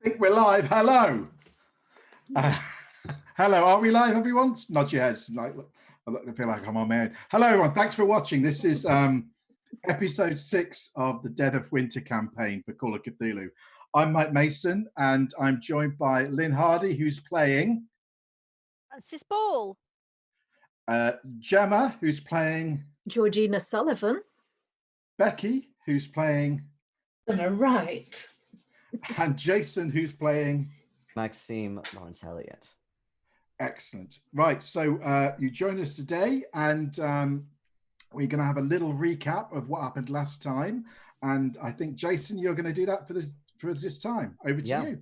think we're live. Hello. Hello. Are we live, everyone? Nod your heads. I feel like I'm on my own. Hello, everyone. Thanks for watching. This is episode 6 of the Dead of Winter campaign for Call of Cthulhu. I'm Mike Mason, and I'm joined by Lynne Hardy, who's playing Francis Ball. Jema, who's playing Georgina Sullivan. Becky, who's playing Wright. and Jayson, who's playing Maxime Elliot. Excellent. Right, so you joined us today, and we're going to have a little recap of what happened last time. And I think, Jayson, you're going to do that for this time. Over to you.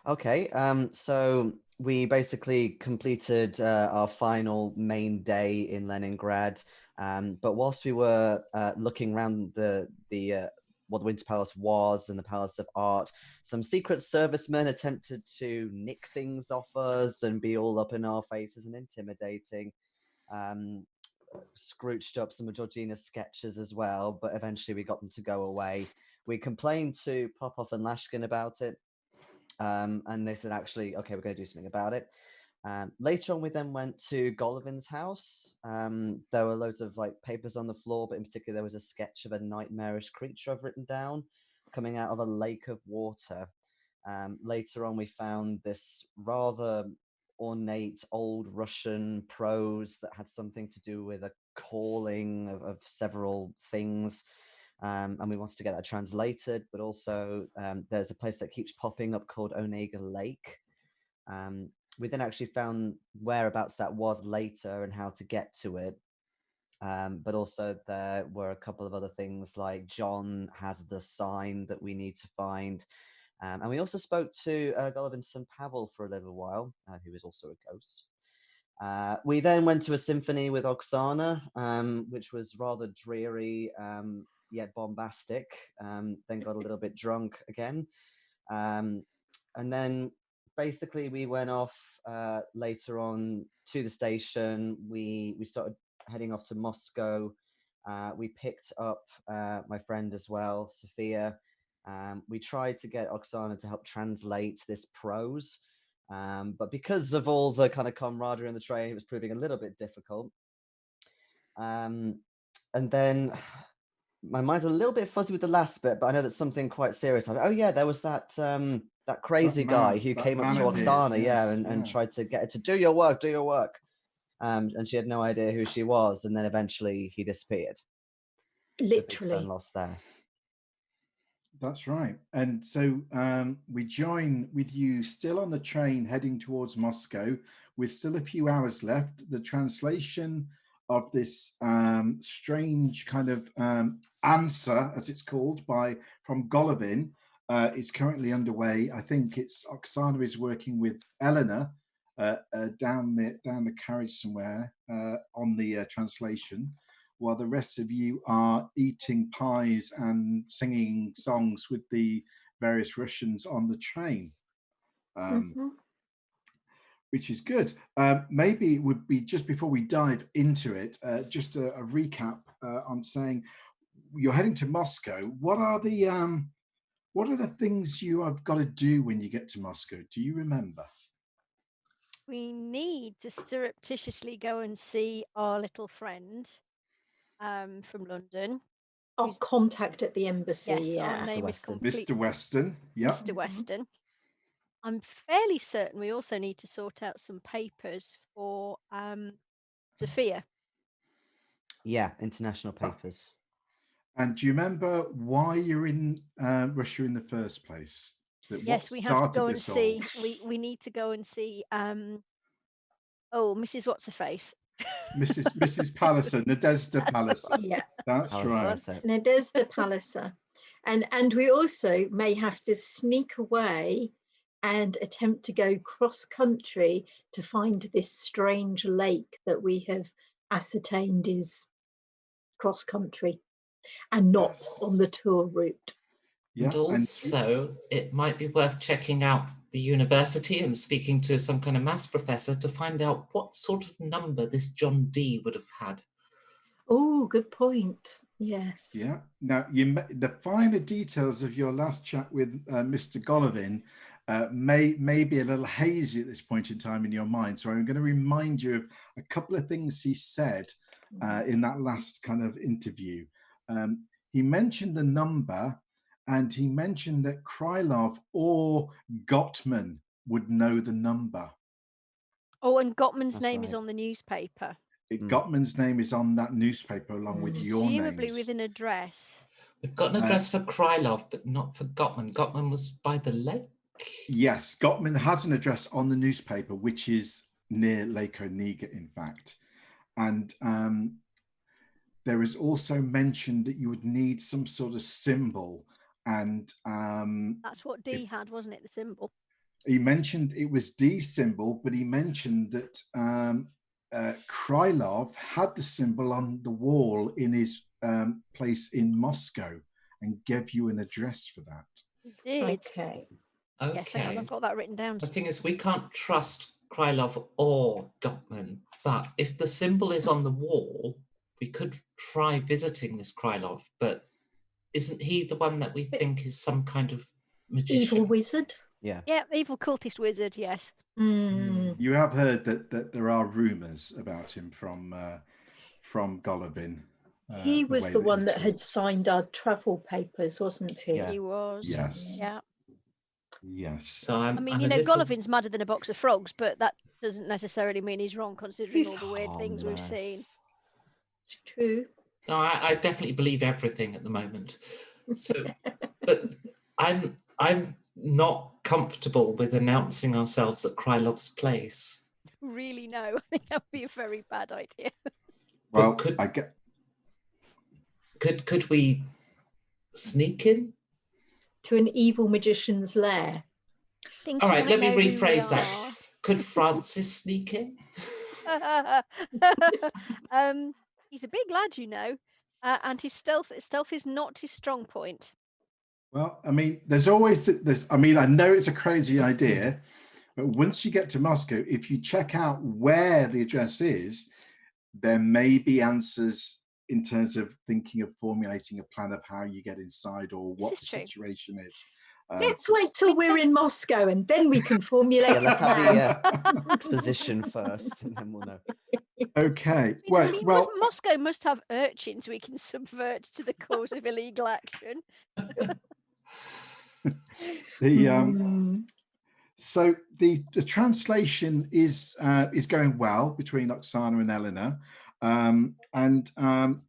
Okay, so we basically completed our final main day in Leningrad. But whilst we were looking around the what the Winter Palace was and the Palace of Art, some Secret Servicemen attempted to nick things off us and be all up in our faces and intimidating. Scrooched up some of Georgina's sketches as well, but eventually we got them to go away. We complained to Popov and Lashkin about it, and they said, actually, okay, we're going to do something about it. Later on, we then went to Gollivan's house. There were loads of papers on the floor, but in particular, there was a sketch of a nightmarish creature I've written down coming out of a lake of water. Later on, we found this rather ornate old Russian prose that had something to do with a calling of several things. And we wanted to get that translated, but also there's a place that keeps popping up called Onega Lake. We then actually found whereabouts that was later and how to get to it. But also there were a couple of other things, like John has the sign that we need to find. And we also spoke to Gollivan's son Pavel for a little while, who is also a ghost. We then went to a symphony with Oksana, which was rather dreary, yet bombastic. Then got a little bit drunk again. And then basically we went off later on to the station. We started heading off to Moscow. We picked up my friend as well, Sophia. We tried to get Oksana to help translate this prose, but because of all the kind of camaraderie on the train, it was proving a little bit difficult. And then my mind's a little bit fuzzy with the last bit, but I know that's something quite serious. Oh yeah, there was that crazy guy who came up to Oksana, and tried to get her to do your work. And she had no idea who she was, and then eventually he disappeared. Literally. So lost there. That's right. And so we join with you still on the train heading towards Moscow with still a few hours left. The translation of this strange kind of answer, as it's called, from Golovin is currently underway. I think it's Oksana is working with Eleanor down the carriage somewhere on the translation, while the rest of you are eating pies and singing songs with the various Russians on the train, which is good. Maybe it would be, just before we dive into it, just a recap on saying you're heading to Moscow. What are the things you have got to do when you get to Moscow? Do you remember? We need to surreptitiously go and see our little friend from London. Our contact at the embassy. Yes, yeah. our name is Mr. Weston. Yeah. Mr. Weston. I'm fairly certain we also need to sort out some papers for Sophia. Yeah, international papers. And do you remember why you're in Russia in the first place? Yes, we have to go and see. We need to go and see. Mrs. What's her face? Mrs. Palliser, Nadezhda Palliser. Yeah, that's right. Nadezhda Palliser, and we also may have to sneak away and attempt to go cross country to find this strange lake that we have ascertained is cross country and not on the tour route. Yeah, and also, it might be worth checking out the university and speaking to some kind of maths professor to find out what sort of number this John D would have had. Oh, good point. Yes. Yeah. Now, the finer details of your last chat with Mr. Golovin may be a little hazy at this point in time in your mind. So I'm going to remind you of a couple of things he said in that last kind of interview. He mentioned the number, and he mentioned that Krylov or Gottman would know the number. Oh, and Gottman's That's name is right. on the newspaper. Gottman's name is on that newspaper along with your Presumably names. with an address. We've got an address for Krylov, but not for Gottman. Gottman was by the lake. Yes, Gottman has an address on the newspaper, which is near Lake Onega, in fact. And there is also mentioned that you would need some sort of symbol. And That's what D had, wasn't it? The symbol. he mentioned it was D's symbol, but he mentioned that Krylov had the symbol on the wall in his place in Moscow and gave you an address for that. He did. Okay. Yes, hang on, I've got that written down. The thing is, we can't trust Krylov or Gottman, but if the symbol is on the wall, we could try visiting this Krylov, but isn't he the one that we think is some kind of magician? Evil wizard. Yeah. Yeah, evil cultist wizard, yes. You have heard that there are rumours about him from Golovin. He was the way one he that had talks. signed our travel papers, wasn't he? Yeah. He was. Yes. Yeah. Yes. So I mean, you know, Golovin's madder than a box of frogs, but that doesn't necessarily mean he's wrong, considering He's all the weird things we've seen. harmless. It's true. No, I definitely believe everything at the moment. So, but I'm not comfortable with announcing ourselves at Krylov's place. Really, no. I think that would be a very bad idea. Well, could- I get. Could we sneak in? To an evil magician's lair. Think All he right, might let me know who we rephrase that. Could Francis sneak in? are. He's a big lad, you know, and his stealth is not his strong point. Well, I mean, there's always this. I mean, I know it's a crazy idea, but once you get to Moscow, if you check out where the address is, there may be answers in terms of thinking of formulating a plan of how you get inside or what This the is true. situation is. Let's wait till we're in Moscow and then we can formulate Yeah, a let's have plan. the exposition first, and then we'll know. Okay. I mean, Moscow must have urchins we can subvert to the cause of illegal action. So the translation is going well between Oksana and Eleanor, and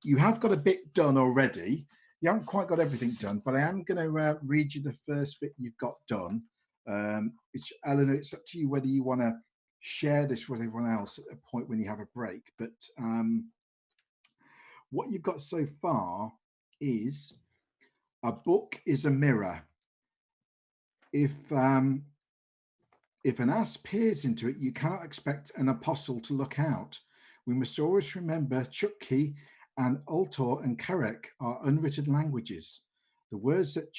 you have got a bit done already. You haven't quite got everything done, but I am going to read you the first bit you've got done. Which, Eleanor, it's up to you whether you want to share this with everyone else at a point when you have a break. But what you've got so far is a book is a mirror. If an ass peers into it, you cannot expect an apostle to look out. We must always remember Chukchi and Ultor and Karek are unwritten languages. The words that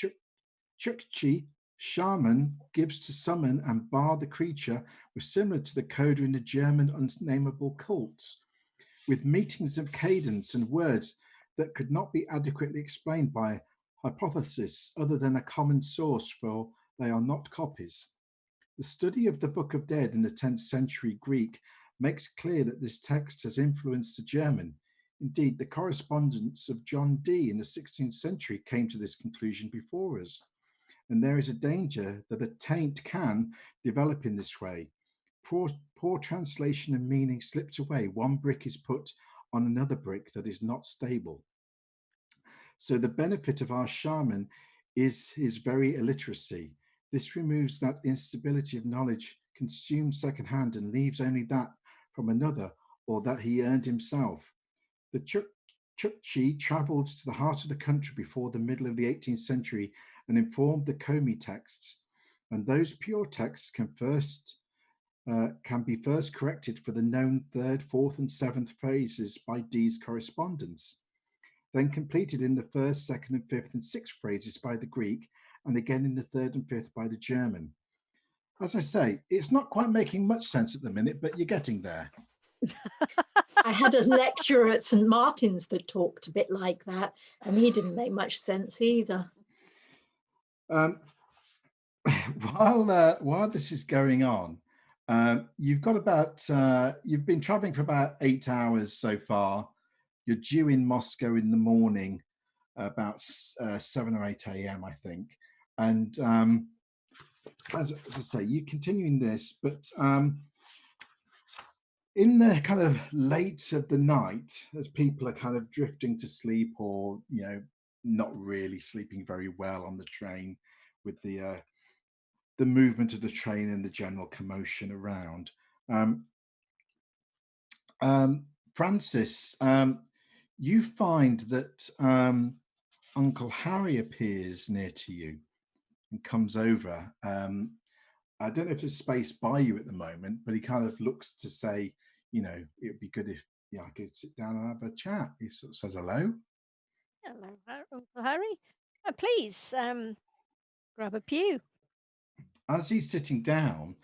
Chukchi, shaman, gives to summon and bar the creature were similar to the coda in the German unnameable cults, with meetings of cadence and words that could not be adequately explained by hypothesis other than a common source, for they are not copies. The study of the Book of Dead in the 10th century Greek makes clear that this text has influenced the German. Indeed, the correspondence of John Dee in the 16th century came to this conclusion before us. And there is a danger that a taint can develop in this way. Poor translation and meaning slipped away. One brick is put on another brick that is not stable. So the benefit of our shaman is his very illiteracy. This removes that instability of knowledge consumed secondhand and leaves only that from another or that he earned himself. The Chukchi travelled to the heart of the country before the middle of the 18th century and informed the Komi texts, and those pure texts can be first corrected for the known 3rd, 4th, and 7th phrases by Dee's correspondence, then completed in the 1st, 2nd, and 5th and 6th phrases by the Greek, and again in the 3rd and 5th by the German. As I say, it's not quite making much sense at the minute, but you're getting there. I had a lecturer at St. Martin's that talked a bit like that, and he didn't make much sense either. while this is going on, you've got about you've been traveling for about 8 hours so far. You're due in Moscow in the morning, about 7 or 8 a.m. I think. And as I say, you're continuing this, but in the kind of late of the night, as people are kind of drifting to sleep, or not really sleeping very well on the train, with the movement of the train and the general commotion around. Francis, you find that Uncle Harry appears near to you and comes over. I don't know if there's space by you at the moment, but he kind of looks to say, it would be good if I could sit down and have a chat. He sort of says hello. Hello, Uncle Harry. Please, grab a pew. As he's sitting down,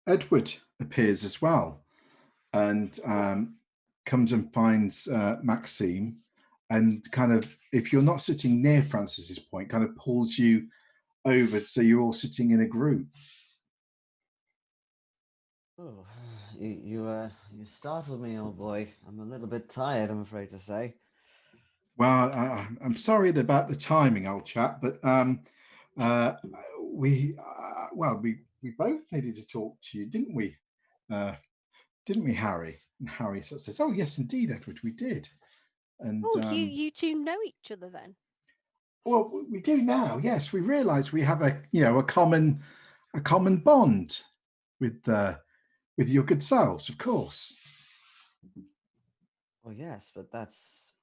Edward appears as well, and comes and finds Maxime, and kind of, if you're not sitting near Francis's point, kind of pulls you over so you're all sitting in a group. Oh, you startled me, old boy. I'm a little bit tired, I'm afraid to say. Well, I'm sorry about the timing, old chap, but we both needed to talk to you, didn't we? Didn't we, Harry? And Harry sort of says, "Oh, yes, indeed, Edward, we did." And you two know each other then? Well, we do now. Yes, we realise we have a common bond with your good selves, of course. Well, yes, but that's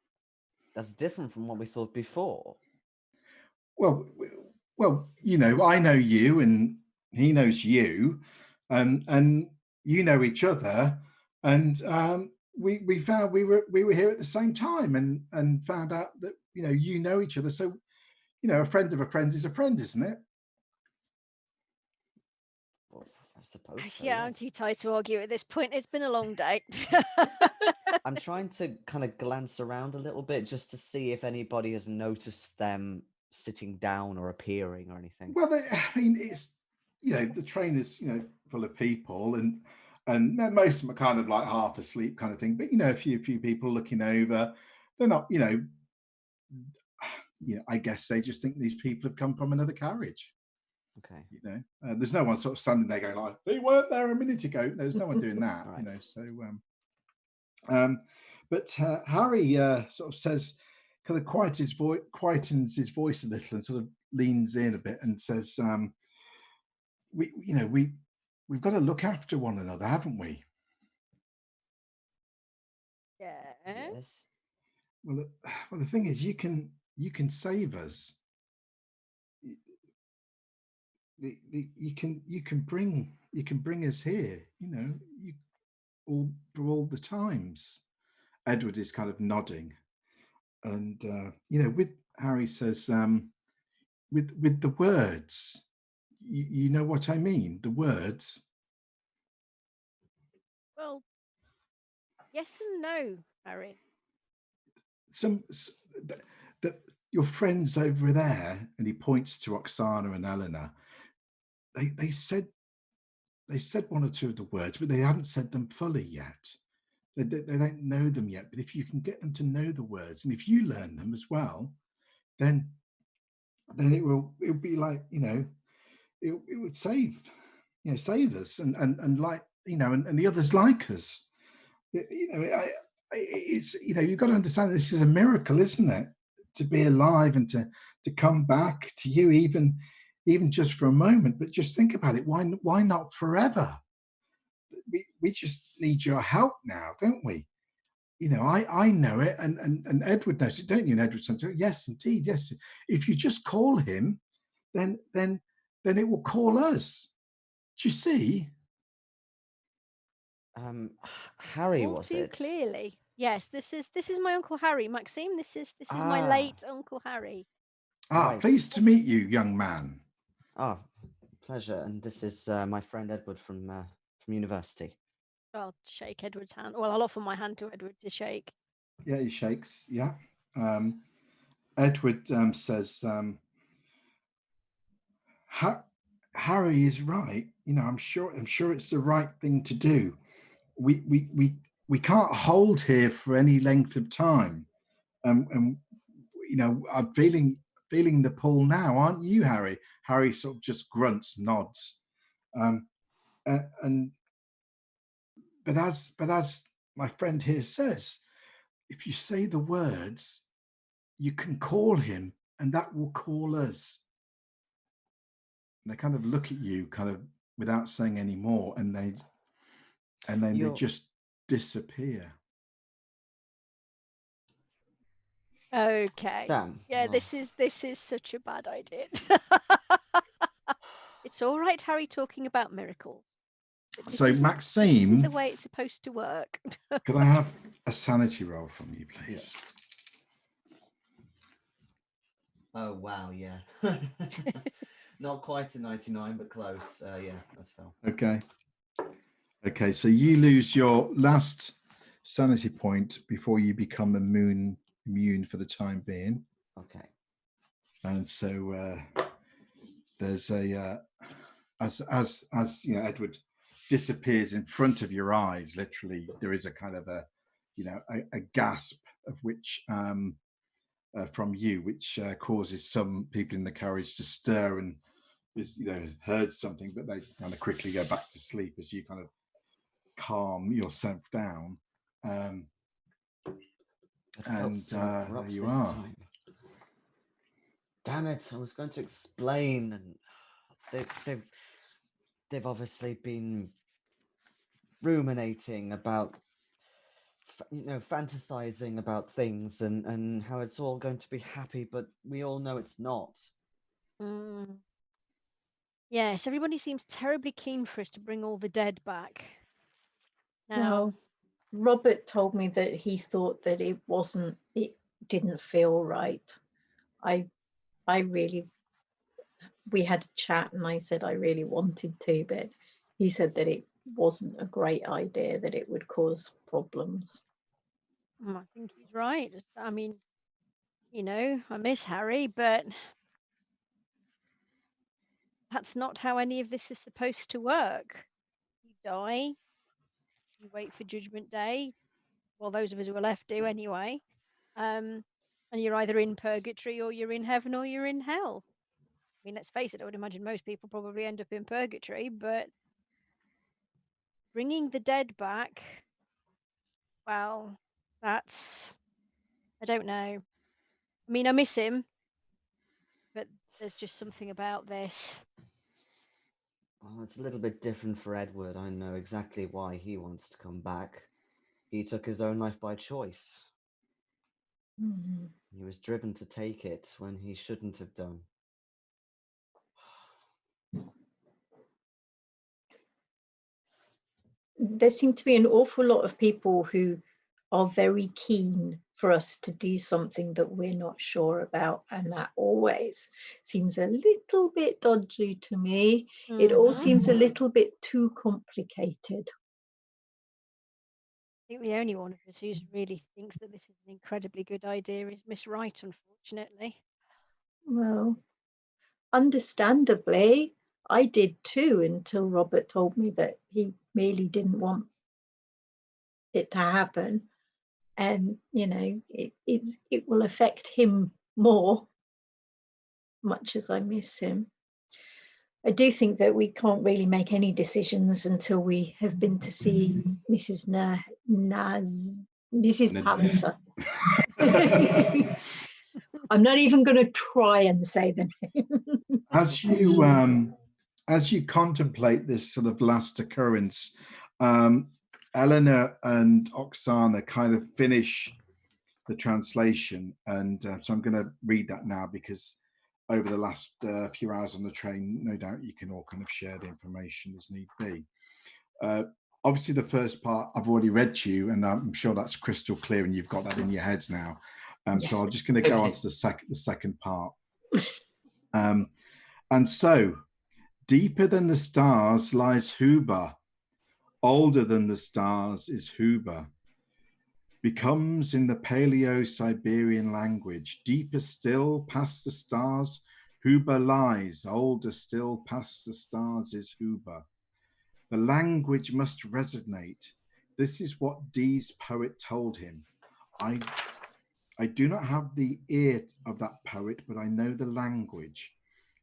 different from what we thought before. Well, I know you, and he knows you, and you know each other, and we found we were here at the same time, and found out that you know each other. So, a friend of a friend is a friend, isn't it? Well, I suppose so. Yeah, yes. I'm too tired to argue at this point. It's been a long day. I'm trying to kind of glance around a little bit just to see if anybody has noticed them sitting down or appearing or anything. Well, it's the train is full of people, and most of them are kind of like half asleep kind of thing. But a few people looking over. They're not I guess they just think these people have come from another carriage. Okay. There's no one sort of standing there going like, "They weren't there a minute ago." There's no one doing that. Right. So but Harry sort of says, kind of quietens his voice a little and sort of leans in a bit and says, we've got to look after one another, haven't we? Yeah. Yes. Well, the thing is, you can save us. You can bring us here. All the times. Edward is kind of nodding, and with Harry says, with the words, you know what I mean, the words. Well, yes and no, Harry. Your friends over there, and he points to Oksana and Eleanor. They said one or two of the words, but they haven't said them fully yet. They don't know them yet. But if you can get them to know the words, and if you learn them as well, then it'll be like it would save us and like and the others like us. It's you've got to understand this is a miracle, isn't it? To be alive and to come back to you, even just for a moment. But just think about it. Why not forever? We just need your help now, don't we? I know it, and Edward knows it, don't you? And Edward says, "Yes, indeed, yes. If you just call him, then it will call us. Do you see?" Harry, All was too it? clearly. Yes, this is my Uncle Harry. Maxime, this is my late Uncle Harry. Right. Pleased to meet you, young man. Pleasure. And this is my friend Edward from university. I'll shake Edward's hand. Well, I'll offer my hand to Edward to shake. Yeah, he shakes. Yeah. Edward says, Harry is right. You know, I'm sure it's the right thing to do. We can't hold here for any length of time. And you know, I'm feeling the pull now, aren't you, Harry? Harry sort of just grunts, nods. And but as my friend here says, if you say the words, you can call him, and that will call us. And they kind of look at you, kind of without saying any more, and then they just disappear. Okay. Damn. Yeah, Oh. this is such a bad idea. It's all right, Harry, talking about miracles. But So this isn't Maxime, the way it's supposed to work. could I have a sanity roll from you, please? Oh wow, yeah. Not quite a 99, but close. Yeah, that's fine. Okay, so you lose your last sanity point before you become immune for the time being. Okay. And so there's a as you know, Edward disappears in front of your eyes. Literally, there is a kind of a gasp of which from you, which causes some people in the carriage to stir and heard something, but they kind of quickly go back to sleep as you kind of calm yourself down. And there you are. Time. Damn it! I was going to explain, and they've obviously been ruminating about, fantasizing about things and how it's all going to be happy, but we all know it's not. Yes, everybody seems terribly keen for us to bring all the dead back. Now, Well, Robert told me that he thought that it didn't feel right. We had a chat and I said I really wanted to, but he said that it wasn't a great idea, that it would cause problems. I think he's right. I mean, I miss Harry, but that's not how any of this is supposed to work. You die, you wait for Judgment Day. Well, those of us who are left do anyway. And you're either in purgatory or you're in heaven or you're in hell. I mean, let's face it, I would imagine most people probably end up in purgatory, but bringing the dead back, well, I don't know. I mean, I miss him, but there's just something about this. Well, it's a little bit different for Edward. I know exactly why he wants to come back. He took his own life by choice. Mm-hmm. He was driven to take it when he shouldn't have done. There seem to be an awful lot of people who are very keen for us to do something that we're not sure about, and that always seems a little bit dodgy to me. It all seems a little bit too complicated. I think the only one of us who really thinks that this is an incredibly good idea is Miss Wright, unfortunately. Well, understandably, I did too, until Robert told me that he really didn't want it to happen. And, it will affect him more, much as I miss him. I do think that we can't really make any decisions until we have been to see Mrs. Palliser. I'm not even going to try and say the name. As you contemplate this sort of last occurrence, Eleanor and Oksana kind of finish the translation, and so I'm going to read that now, because over the last few hours on the train, no doubt you can all kind of share the information as need be. Obviously, the first part I've already read to you, and I'm sure that's crystal clear, and you've got that in your heads now. So I'm just going to go on to the second part. And so, deeper than the stars lies Huber. Older than the stars is Huber. Becomes in the Paleo-Siberian language. Deeper still, past the stars, Huber lies, older still, past the stars is Huber. The language must resonate. This is what Dee's poet told him. I do not have the ear of that poet, but I know the language.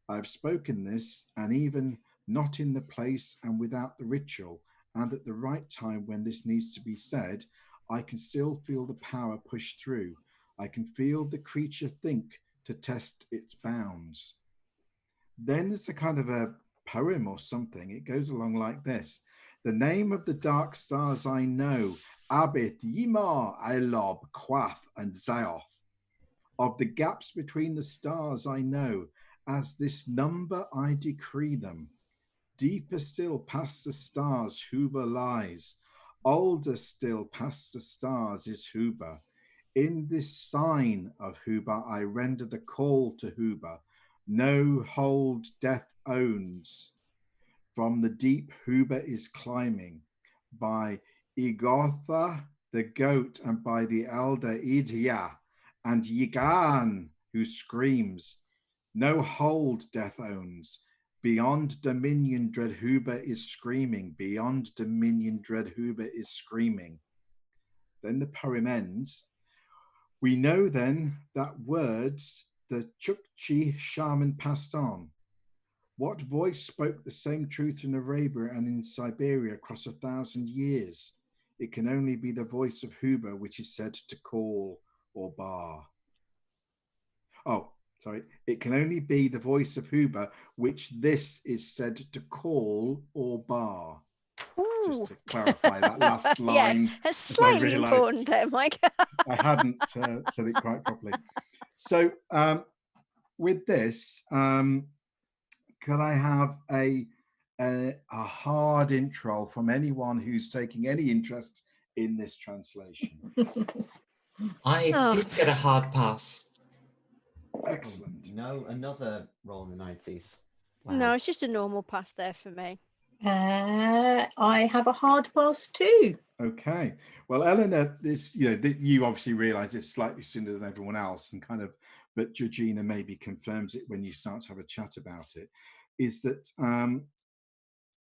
I've spoken this, and even not in the place and without the ritual, and at the right time when this needs to be said, I can still feel the power push through. I can feel the creature think to test its bounds. Then there's a kind of a poem or something. It goes along like this. The name of the dark stars I know, Abith, Yima, Elob, Quath, and Zaoth. Of the gaps between the stars I know, as this number I decree them. Deeper still past the stars Huber lies. Older still past the stars is Huber. In this sign of Huber I render the call to Huber. No hold death owns. From the deep Huber is climbing. By Igotha the goat and by the elder Idya and Yigan who screams. No hold death owns. Beyond dominion dread Huber is screaming. Beyond dominion dread Huber is screaming. Then the poem ends. We know then that words the Chukchi shaman passed on. What voice spoke the same truth in Arabia and in Siberia across 1,000 years? It can only be the voice of Huber which is said to call or bar. Oh, sorry. It can only be the voice of Huber which this is said to call or bar. Just to clarify that last line. Yes, that's as I slightly realised important there, Mike. I hadn't said it quite properly. So with this, could I have a hard intro from anyone who's taking any interest in this translation? I did get a hard pass. Excellent. No, another roll in the 90s. No, it's just a normal pass there for me. I have a hard pass too. Okay. Well, Eleanor, this you obviously realise this slightly sooner than everyone else, and kind of, but Georgina maybe confirms it when you start to have a chat about it. Is that, in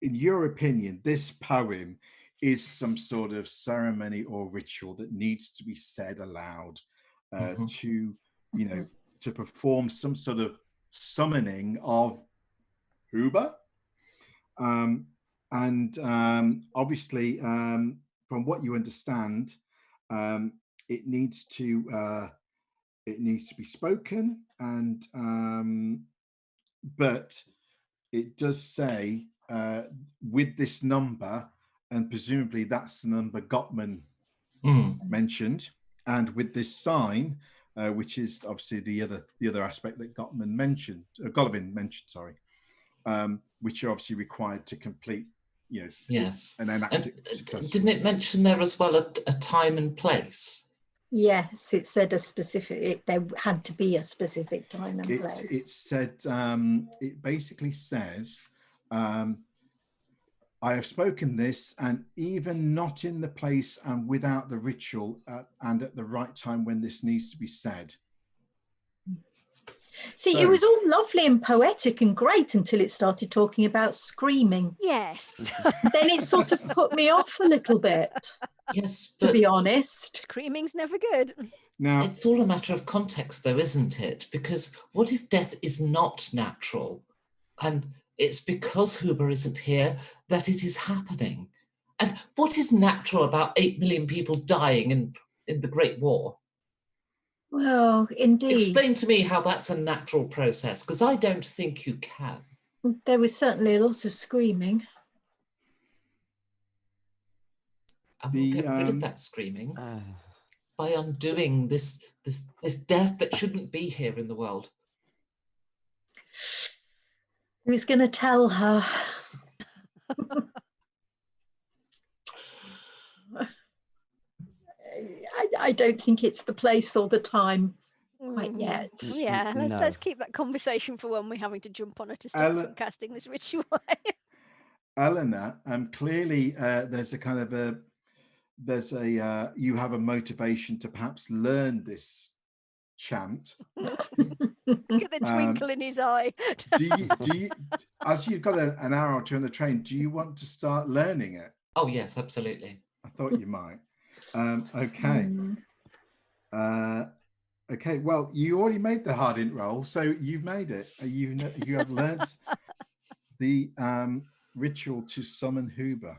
your opinion, this poem is some sort of ceremony or ritual that needs to be said aloud to, to perform some sort of summoning of Huber? Obviously, from what you understand, it needs to be spoken, and but it does say with this number, and presumably that's the number Gottman mentioned, and with this sign, which is obviously the other aspect that Gottman mentioned, Golovin mentioned, sorry. Which are obviously required to complete, yes, and enact it. Didn't it mention there as well a time and place? Yes, it said a specific. There had to be a specific time and place. It said. It basically says, "I have spoken this, and even not in the place and without the ritual, and at the right time when this needs to be said." See, it was all lovely and poetic and great until it started talking about screaming. Yes. Then it sort of put me off a little bit. Yes, to be honest. Screaming's never good. Now, it's all a matter of context, though, isn't it? Because what if death is not natural? And it's because Huber isn't here that it is happening. And what is natural about 8 million people dying in the Great War? Well, indeed. Explain to me how that's a natural process, because I don't think you can. There was certainly a lot of screaming. And we'll get rid of that screaming by undoing this death that shouldn't be here in the world. Who's going to tell her? I don't think it's the place or the time quite yet. Yeah, let's keep that conversation for when we're having to jump on it to start casting this ritual. Eleanor, clearly there's a kind of you have a motivation to perhaps learn this chant. Look at the twinkle in his eye. do you, as you've got an hour or two on the train, do you want to start learning it? Oh yes, absolutely. I thought you might. Okay. Okay. Well, you already made the hard int roll, so you've made it. You have learnt the ritual to summon Huber,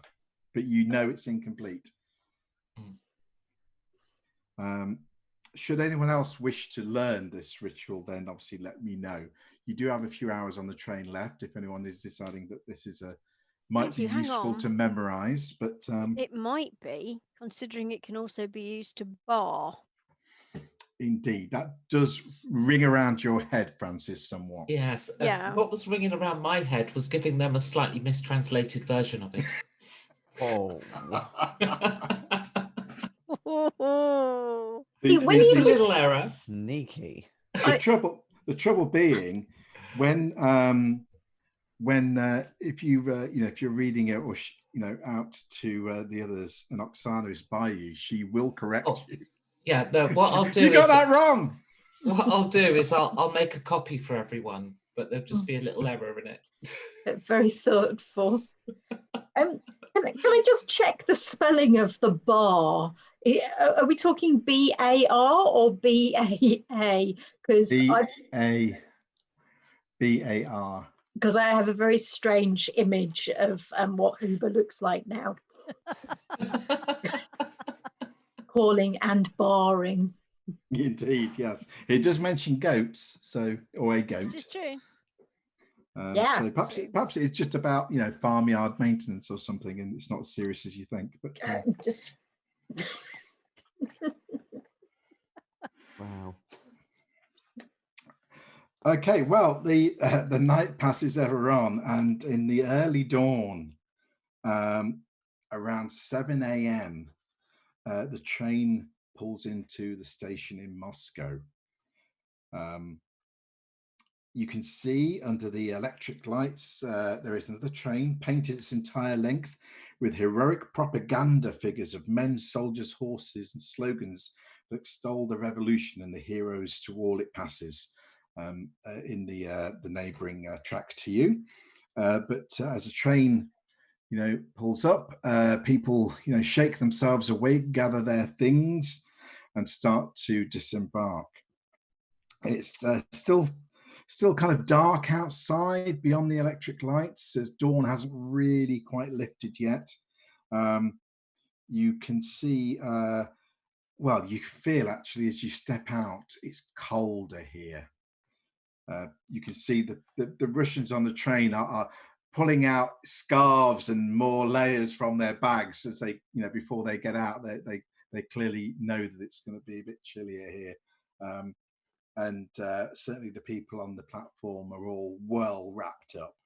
but you know it's incomplete. Should anyone else wish to learn this ritual, then obviously let me know. You do have a few hours on the train left if anyone is deciding that this is might be useful to memorize, but it might be, considering it can also be used to bar. Indeed, that does ring around your head, Francis, somewhat. Yes. Yeah. What was ringing around my head was giving them a slightly mistranslated version of it. Oh. Just a little error. Sneaky. The trouble being, when if you if you're reading it or out to the others, and Oksana is by you, she will correct you. Yeah, no. What I'll do you got that wrong. What I'll do is I'll make a copy for everyone, but there'll just be a little error in it. Very thoughtful. Can I just check the spelling of the bar? Are we talking B-A-R or B-A-A? Because B-A-R. Because I have a very strange image of what Uber looks like now. Calling and barring. Indeed, yes. It does mention goats, or a goat. This is true. Yeah. So perhaps it's just about farmyard maintenance or something, and it's not as serious as you think. But just. Wow. Okay, well, the night passes ever on, and in the early dawn, around 7 a.m., the train pulls into the station in Moscow. You can see under the electric lights, there is another train painted its entire length with heroic propaganda figures of men, soldiers, horses, and slogans that extol the revolution and the heroes to all it passes. In the neighbouring track to you, but as a train, pulls up, people, shake themselves awake, gather their things, and start to disembark. It's still kind of dark outside beyond the electric lights, as dawn hasn't really quite lifted yet. You can see, you feel actually as you step out, it's colder here. You can see the Russians on the train are pulling out scarves and more layers from their bags as they, before they get out. They clearly know that it's going to be a bit chillier here, and certainly the people on the platform are all well wrapped up.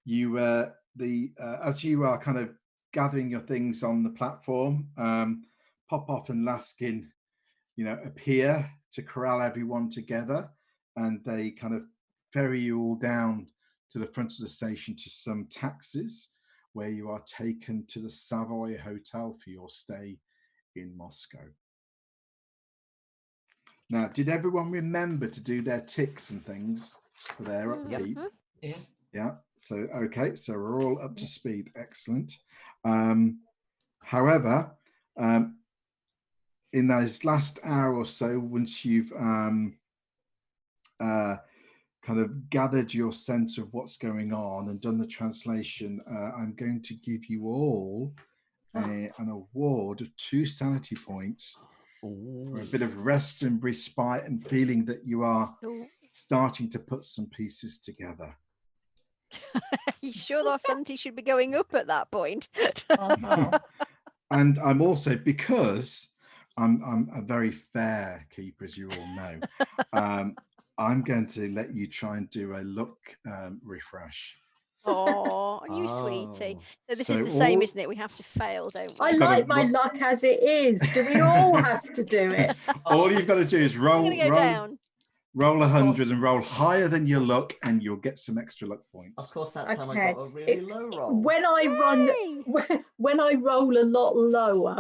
You as you are kind of gathering your things on the platform, Popov and Laskin, appear to corral everyone together, and they kind of ferry you all down to the front of the station to some taxis, where you are taken to the Savoy Hotel for your stay in Moscow. Now, did everyone remember to do their ticks and things for their upkeep? Yeah. Yeah. So, okay. So we're all up to speed. Excellent. However, in those last hour or so, once you've kind of gathered your sense of what's going on and done the translation, I'm going to give you all an award of 2 sanity points for a bit of rest and respite and feeling that you are starting to put some pieces together. You sure our sanity should be going up at that point? And I'm also, because I'm a very fair keeper, as you all know, I'm going to let you try and do a luck refresh. Oh, you sweetie. So this is the same, isn't it? We have to fail, don't we? I like my luck as it is. Do we all have to do it? All you've got to do is roll 100 and roll higher than your luck, and you'll get some extra luck points. Of course, that time I got a really low roll. When I roll a lot lower,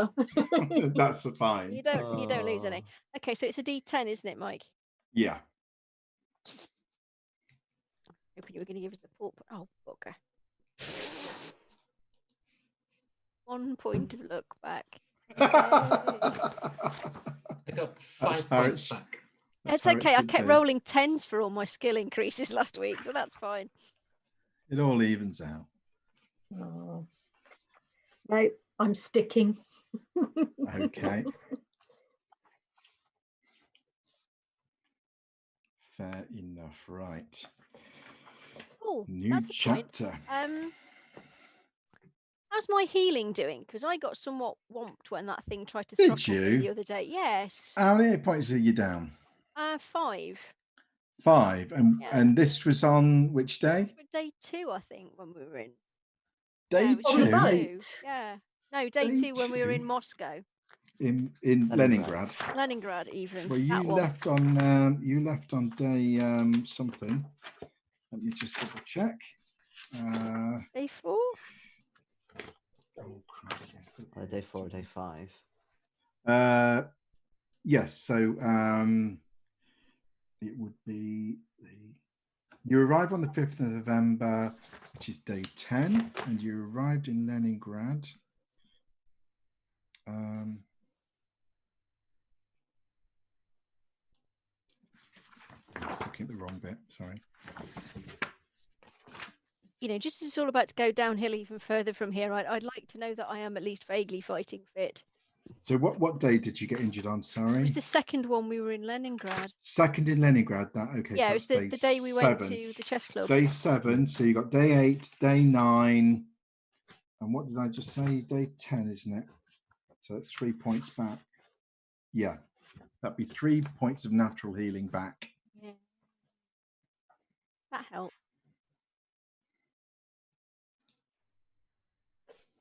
that's fine. You don't lose any. Okay, so it's a D10, isn't it, Mike? Yeah. Hoping you were going to give us the full. Oh, bugger. 1 point of luck back. Yay. I got That's 5 how points it's- back. That's It's how it okay. I should kept be. rolling 10s for all my skill increases last week, so that's fine. It all evens out. Oh. No, I'm sticking. Okay. Fair enough. Right. Oh, New that's a point. chapter. How's my healing doing? Because I got somewhat whomped when that thing tried to Did throttle me you? the other day. Yes. How many points are you down? 5. 5. Yeah. And this was on which day? Day 2, I think, when we were in. Day Yeah, it was On the day 2 boat? Yeah. No, day Day 2 when we were in 2? Moscow. in Leningrad. Leningrad. Leningrad, even. Well, that you one. left on day something. Let me just double check. Day 4? Oh, crap, yeah. Day 4 or day 5? Yes. So it would be you arrived on the 5th of November, which is day 10, and you arrived in Leningrad. Looking at the wrong bit. Sorry. You know, just as it's all about to go downhill even further from here, I'd like to know that I am at least vaguely fighting fit. So what day did you get injured on? It Sorry. was the second one we were in Leningrad. Second in Leningrad. That okay. Yeah, So it was that's the day we went 7. to the chess club. Day 7. So you got day 8, day 9, and what did I just say? Day 10, isn't it? So it's 3 points back. Yeah, that'd be 3 points of natural healing back. Yeah. That helped.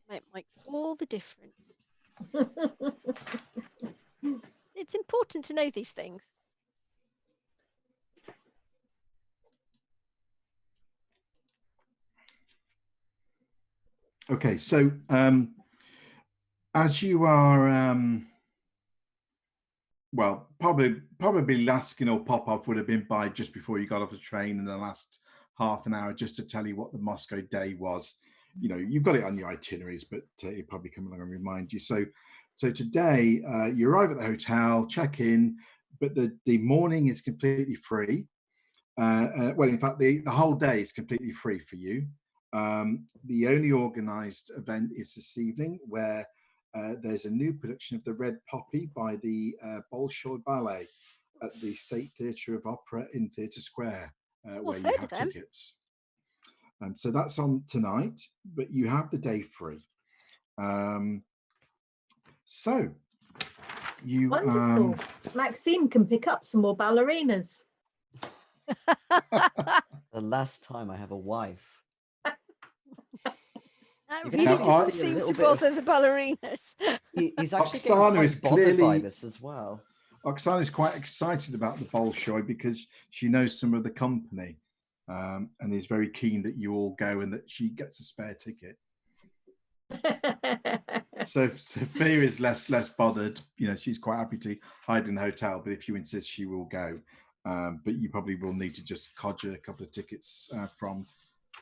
Might make all the difference. It's important to know these things. Okay, so as you are, well, probably Laskin or Popov would have been by just before you got off the train in the last half an hour, just to tell you what the Moscow day was. You know, you've got it on your itineraries, but he'll probably come along and remind you. So today you arrive at the hotel, check in, but the morning is completely free. Well, in fact, the whole day is completely free for you. The only organised event is this evening, where there's a new production of The Red Poppy by the Bolshoi Ballet at the State Theatre of Opera in Theatre Square, where you have tickets. So that's on tonight, but you have the day free. So you Wonderful. Maxime can pick up some more ballerinas. The last time I have a wife. That You really can actually doesn't see a seem little to bit of- bother the ballerinas. He's actually Oksana getting is quite bothered by clearly- this as well. Oksana is quite excited about the Bolshoi because she knows some of the company, and is very keen that you all go and that she gets a spare ticket. So Sophia is less bothered. You know, she's quite happy to hide in the hotel, but if you insist, she will go. But you probably will need to just codger a couple of tickets from,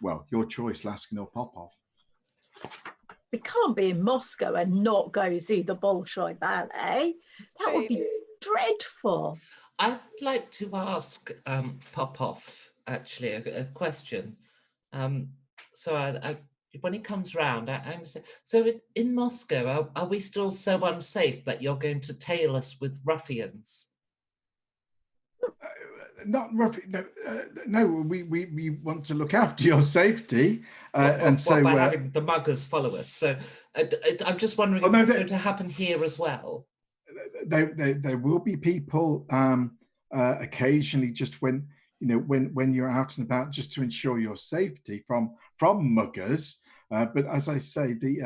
well, your choice, Laskin or Popov. We can't be in Moscow and not go see the Bolshoi Ballet. That would be dreadful. I'd like to ask Popov actually a question. So I when he comes round, I'm saying, so in Moscow, are we still so unsafe that you're going to tail us with ruffians? Not roughly. No. We want to look after your safety, and so by having the muggers follow us. So I'm just wondering if it's going to happen here as well. There will be people occasionally, just when you're out and about, just to ensure your safety from muggers. But as I say, the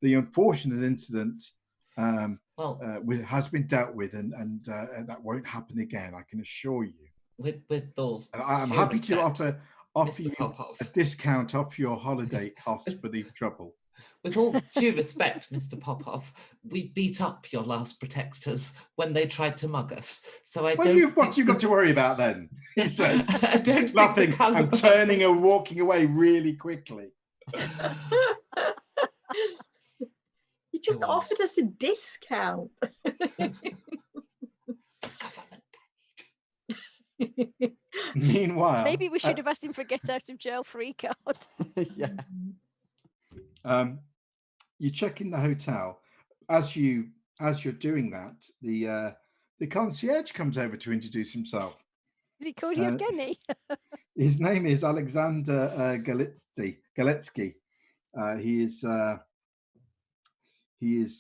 unfortunate incident has been dealt with, and that won't happen again. I can assure you. With all, and I'm happy to offer Mr. you Popov a discount off your holiday cost for the trouble. With all due respect, Mr. Popov, we beat up your last protectors when they tried to mug us. So I don't What think you got to worry about then? He says, I don't think laughing the caliber and turning and walking away really quickly. He just Go on. offered us a discount. Government. Meanwhile, Maybe we should have asked him for a get out of jail free card. Yeah. you check in the hotel. As you're doing that, the concierge comes over to introduce himself. Is he called Yevgeny? His name is Alexander Galetsky. He is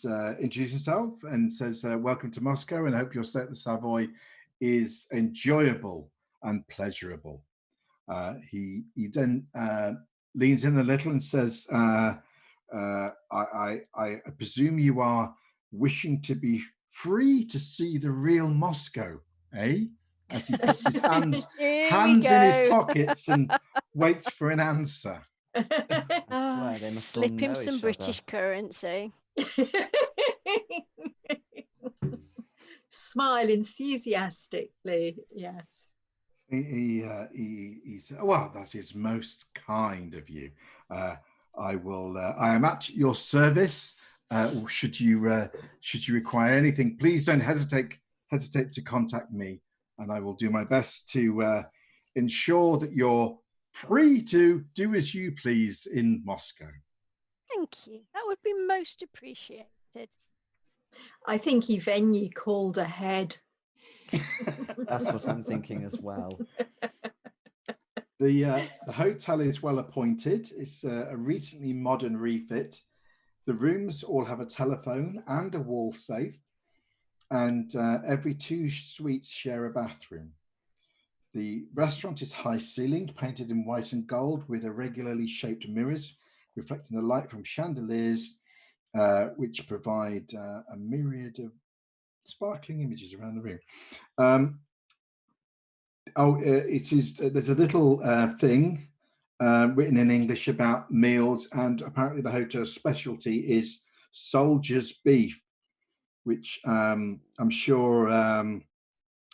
introduced himself and says, "Welcome to Moscow, and I hope your stay at the Savoy is enjoyable and pleasurable." He then leans in a little and says, I presume you are wishing to be free to see the real Moscow, eh?" As he puts his hands in his pockets and waits for an answer. I swear they must all Slip him know some each British other. currency. Smile enthusiastically. Yes. He said, "Well, that is most kind of you. I am at your service. Should you require anything, please don't hesitate to contact me, and I will do my best to ensure that you're free to do as you please in Moscow." Thank you. That would be most appreciated. I think Yevgeny called ahead. That's what I'm thinking as well. The hotel is well appointed. It's a recently modern refit. The rooms all have a telephone and a wall safe, and every 2 suites share a bathroom. The restaurant is high-ceilinged, painted in white and gold, with irregularly shaped mirrors reflecting the light from chandeliers, which provide a myriad of sparkling images around the room. There's a little thing written in English about meals, and apparently the hotel's specialty is soldier's beef, which I'm sure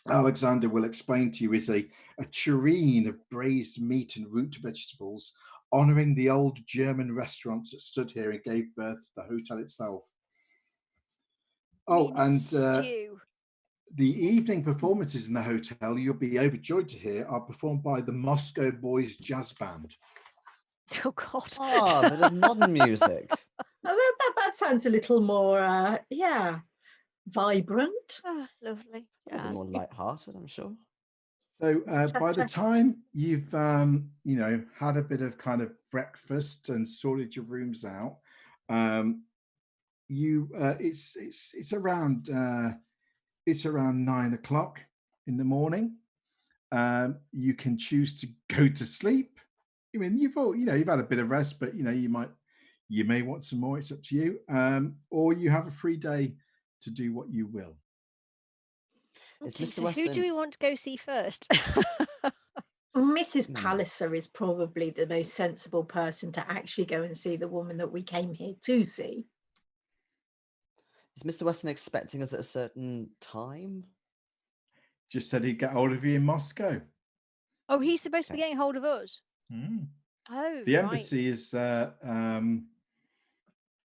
Alexander will explain to you is a tureen of braised meat and root vegetables, honouring the old German restaurants that stood here and gave birth to the hotel itself. Oh, and stew. the evening performances in the hotel, you'll be overjoyed to hear, are performed by the Moscow Boys Jazz Band. Oh God. Oh, a bit of modern music. Oh, that sounds a little more, vibrant. Lovely. A bit more light-hearted, I'm sure. So by the time you've had a bit of kind of breakfast and sorted your rooms out, it's around 9 o'clock in the morning. You can choose to go to sleep. I mean, you've had a bit of rest, but you may want some more. It's up to you. Or you have a free day to do what you will. Okay, so who do we want to go see first? Mrs. Palliser is probably the most sensible person to actually go and see the woman that we came here to see. Is Mr. Weston expecting us at a certain time? Just said he'd get hold of you in Moscow. Oh, he's supposed to be getting hold of us. Oh, the embassy is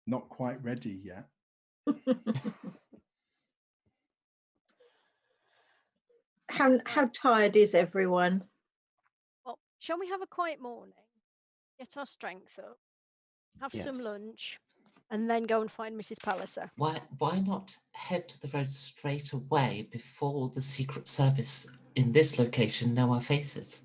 not quite ready yet. How tired is everyone? Well, shall we have a quiet morning, get our strength up, have some lunch, and then go and find Mrs. Palliser? Why not head to the road straight away before the Secret Service in this location know our faces?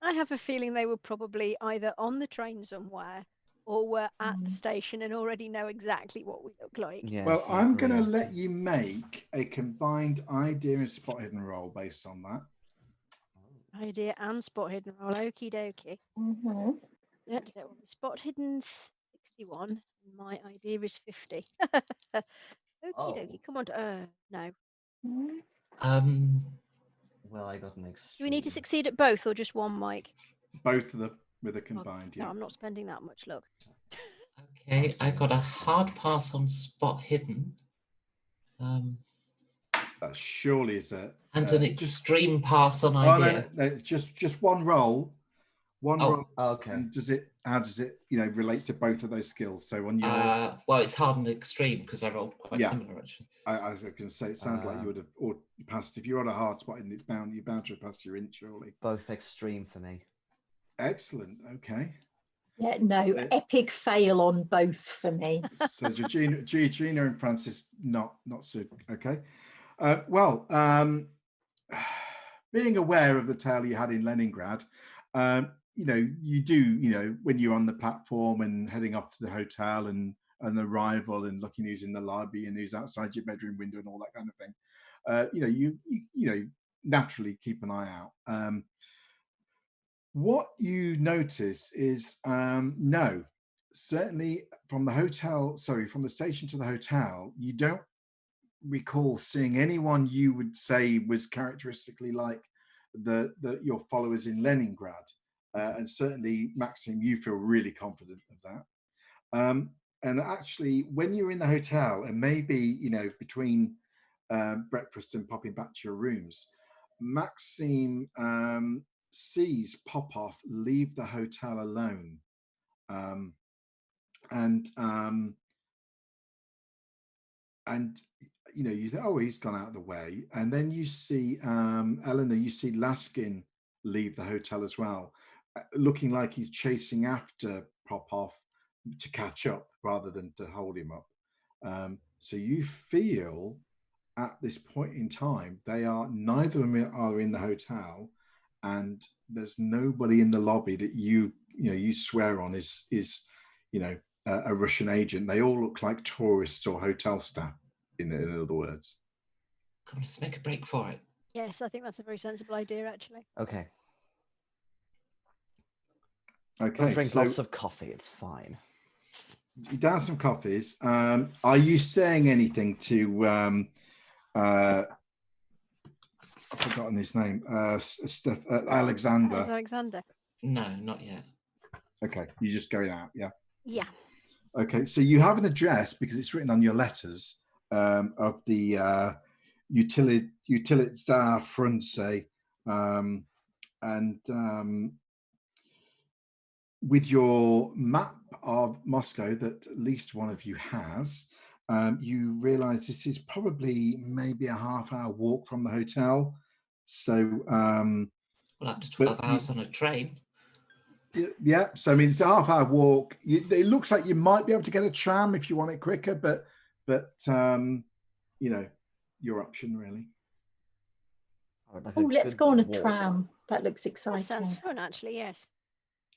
I have a feeling they were probably either on the train somewhere or were at the station and already know exactly what we look like. Yes, well, I'm going to let you make a combined idea and spot hidden roll based on that. Idea and spot hidden roll. Okie dokie. Spot hidden's 61 and my idea is 50. Okie dokie. Come on. No. Well, I got an extreme. Do we need to succeed at both or just one, Mike? Both of them. with a combined. No, Yeah. I'm not spending that much luck. Okay, I got a hard pass on spot hidden. That surely is a. And an Just, extreme pass on oh idea. no, just one roll. One Oh, roll. Okay. And how does it relate to both of those skills? So on your well, it's hard and extreme because I rolled quite Yeah. similar actually. I was going to say, it sounds like you would have or passed. If you're on a hard spot, and you're bound to have passed your int, surely. Both extreme for me. Excellent. Okay. Yeah, no, epic fail on both for me. So Georgina and Francis not so okay. Being aware of the tale you had in Leningrad, you do, when you're on the platform and heading off to the hotel and an arrival and looking who's in the lobby and who's outside your bedroom window and all that kind of thing. You naturally keep an eye out. What you notice is no, certainly from the station to the hotel, you don't recall seeing anyone you would say was characteristically like your followers in Leningrad. And certainly, Maxime, you feel really confident of that. And actually, when you're in the hotel and maybe, between breakfast and popping back to your rooms, Maxime sees Popoff leave the hotel alone. And you think, oh, he's gone out of the way. And then you see Eleanor, you see Laskin leave the hotel as well, looking like he's chasing after Popoff to catch up rather than to hold him up. So you feel at this point in time, neither of them are in the hotel, and there's nobody in the lobby that you swear on is a Russian agent. They all look like tourists or hotel staff, in other words. Come on, let's make a break for it. Yes, I think that's a very sensible idea, actually. Okay. Okay. I'll drink lots of coffee. It's fine. You down some coffees. Are you saying anything to I've forgotten his name. Alexander. Alexander. No, not yet. Okay, you're just going out, yeah? Yeah. Okay, so you have an address because it's written on your letters of the Utilità France, and with your map of Moscow that at least one of you has, you realize this is probably maybe a half-hour walk from the hotel. So Well, up to 12 hours on a train. Yeah, so I mean, it's a half-hour walk. It looks like you might be able to get a tram if you want it quicker, but your option really. Let's go on a tram. That looks exciting. That sounds fun, actually. Yes.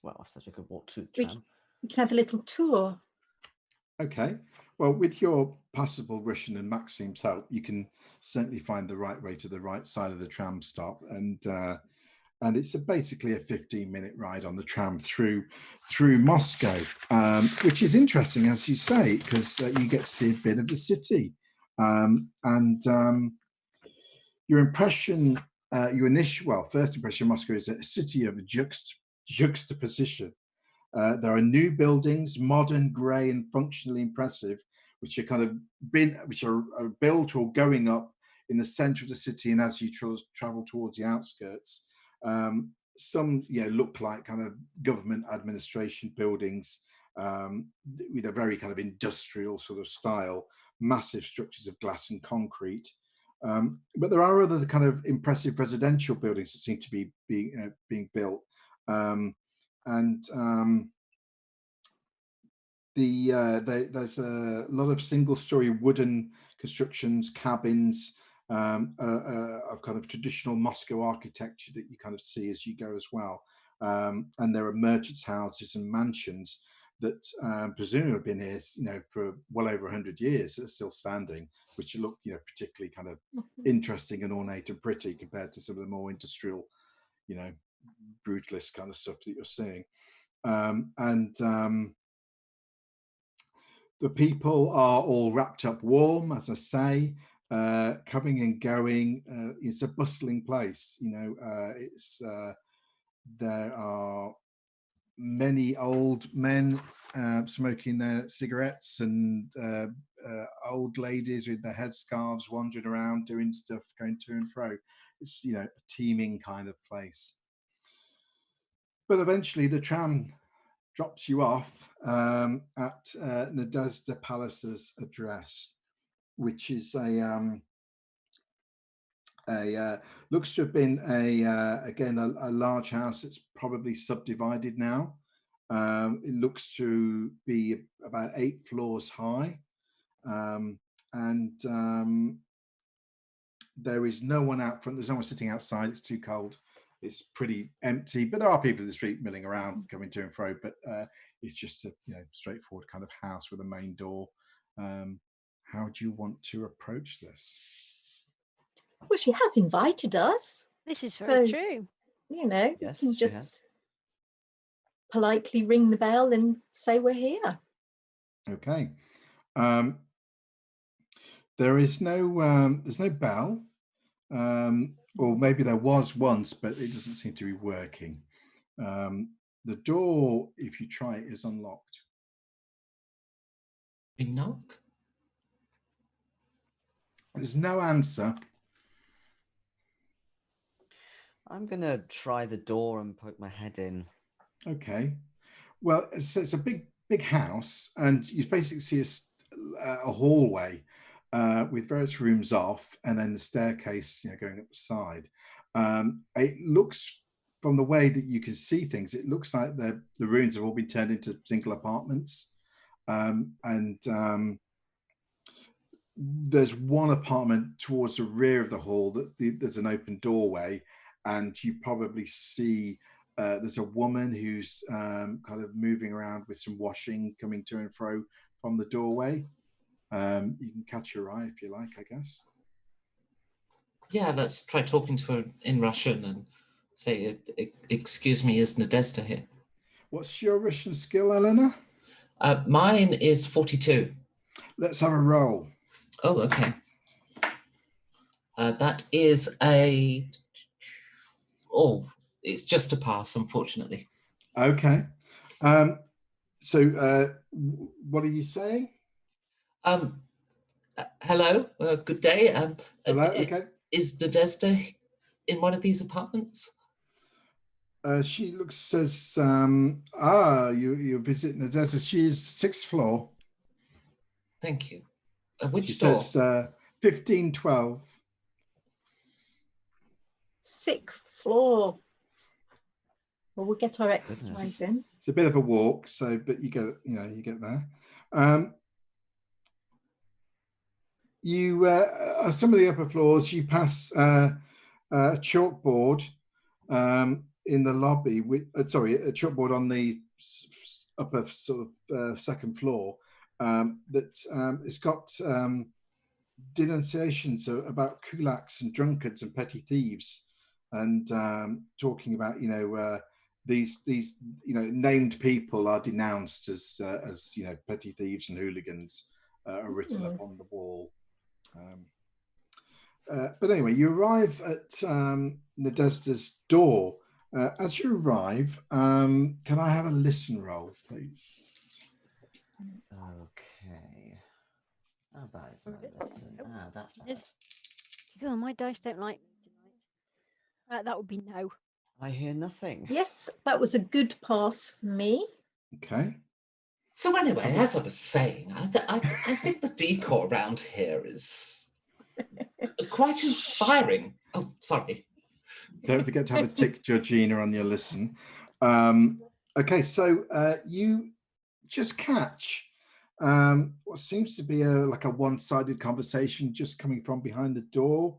Well, I suppose we could walk to the tram. We can have a little tour. Okay. Well, with your passable Russian and Maxime's help, you can certainly find the right way to the right side of the tram stop, and it's basically a 15-minute ride on the tram through Moscow, which is interesting, as you say, because you get to see a bit of the city, and your impression, first impression of Moscow is a city of juxtaposition. There are new buildings, modern, grey, and functionally impressive, which are built or going up in the centre of the city, and as you travel towards the outskirts, some look like kind of government administration buildings with a very kind of industrial sort of style, massive structures of glass and concrete. But there are other kind of impressive residential buildings that seem to be being built. There's a lot of single-story wooden constructions, cabins of kind of traditional Moscow architecture that you kind of see as you go as well. And there are merchants' houses and mansions that presumably have been here, for well over 100 years, that are still standing, which look, particularly kind of interesting and ornate and pretty compared to some of the more industrial, brutalist kind of stuff that you're seeing. The people are all wrapped up warm, as I say, coming and going. It's a bustling place, there are many old men smoking their cigarettes and old ladies with their headscarves wandering around doing stuff, going to and fro. It's, a teeming kind of place. But eventually the tram drops you off at Nadezhda Palace's address, which is looks to have been a large house that's probably subdivided now. It looks to be about 8 floors high, and there is no one out front. There's no one sitting outside. It's too cold. It's pretty empty, but there are people in the street milling around, coming to and fro. But it's just a straightforward kind of house with a main door. How do you want to approach this? Well, she has invited us. This is very So, true. We Yes, can she just politely ring the bell and say we're here. Okay. There is no there's no bell, or maybe there was once, but it doesn't seem to be working. The door, if you try it, is unlocked. We knock. There's no answer. I'm going to try the door and poke my head in. Okay. Well, it's a big house, and you basically see a hallway with various rooms off, and then the staircase, going up the side. It looks, from the way that you can see things, it looks like the rooms have all been turned into single apartments, and there's one apartment towards the rear of the hall there's an open doorway, and you probably see there's a woman who's kind of moving around with some washing coming to and fro from the doorway. You can catch your eye if you like, I guess. Yeah, let's try talking to her in Russian and say, excuse me, is Nadezhda here? What's your Russian skill, Eleanor? Mine is 42. Let's have a roll. Oh, okay. That is a... Oh, it's just a pass, unfortunately. Okay. So what are you saying? Hello, good day. Hello, okay. Is Nadezhda in one of these apartments? She says, you visit Nadezhda. She's 6th floor. Thank you. Which She door? says 1512. 6th floor. Well, we'll get our exercise in. It's a bit of a walk, but you get there. Some of the upper floors, you pass a chalkboard in the lobby a chalkboard on the upper sort of 2nd floor that it's got denunciations about kulaks and drunkards and petty thieves, and talking about these named people are denounced as petty thieves and hooligans are written up on the wall. But anyway, you arrive at Nadezhda's door. As you arrive, can I have a listen roll, please? Okay. Oh, that is no listen. That's bad. Oh, my dice don't like me tonight. That would be no. I hear nothing. Yes, that was a good pass for me. Okay. So anyway, as I was saying, I think the decor around here is quite inspiring. Oh, sorry. Don't forget to have a tick Georgina on your listen. Okay, so you just catch what seems to be like a one-sided conversation just coming from behind the door.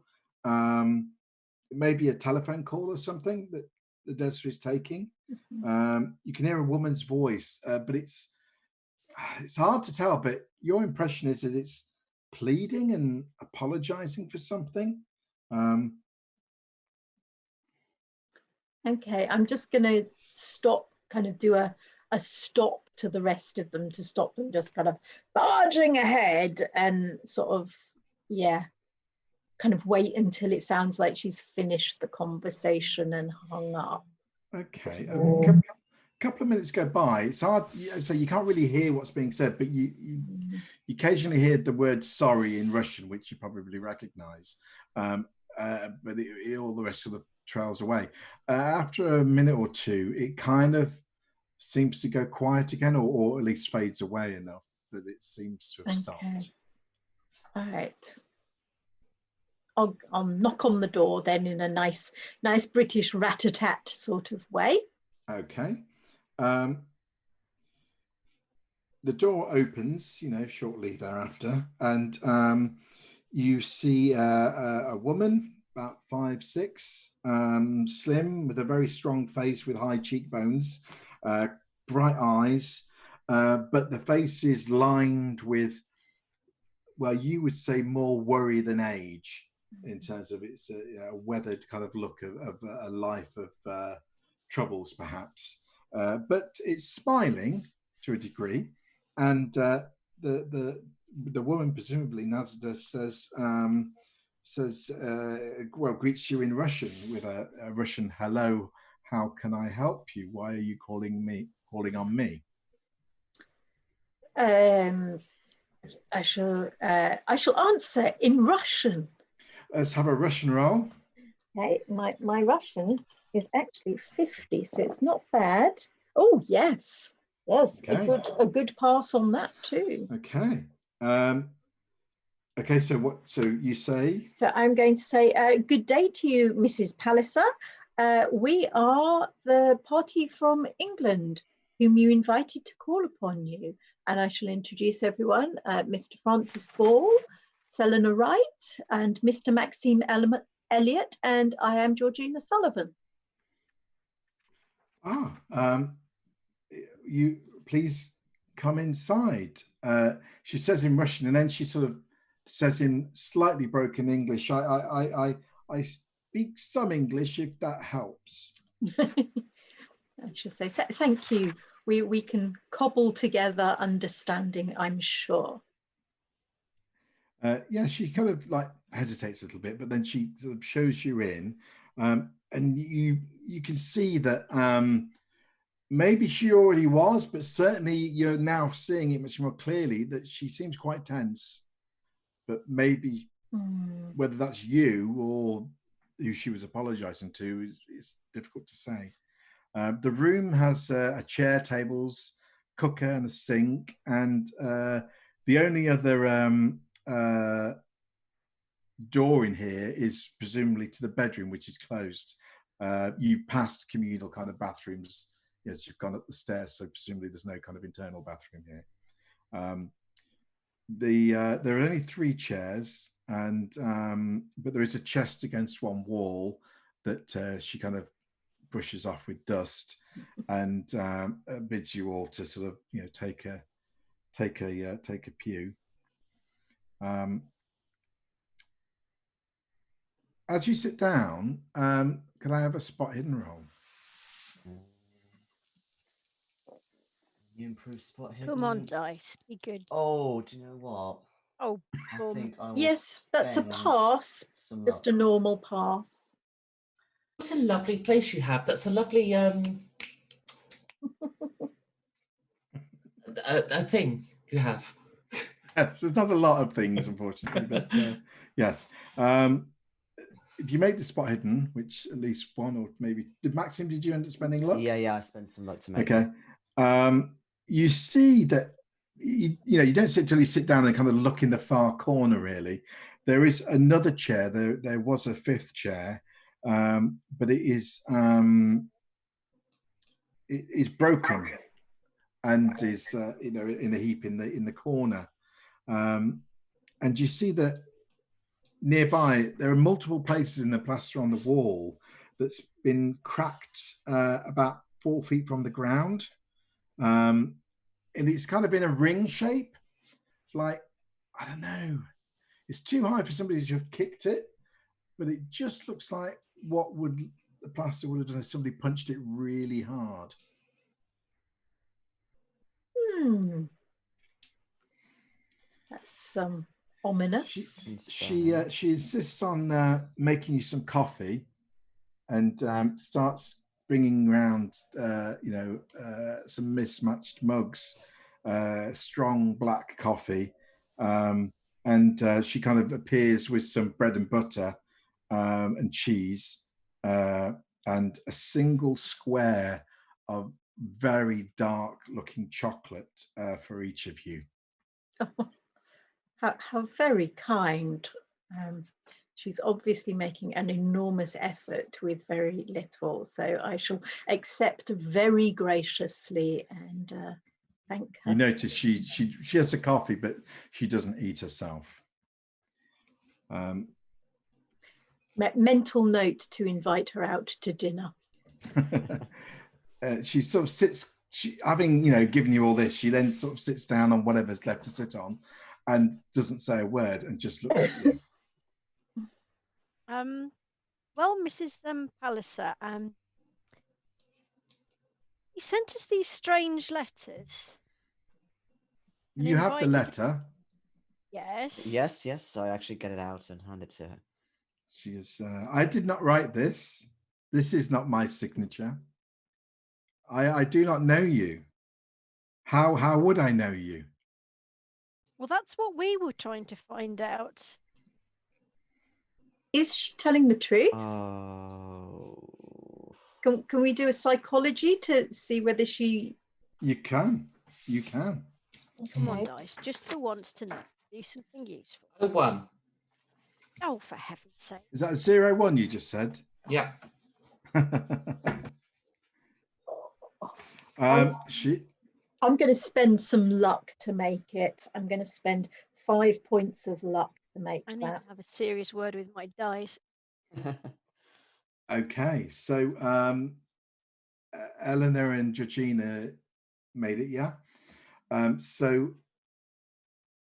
Maybe a telephone call or something that the Nadezhda is taking. You can hear a woman's voice, but it's hard to tell. But your impression is that it's pleading and apologizing for something. Okay, I'm just going to stop, kind of do a stop to the rest of them to stop them just kind of barging ahead and sort of, kind of wait until it sounds like she's finished the conversation and hung up. Okay. couple of minutes go by. It's hard, so you can't really hear what's being said, but you occasionally hear the word sorry in Russian, which you probably recognize. But all the rest sort of trails away. After a minute or two, it kind of seems to go quiet again, or at least fades away enough that it seems to have stopped. All right. I'll knock on the door then in a nice British rat-a-tat sort of way. Okay. The door opens, shortly thereafter, and you see a woman about 5'6", slim, with a very strong face, with high cheekbones, bright eyes, but the face is lined with, well, you would say more worry than age, in terms of its a weathered kind of look of a life of troubles, perhaps. But it's smiling to a degree, and the woman, presumably Nazda, greets you in Russian with a Russian hello. How can I help you? Why are you calling on me? I shall answer in Russian. Let's have a Russian roll. Okay, my Russian is actually 50, so it's not bad. Oh yes, okay. a good pass on that too. Okay. Okay. So you say? So I'm going to say good day to you, Mrs. Palliser. We are the party from England whom you invited to call upon you, and I shall introduce everyone: Mr. Francis Ball, Eleanor Wright, and Mr. Maxime Elliot, and I am Georgina Sullivan. You please come inside. She says in Russian, and then she sort of says in slightly broken English, I speak some English, if that helps. I shall say thank you. We can cobble together understanding, I'm sure. Yeah, she kind of like hesitates a little bit, but then she sort of shows you in, and you can see that maybe she already was, but certainly you're now seeing it much more clearly that she seems quite tense. But maybe whether that's you or who she was apologizing to is difficult to say. The room has a chair, tables, cooker, and a sink, and the only other door in here is presumably to the bedroom, which is closed. You've passed communal kind of bathrooms as you've gone up the stairs, so presumably there's no kind of internal bathroom here. There are only 3 chairs, and but there is a chest against one wall that she kind of brushes off with dust, and bids you all to sort of take a pew. As you sit down, can I have a spot hidden roll? You improve spot hidden. Come on, dice. Be good. Oh, do you know what? Oh, I think I will yes, that's a spend pass. some Just a normal pass. What a lovely place you have. That's a lovely a thing you have. Yes, there's not a lot of things, unfortunately, but yes. If you make the spot hidden, which at least one, or maybe Maxime, did you end up spending luck? Yeah, I spent some luck to make okay. it. You see that you don't sit till you sit down and kind of look in the far corner. Really, there is another chair. There was a 5th chair, but it is broken and is in a heap in the corner. And you see that nearby there are multiple places in the plaster on the wall that's been cracked about 4 feet from the ground, and it's kind of in a ring shape. It's like, I don't know, it's too high for somebody to have kicked it, but it just looks like what the plaster would have done if somebody punched it really hard. That's ominous. She insists on making you some coffee, and starts bringing around, some mismatched mugs, strong black coffee, and she kind of appears with some bread and butter and cheese, and a single square of very dark looking chocolate for each of you. How very kind. She's obviously making an enormous effort with very little, so I shall accept very graciously and thank her. You notice she has a coffee, but she doesn't eat herself. Mental note to invite her out to dinner. She sort of sits, having given you all this, she then sort of sits down on whatever's left to sit on and doesn't say a word and just looks at you. Well, Mrs. Palliser, you sent us these strange letters. And You have the invited- letter. Yes. Yes. I actually get it out and hand it to her. She is. I did not write this. This is not my signature. I do not know you. How would I know you? Well, that's what we were trying to find out. Is she telling the truth? Oh. Can we do a psychology to see whether she... You can. Come on, Okay. Dice, just for once tonight, do something useful. 01. Oh, for heaven's sake. Is that 01 you just said? Yeah. I'm going to spend some luck to make it. I'm going to spend 5 points of luck to make I need that. to have a serious word with my dice. Okay, so Eleanor and Georgina made it, yeah. So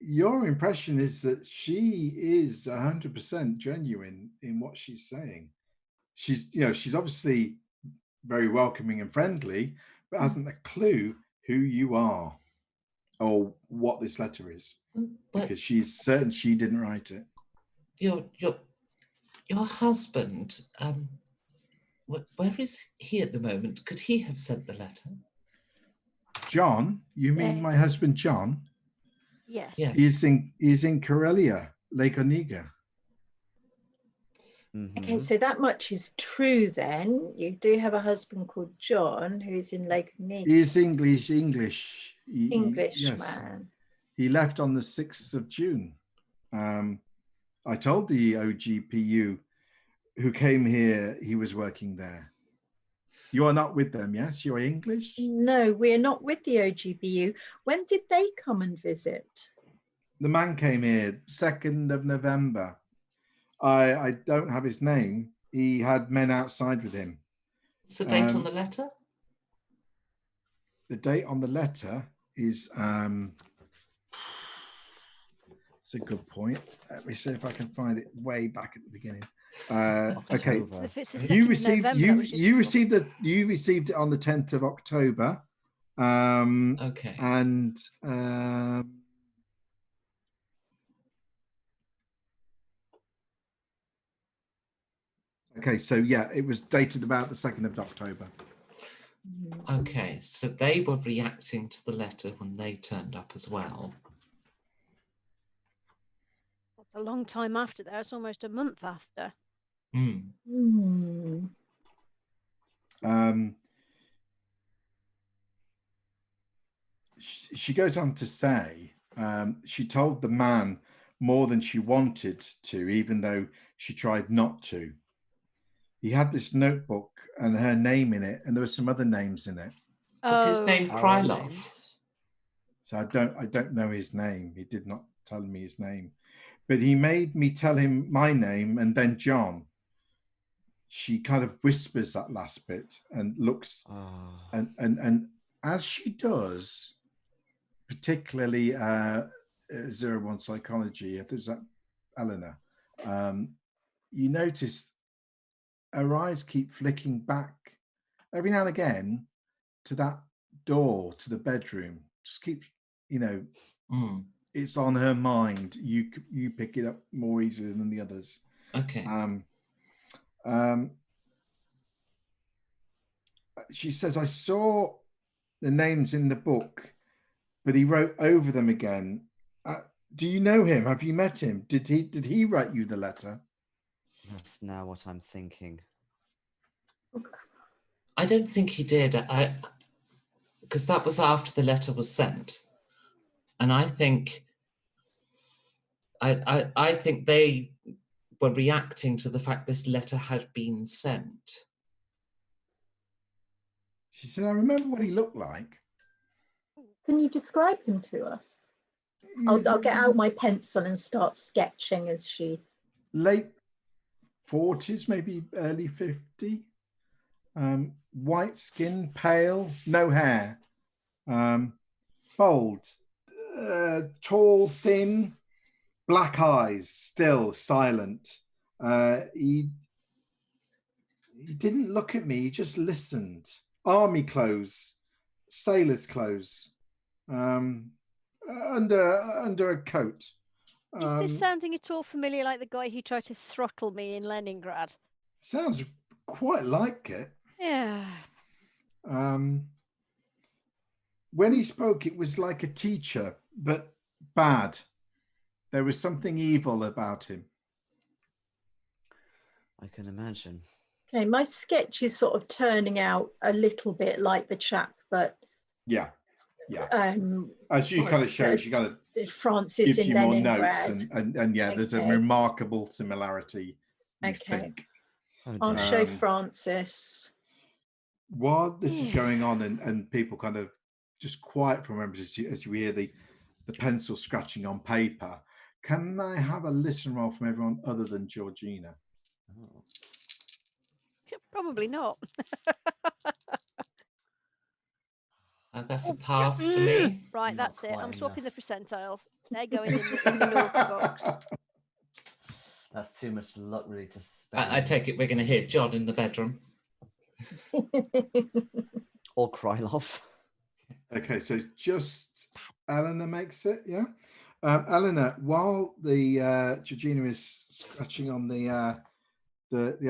your impression is that she is 100% genuine in what she's saying. She's obviously very welcoming and friendly, but hasn't a clue who you are or what this letter is, But because she's certain she didn't write it. your husband, where is he at the moment? Could he have sent the letter? John, you mean Yeah. my husband John? Yes. Yes. He's in Corellia, Lake Onega. Okay, so that much is true then. You do have a husband called John who's in Lake Onega. He's English. English Yes. man. He left on the 6th of June. I told the OGPU who came here he was working there. You are not with them, yes? You're English? No, we're not with the OGBU. When did they come and visit? The man came here 2nd of November. I don't have his name. He had men outside with him. What's the date on the letter? The date on the letter is it's a good point. Let me see if I can find it way back at the beginning. Okay. October. If it's the You 2nd of received November, that was just you received it on the 10th of October. Okay. And okay, so yeah, it was dated about the 2nd of October. Okay, so they were reacting to the letter when they turned up as well. That's a long time after that. It's almost a month after. Hmm. She goes on to say she told the man more than she wanted to, even though she tried not to. He had this notebook and her name in it, and there were some other names in it. Was his name Oh, Krylov? So I don't know his name. He did not tell me his name, but he made me tell him my name and then John. She kind of whispers that last bit and looks, and as she does, particularly 01 psychology, if there's that Eleanor, you notice her eyes keep flicking back every now and again to that door to the bedroom. Just keep, it's on her mind. You pick it up more easily than the others. Okay. she says, I saw the names in the book, but he wrote over them again. Do you know him? Have you met him? Did he write you the letter? That's now what I'm thinking. I don't think he did. Because that was after the letter was sent, and I think they were reacting to the fact this letter had been sent. She said, I remember what he looked like. Can you describe him to us? I'll get out my pencil and start sketching as she... Late 40s, maybe early 50. White skin, pale, no hair. Bold, tall, thin, black eyes, still silent. He didn't look at me, he just listened. Army clothes, sailor's clothes, under a coat. Is this sounding at all familiar like the guy who tried to throttle me in Leningrad? Sounds quite like it. Yeah. When he spoke, it was like a teacher, but bad. There was something evil about him. I can imagine. Okay, my sketch is sort of turning out a little bit like the chap that... Yeah. As you kind of shows, you kind of Francis gives in you more Leningrad. notes, and yeah, there's a Okay. remarkable similarity. You Okay. think. Oh, I'll dear. show Francis. While this is going on, and people kind of just quiet for a moment as you hear the pencil scratching on paper, can I have a listen roll from everyone other than Georgina? Oh. Probably not. That's a pass for me. Right, Not that's it. quite I'm swapping the enough. percentiles. They're going in the naughty box. That's too much luck, really, to spend. I take it we're going to hear John in the bedroom. Or Krylov. Okay, so just Eleanor makes it, yeah. Eleanor, while the Georgina is scratching on the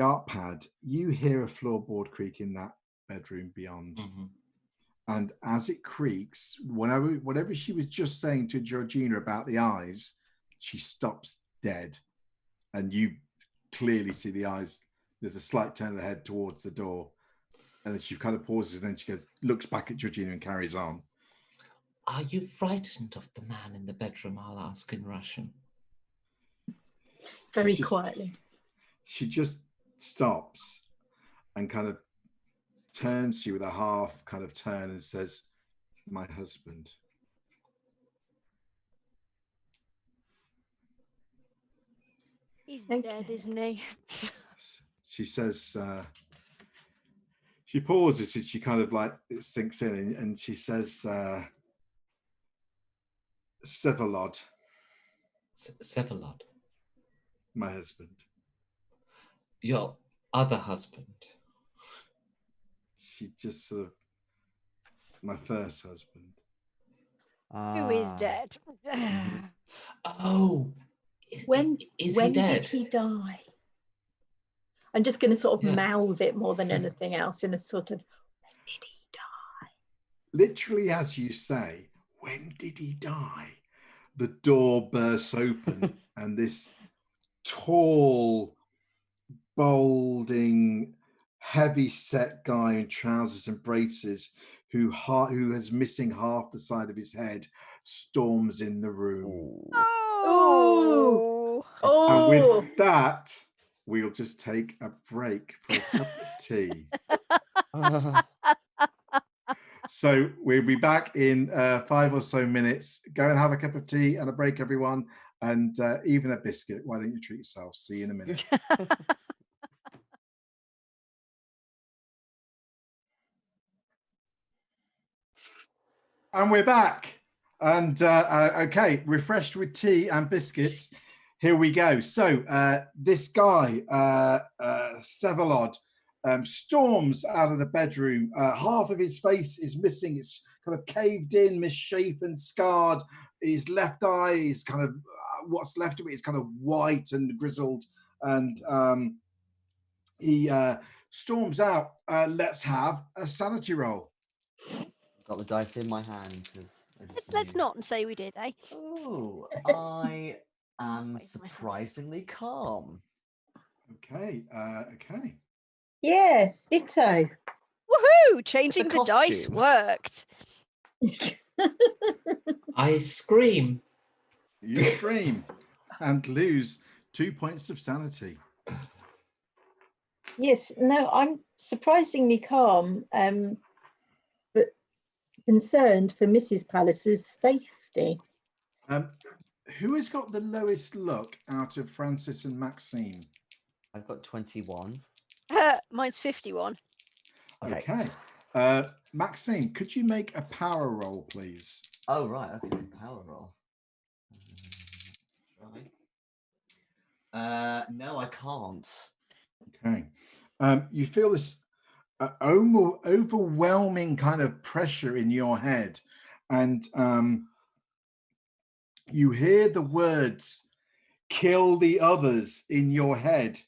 art pad, you hear a floorboard creak in that bedroom beyond. Mm-hmm. And as it creaks, whatever she was just saying to Georgina about the eyes, she stops dead. And you clearly see the eyes. There's a slight turn of the head towards the door. And then she kind of pauses, and then she looks back at Georgina and carries on. Are you frightened of the man in the bedroom? I'll ask in Russian. Very quietly. She just stops and kind of turns to you with a half kind of turn and says, my husband. He's Okay. dead, isn't he? She says, she pauses and she kind of like, it sinks in, and she says, Sevalod. Sevalod. My husband. Your other husband. She just sort of, my first husband. Who is dead? Oh, When is he dead? did he die? I'm just going to sort of Yeah. mouth it more than anything else in a sort of, when did he die? Literally, as you say, when did he die? The door bursts open and this tall, balding, heavy-set guy in trousers and braces who is missing half the side of his head storms in the room. Oh. And with that, we'll just take a break for a cup of tea. So we'll be back in 5 or so minutes. Go and have a cup of tea and a break, everyone, and even a biscuit. Why don't you treat yourself? See you in a minute. And we're back. And okay, refreshed with tea and biscuits. Here we go. So this guy, Sevalod, storms out of the bedroom. Half of his face is missing. It's kind of caved in, misshapen, scarred. His left eye is kind of, what's left of it is kind of white and grizzled. And he storms out. Let's have a sanity roll. I've got the dice in my hand. 'Cause I just Let's knew. not and say we did, eh? Oh, I am Wait for myself. surprisingly calm. Okay. Okay. Yeah, ditto. Woohoo! Changing the dice costume. worked. I scream. You scream and lose 2 points of sanity. Yes, no, I'm surprisingly calm, but concerned for Mrs. Palliser's safety. Who has got the lowest luck out of Francis and Maxime? I've got 21. Mine's 51. Okay. Maxime, could you make a power roll, please? Oh, right. Okay. Power roll. Right. No, I can't. Okay. You feel this overwhelming kind of pressure in your head, and you hear the words "kill the others" in your head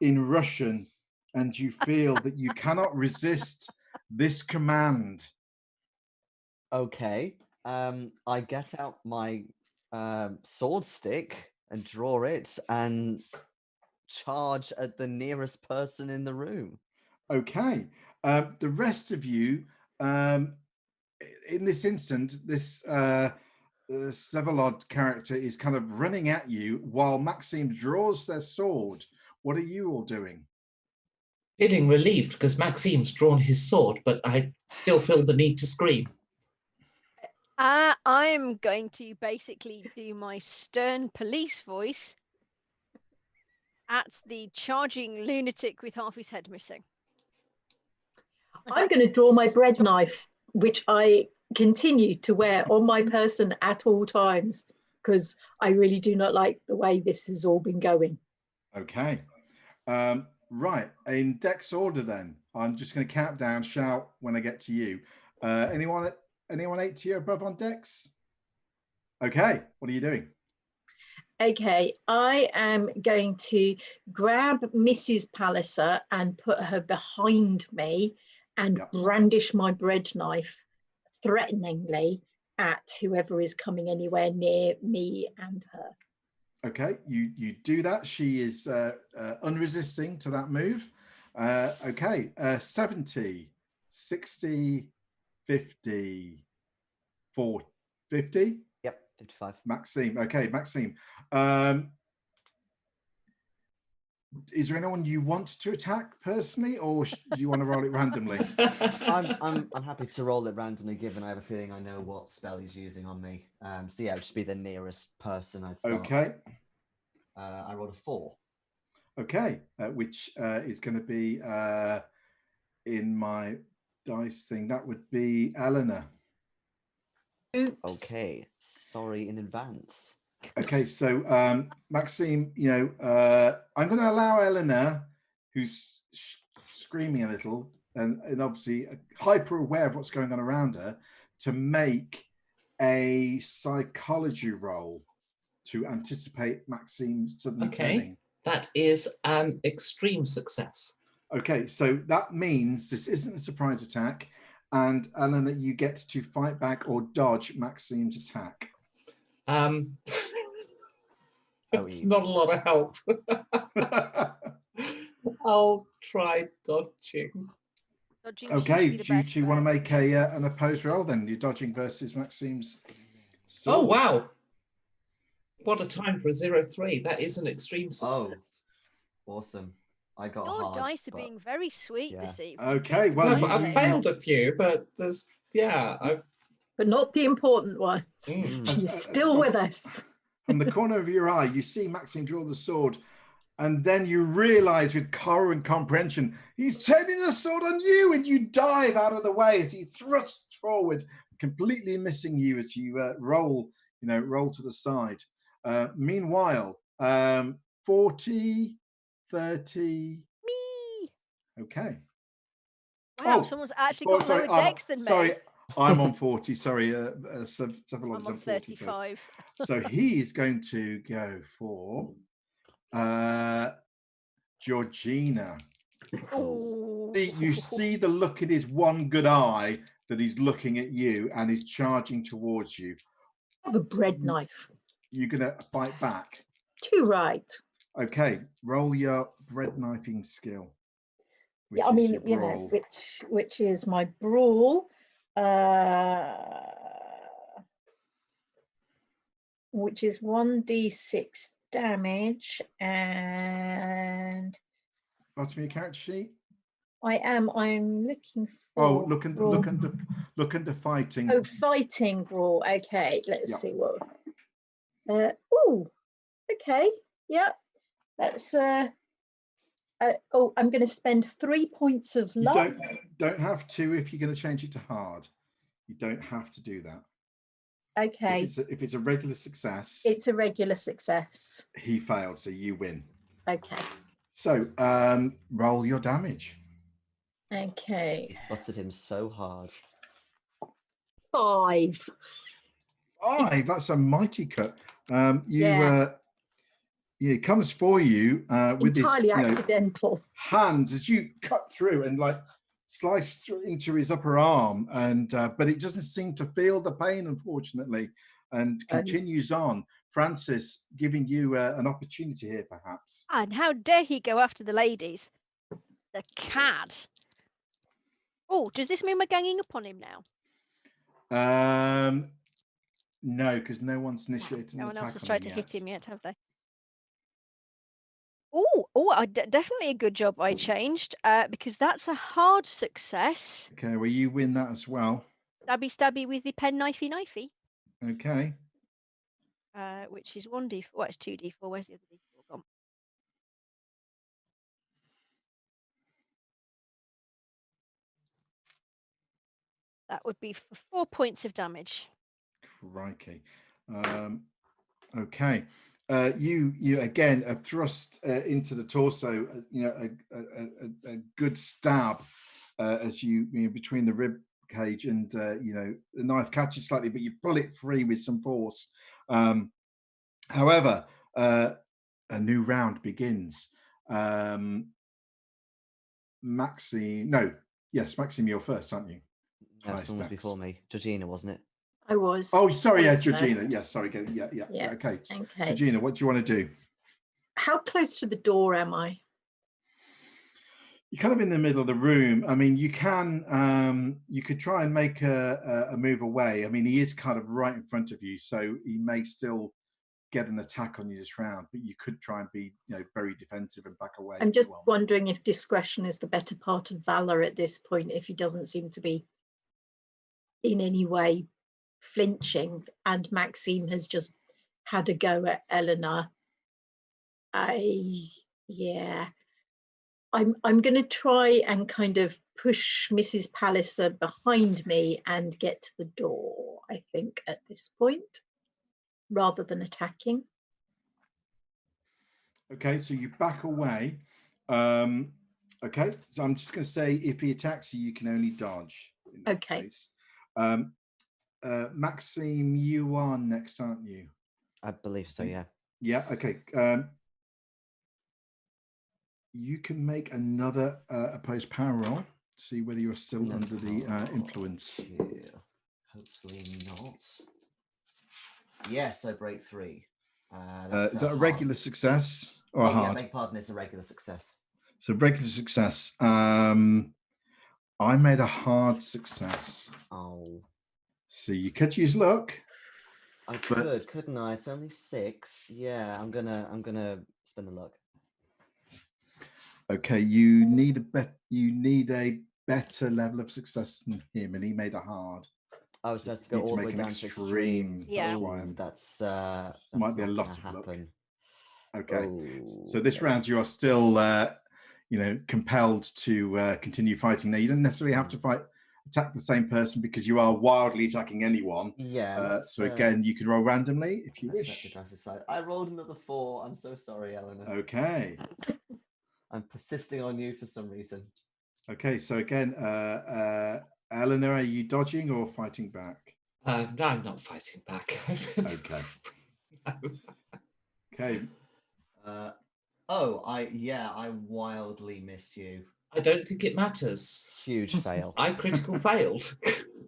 in Russian, and you feel that you cannot resist this command. Okay. I get out my sword stick and draw it and charge at the nearest person in the room. Okay. The rest of you, in this instant, this Sevalod character is kind of running at you while Maxime draws their sword. What are you all doing? Feeling relieved because Maxime's drawn his sword, but I still feel the need to scream. I'm going to basically do my stern police voice at the charging lunatic with half his head missing. I'm going to draw my bread knife, which I continue to wear on my person at all times, because I really do not like the way this has all been going. Okay. Right. In Dex order then. I'm just going to count down, shout when I get to you. Anyone 8 to you above on Dex? Okay. What are you doing? Okay, I am going to grab Mrs. Palliser and put her behind me and Yep. brandish my bread knife threateningly at whoever is coming anywhere near me and her. Okay, you do that. She is unresisting to that move. Okay, 70, 60, 50, 40, 50. Yep, 55. Maxime. Okay, Maxime. Is there anyone you want to attack personally, or do you want to roll it randomly? I'm happy to roll it randomly, given I have a feeling I know what spell he's using on me. So yeah, it'll just be the nearest person I'd start. Okay. I rolled a 4. Okay, which is going to be in my dice thing. That would be Eleanor. Oops. Okay, sorry in advance. Okay, so Maxime, I'm going to allow Eleanor, who's screaming a little and obviously hyper aware of what's going on around her, to make a psychology roll to anticipate Maxime suddenly turning. That is an extreme success. Okay, so that means this isn't a surprise attack, and Eleanor, you get to fight back or dodge Maxime's attack. It's not a lot of help. I'll try dodging. Okay, do you two want to make an opposed roll then? You're dodging versus Maxime's sword. Oh, wow. What a time for a 0-3. That is an extreme success. Oh, awesome. I got Your hard, dice are but being very sweet yeah. this evening. Okay, well, No, but I've failed a few, but there's, But not the important ones. Mm. She's still with us. From the corner of your eye, you see Maxime draw the sword, and then you realize with horror and comprehension, he's turning the sword on you, and you dive out of the way as he thrusts forward, completely missing you as you roll to the side. Meanwhile, 40, 30. Me. Okay. Wow, Oh, someone's actually got lower decks than me. Sorry, I'm on 40. Sorry, several I'm on 35. So he is going to go for Georgina. Oh. You see the look in his one good eye that he's looking at you and he's charging towards you. Have a bread knife. You're going to fight back. 2 right. Okay, roll your bread knifing skill. Yeah, I mean, your you know, brawl. which is my brawl, which is 1d6 damage, and Bottom of your character sheet. I'm looking for. Oh, brawl. look under fighting. Oh, fighting brawl. Okay, let's Yep. see what. Oh, okay, yeah. That's oh, I'm going to spend 3 points of You luck. don't have to if you're going to change it to hard. You don't have to do that. Okay. If it's a regular success, It's a regular success. he failed, so you win. Okay. So roll your damage. Okay. You butted him so hard. 5. That's a mighty cut. Yeah. It comes for you with Entirely his accidental. hands as you cut through and like slice through into his upper arm, and but it doesn't seem to feel the pain, unfortunately, and continues on. Francis, giving you an opportunity here, perhaps. And how dare he go after the ladies? The cad. Oh, does this mean we're ganging up on him now? No, because no one's initiated No an one attack else has on tried to him hit yet. him yet, have they? Definitely a good job I changed, because that's a hard success. Okay, well, you win that as well. Stabby stabby with the pen knifey knifey. Okay. Which is 1d4. Well, it's 2d4. Where's the other d4 gone? That would be for 4 points of damage. Crikey. Okay. You again are thrust into the torso. A good stab as you between the rib cage and the knife catches slightly, but you pull it free with some force. However, a new round begins. Maxime, you're first, aren't you? No, someone was before me. Georgina, wasn't it? I was. Oh, sorry, was Georgina. first. Yeah, sorry. Yeah. Okay. Okay. Georgina, what do you want to do? How close to the door am I? You're kind of in the middle of the room. I mean, you could try and make a move away. I mean, he is kind of right in front of you, so he may still get an attack on you this round, but you could try and be very defensive and back away. I'm just wondering if discretion is the better part of valor at this point, if he doesn't seem to be in any way flinching, and Maxime has just had a go at Eleanor. I'm going to try and kind of push Mrs. Palliser behind me and get to the door, I think, at this point, rather than attacking. Okay, so you back away. Okay, so I'm just going to say if he attacks you, you can only dodge. Okay. Maxime, you are next, aren't you? I believe so, yeah. Yeah, okay. You can make another opposed power roll. See whether you're still under the influence. Yeah. Hopefully not. Yes, I break 3. Is that a regular success or a hard? Yeah, beg pardon, it's a regular success. So regular success. I made a hard success. Oh. So you could use luck. I could, couldn't I? It's only 6. Yeah, I'm gonna spend the luck. Okay, you need a better level of success than him, and he made a hard. I was supposed to go all the way down to extreme. Yeah. That's why that's might be a not lot gonna of luck. happen. Okay, Oh, so this round you are still compelled to continue fighting. Now you don't necessarily have to attack the same person because you are wildly attacking anyone. Yeah. So again, you can roll randomly if you wish. I rolled another 4. I'm so sorry, Eleanor. Okay. I'm persisting on you for some reason. Okay, so again, Eleanor, are you dodging or fighting back? No, I'm not fighting back. Okay. No. Okay. I wildly miss you. I don't think it matters. Huge fail. I critical failed.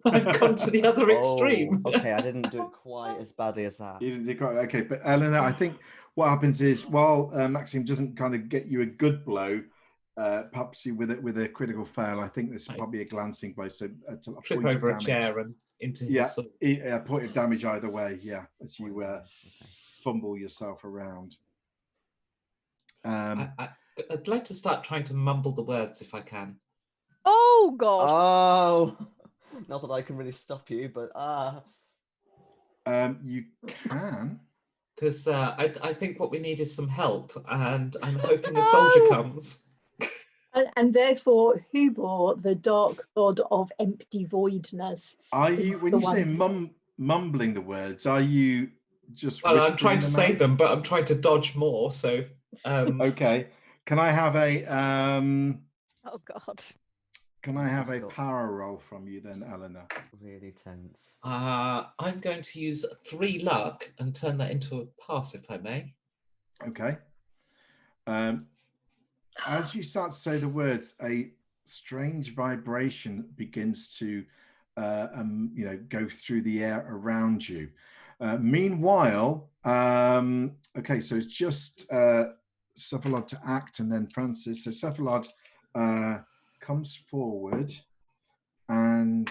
I've gone to the other extreme. Okay, I didn't do it quite as badly as that. You did quite okay, but Eleanor, I think what happens is while Maxime doesn't kind of get you a good blow, perhaps you with a critical fail. I think this is probably a glancing blow. So to a Trip point over of a damage. chair and into his Yeah, sword. a point of damage either way. Yeah, as you Okay. fumble yourself around. I'd like to start trying to mumble the words if I can. Oh God! Oh, not that I can really stop you, but you can. Because I think what we need is some help, and I'm hoping a soldier comes. And therefore, Hubor, the dark god of empty voidness. Are you, is when the you say one mumbling the words, are you just Well, I'm trying whispering to say out? them, but I'm trying to dodge more. So, Okay. Can I have a Oh God! can I have a Got power roll from you then, Eleanor? really tense. I'm going to use 3 luck and turn that into a pass, if I may. Okay. As you start to say the words, a strange vibration begins to, go through the air around you. Meanwhile, okay, so it's just Cephalod to act, and then Francis. So Cephalod comes forward, and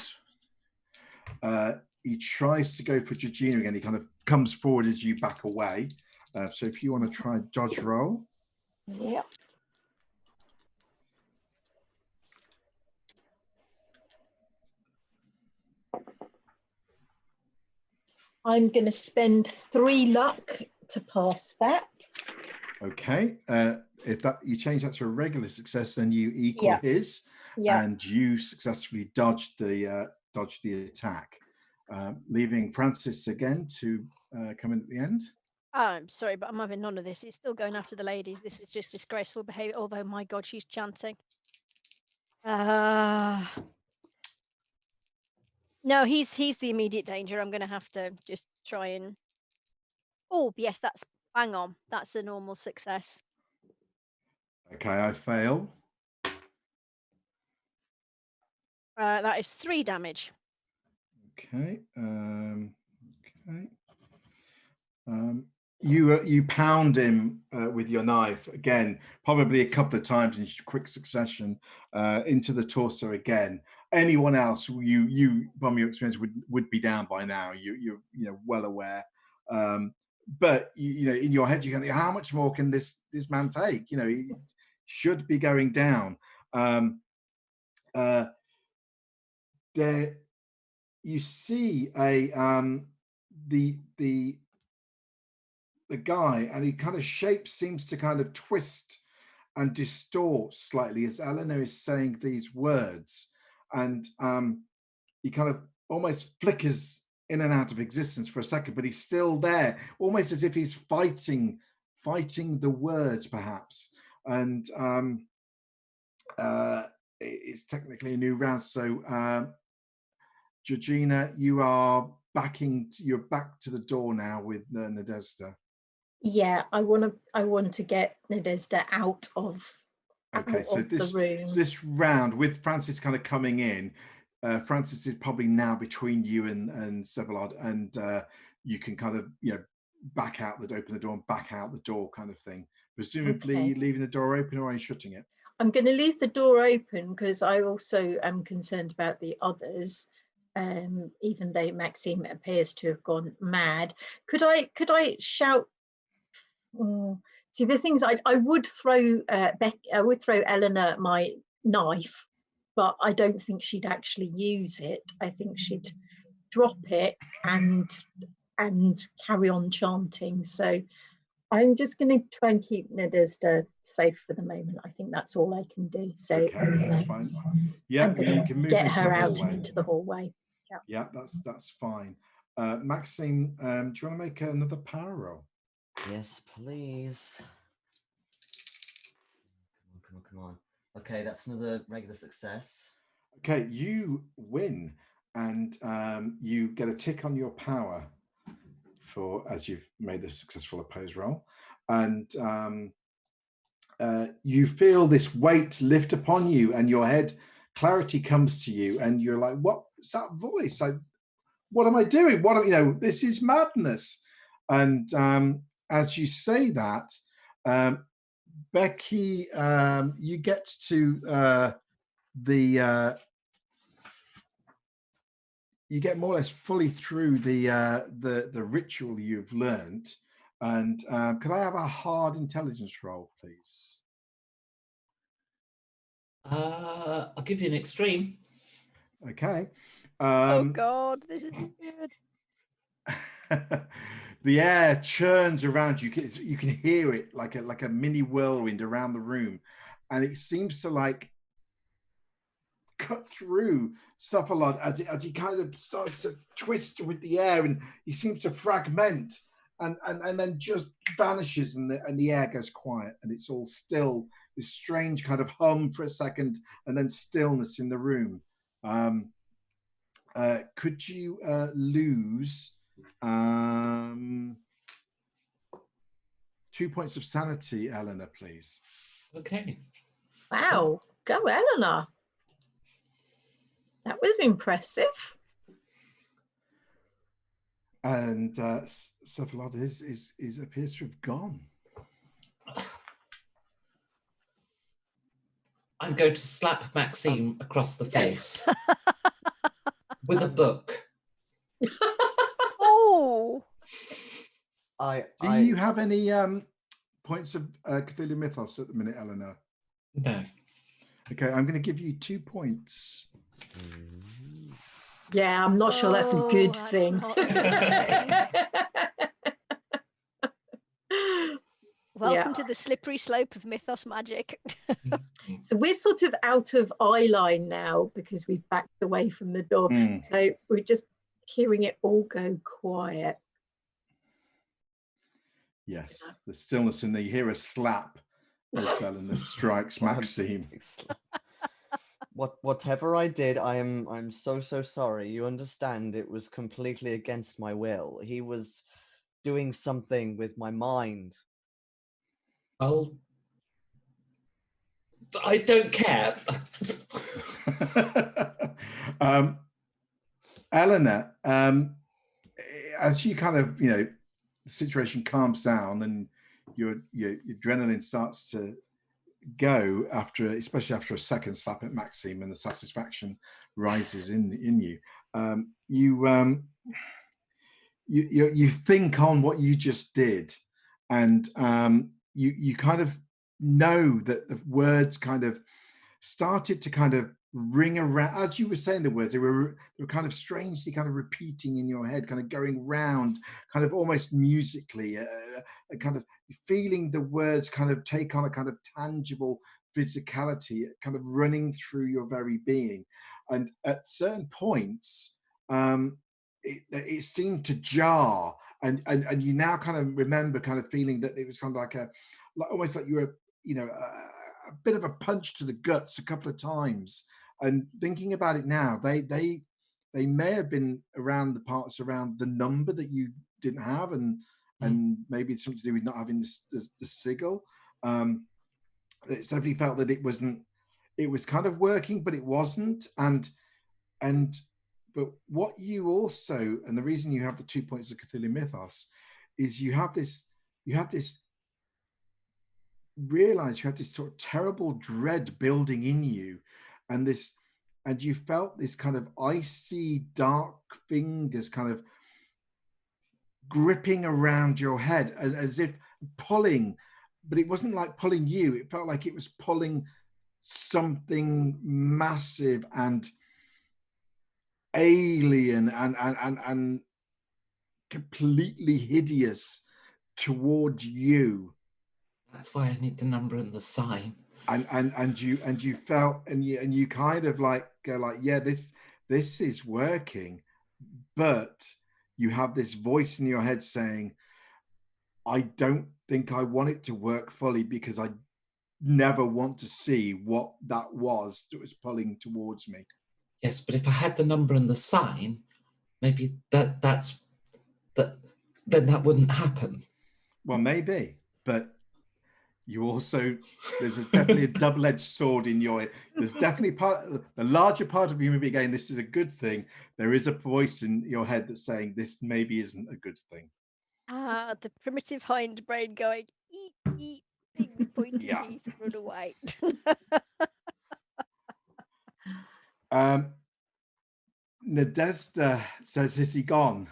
he tries to go for Georgina again. He kind of comes forward as you back away. So if you want to try dodge roll. Yeah. I'm going to spend 3 luck to pass that. Okay. If that you change that to a regular success, then you equal his, and you successfully dodged the attack, leaving Francis again to come in at the end. I'm sorry, but I'm having none of this. He's still going after the ladies. This is just disgraceful behaviour. Although, my God, she's chanting. No, he's the immediate danger. I'm going to have to just try and. Oh, yes, that's bang on. That's a normal success. Okay, I fail. That is 3 damage. Okay. You pound him with your knife again, probably a couple of times in quick succession, into the torso again. Anyone else, you from your experience would be down by now. You're well aware, but you know in your head you can think, how much more can this man take? You know, he should be going down. There, you see the guy, and he kind of shape seems to kind of twist and distort slightly as Eleanor is saying these words, and he kind of almost flickers in and out of existence for a second, but he's still there, almost as if he's fighting the words, perhaps. And it's technically a new round, so Georgina, you're back to the door now with Nadezhda. Yeah, I want to get Nadezhda out of the room. This round with Francis kind of coming in, Francis is probably now between you and Cephalod, and you can kind of back out open the door and back out the door kind of thing. Presumably leaving the door open, or are you shutting it? I'm going to leave the door open because I also am concerned about the others. Even though Maxime appears to have gone mad, could I shout? See, the things I would throw Becky, I would throw Eleanor my knife, but I don't think she'd actually use it. I think she'd drop it and carry on chanting. So I'm just going to try and keep Nadezhda safe for the moment. I think that's all I can do. So okay, that's fine. Yeah, you can move get her out into the hallway. Yeah, that's fine. Maxime, do you want to make another power roll? Yes, please. Come on. Okay, that's another regular success. Okay, you win, and you get a tick on your power as you've made a successful oppose roll, and you feel this weight lift upon you, and your head clarity comes to you, and you're like, what's that voice? What am I doing? This is madness. And as you say that, Becky, you get to you get more or less fully through the ritual you've learned. And could I have a hard intelligence roll, please? I'll give you an extreme. Okay. Oh God, this isn't good. The air churns around you. You can hear it like a mini whirlwind around the room, and it seems to cut through Sullivan as he kind of starts to twist with the air, and he seems to fragment and then just vanishes, and the air goes quiet, and it's all still. This strange kind of hum for a second, and then stillness in the room. Could you lose 2 points of sanity, Eleanor, please? Okay. Wow, go Eleanor. That was impressive. And Sullivan is appears to have gone. I'm going to slap Maxime across the face with a book. Oh, Do you have any points of Cthulhu Mythos at the minute, Eleanor? No. Okay, I'm going to give you 2 points. Yeah, I'm not sure that's a good that's thing. not a good Welcome to the slippery slope of mythos magic. So we're sort of out of eye line now because we've backed away from the door. So we're just hearing it all go quiet. Yes, the stillness, and you hear a slap as Eleanor strikes Maxime. Whatever I did, I'm so sorry. You understand, it was completely against my will. He was doing something with my mind. Oh, I don't care. Eleanor, as you kind of, the situation calms down and your adrenaline starts to go especially after a second slap at Maxime, and the satisfaction rises in you. You think on what you just did, and you kind of know that the words kind of started to kind of ring around as you were saying the words. They were kind of strangely kind of repeating in your head, kind of going round, kind of almost musically, kind of feeling the words kind of take on a kind of tangible physicality, kind of running through your very being. And at certain points, it seemed to jar, and you now kind of remember kind of feeling that it was kind of like almost like you were, a bit of a punch to the guts a couple of times. And thinking about it now, they may have been around the parts around the number that you didn't have, and maybe it's something to do with not having the sigil. It definitely felt that it was kind of working, but it wasn't. But what you also, and the reason you have the 2 points of Cthulhu Mythos, is you had this sort of terrible dread building in you, and you felt this kind of icy dark fingers kind of gripping around your head as if pulling, but it wasn't like pulling you. It felt like it was pulling something massive and alien and completely hideous towards you. That's why I need the number and the sign. And you felt, and you kind of go like, yeah, this is working, but you have this voice in your head saying, I don't think I want it to work fully, because I never want to see what that was pulling towards me. Yes, but if I had the number and the sign, maybe then that wouldn't happen. Well, maybe, but You also, definitely a double-edged sword in your. There's definitely the larger part of you may be going, this is a good thing. There is a voice in your head that's saying this maybe isn't a good thing. The primitive hindbrain going, eat, eat, thing with pointy Yeah. teeth, run away. Nadezhda says, is he gone?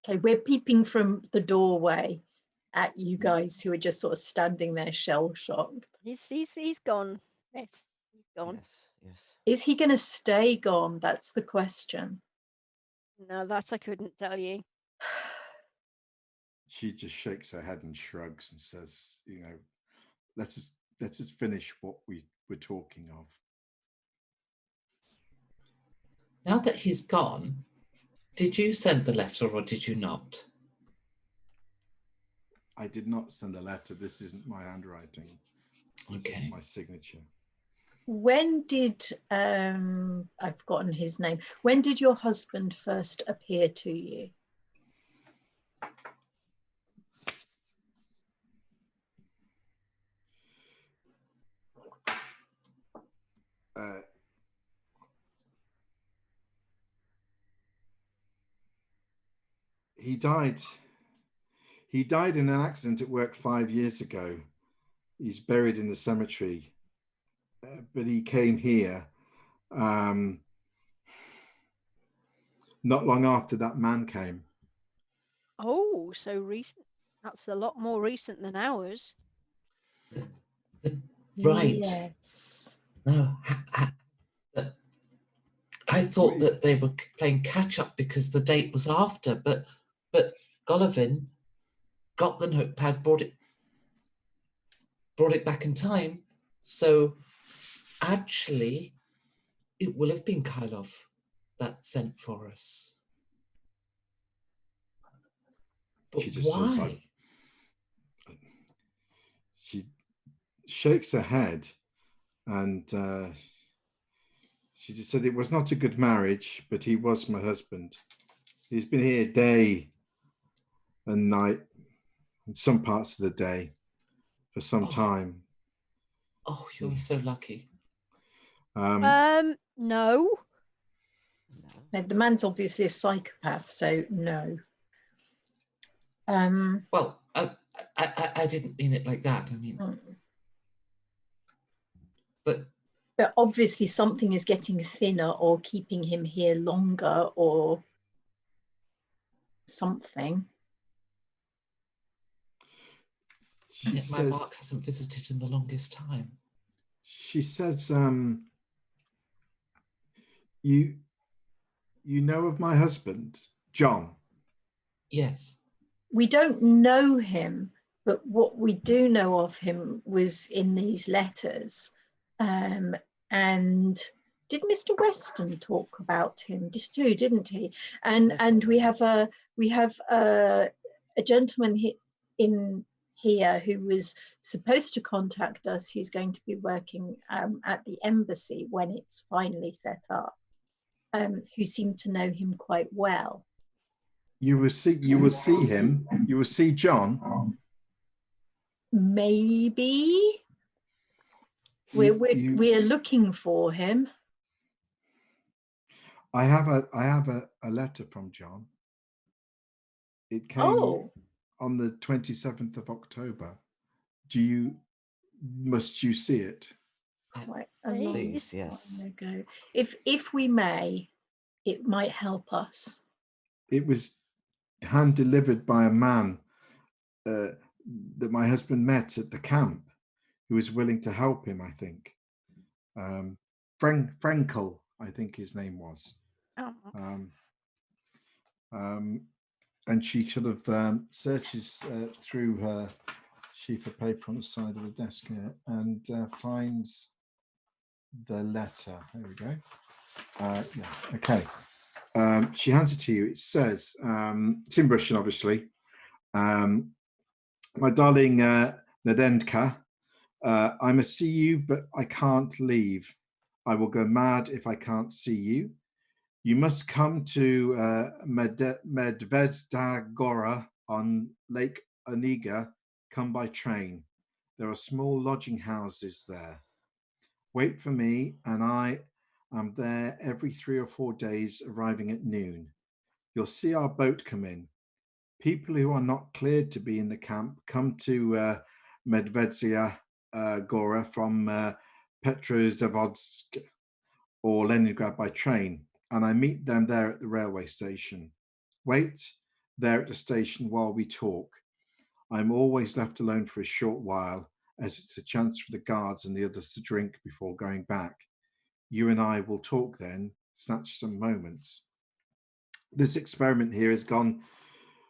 Okay, we're peeping from the doorway at you guys who are just sort of standing there shell-shocked. He's gone. Yes, he's gone. Yes. Is he going to stay gone? That's the question. No, that I couldn't tell you. She just shakes her head and shrugs and says, let's just finish what we were talking of. Now that he's gone, did you send the letter or did you not? I did not send a letter. This isn't my handwriting. This Okay. isn't my signature. When did, I've forgotten his name, when did your husband first appear to you? He died. He died in an accident at work 5 years ago. He's buried in the cemetery, but he came here not long after that man came. Oh, so recent. That's a lot more recent than ours. Right. Yes. No, I thought that they were playing catch up because the date was after, but Golovin got the notepad, brought it back in time. So actually, it will have been Krylov that sent for us. But She just why? says, she shakes her head and she just said it was not a good marriage, but he was my husband. He's been here day and night, in some parts of the day, for some time. Oh, you're so lucky. No. The man's obviously a psychopath, so no. Well, I didn't mean it like that. I mean, but obviously something is getting thinner or keeping him here longer or something. yet my Mark hasn't visited in the longest time. She says, you know of my husband, John? Yes. We don't know him, but what we do know of him was in these letters. And did Mr. Weston talk about him too, didn't he? And we have a gentleman in here who was supposed to contact us, who's going to be working at the embassy when it's finally set up, who seemed to know him quite well. You will see him. You will see John. Maybe. We're looking for him. I have a letter from John. It came on the 27th of October. Must you see it? Quite Please, yes. ago. If we may, it might help us. It was hand delivered by a man that my husband met at the camp, who was willing to help him, I think. Frankel, I think his name was. And she sort of searches through her sheaf of paper on the side of the desk here and finds the letter. There we go. Yeah, okay. She hands it to you. It says, it's in Russian, obviously. My darling Nadendka, I must see you, but I can't leave. I will go mad if I can't see you. You must come to Medvezda Gora on Lake Onega, come by train. There are small lodging houses there. Wait for me, and I am there every 3 or 4 days, arriving at noon. You'll see our boat come in. People who are not cleared to be in the camp come to Medvedskaya Gora from Petrozavodsk or Leningrad by train, and I meet them there at the railway station. Wait there at the station while we talk. I'm always left alone for a short while, as it's a chance for the guards and the others to drink before going back. You and I will talk then, snatch some moments. This experiment here has gone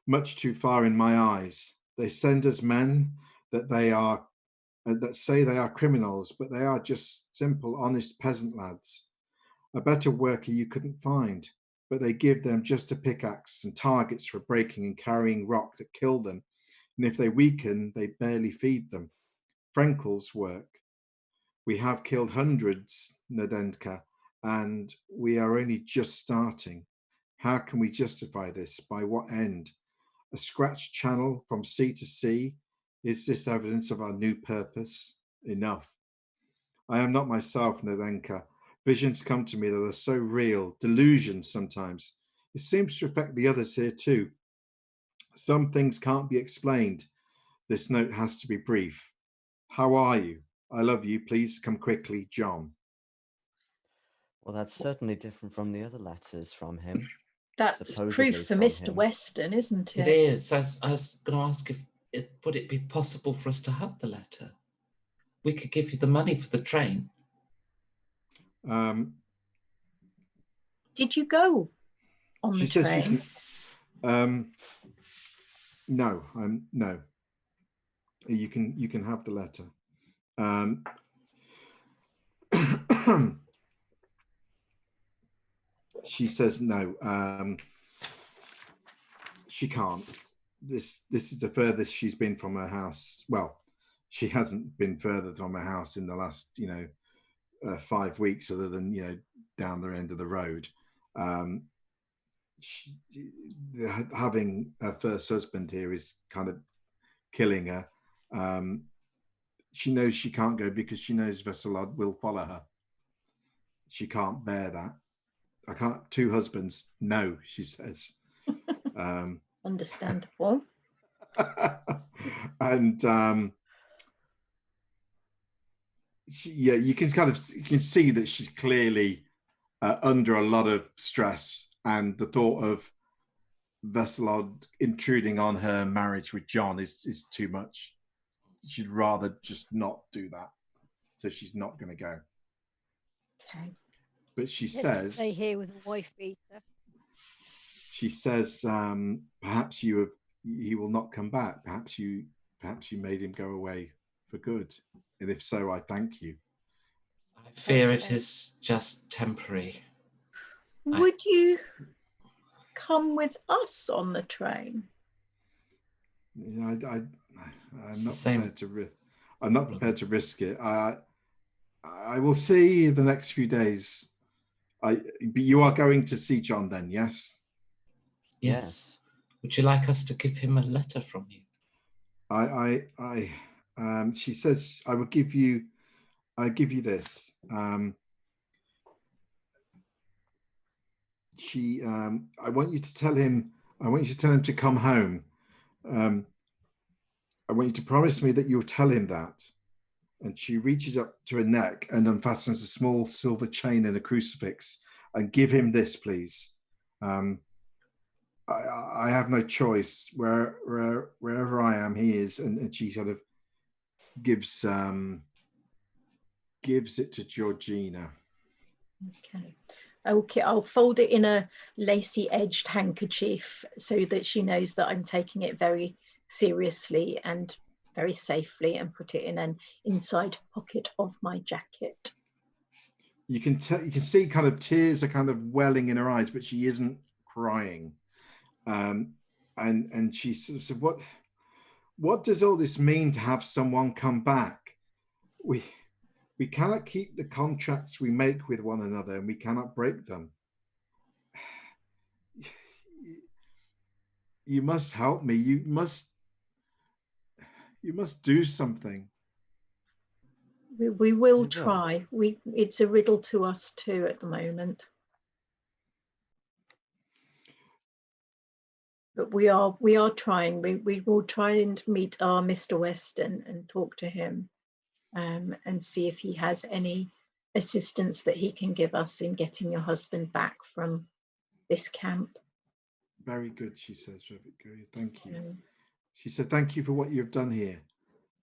much too far in my eyes. They send us men that say they are criminals, but they are just simple, honest peasant lads. A better worker you couldn't find, but they give them just a pickaxe and targets for breaking and carrying rock that kill them, and if they weaken, they barely feed them. Frenkel's work. We have killed hundreds, Nadenka, and we are only just starting. How can we justify this? By what end? A scratched channel from sea to sea? Is this evidence of our new purpose? Enough. I am not myself, Nadenka. Visions come to me that are so real, delusions sometimes. It seems to affect the others here too. Some things can't be explained. This note has to be brief. How are you? I love you. Please come quickly, John. Well, that's certainly different from the other letters from him. That's Supposedly proof for from Mr. him. Weston, isn't it? It is. I was going to ask would it be possible for us to have the letter? We could give you the money for the train. Did you go on She the says train? you can. No, no. You can have the letter. She says no. She can't. This is the furthest she's been from her house. Well, she hasn't been further from her house in the last 5 weeks, other than down the end of the road. Having her first husband here is kind of killing her. She knows she can't go because she knows Veselad will follow her. She can't bear that. I can't. 2 husbands, no, she says. Understandable. And you can see that she's clearly under a lot of stress, and the thought of Veselad intruding on her marriage with John is too much. She'd rather just not do that, so she's not going to go. Okay. But she Yes, says, stay here with a wife beater. she says, perhaps he will not come back. Perhaps you made him go away for good, and if so, I thank you. I fear it so. is just temporary. Would you come with us on the train? I'm not Same. prepared to. I'm not prepared to risk it. I will see the next few days. But you are going to see John then, yes? Yes. Would you like us to give him a letter from you? She says, I give you this. I want you to tell him to come home. I want you to promise me that you'll tell him that. And she reaches up to her neck and unfastens a small silver chain and a crucifix, and give him this, please. I have no choice. Wherever I am, he is. And she sort of gives it to Georgina. Okay, I'll fold it in a lacy edged handkerchief so that she knows that I'm taking it very seriously and very safely, and put it in an inside pocket of my jacket. You can see kind of tears are kind of welling in her eyes, but she isn't crying. And she sort of said, what does all this mean to have someone come back? We cannot keep the contracts we make with one another, and we cannot break them. You must help me. You must You must do something. We will will. try. It's a riddle to us too at the moment. But we are trying. We will try and meet our Mr. Weston and talk to him, and see if he has any assistance that he can give us in getting your husband back from this camp. Very good, she says, Rebecca. Thank you. She said, thank you for what you've done here.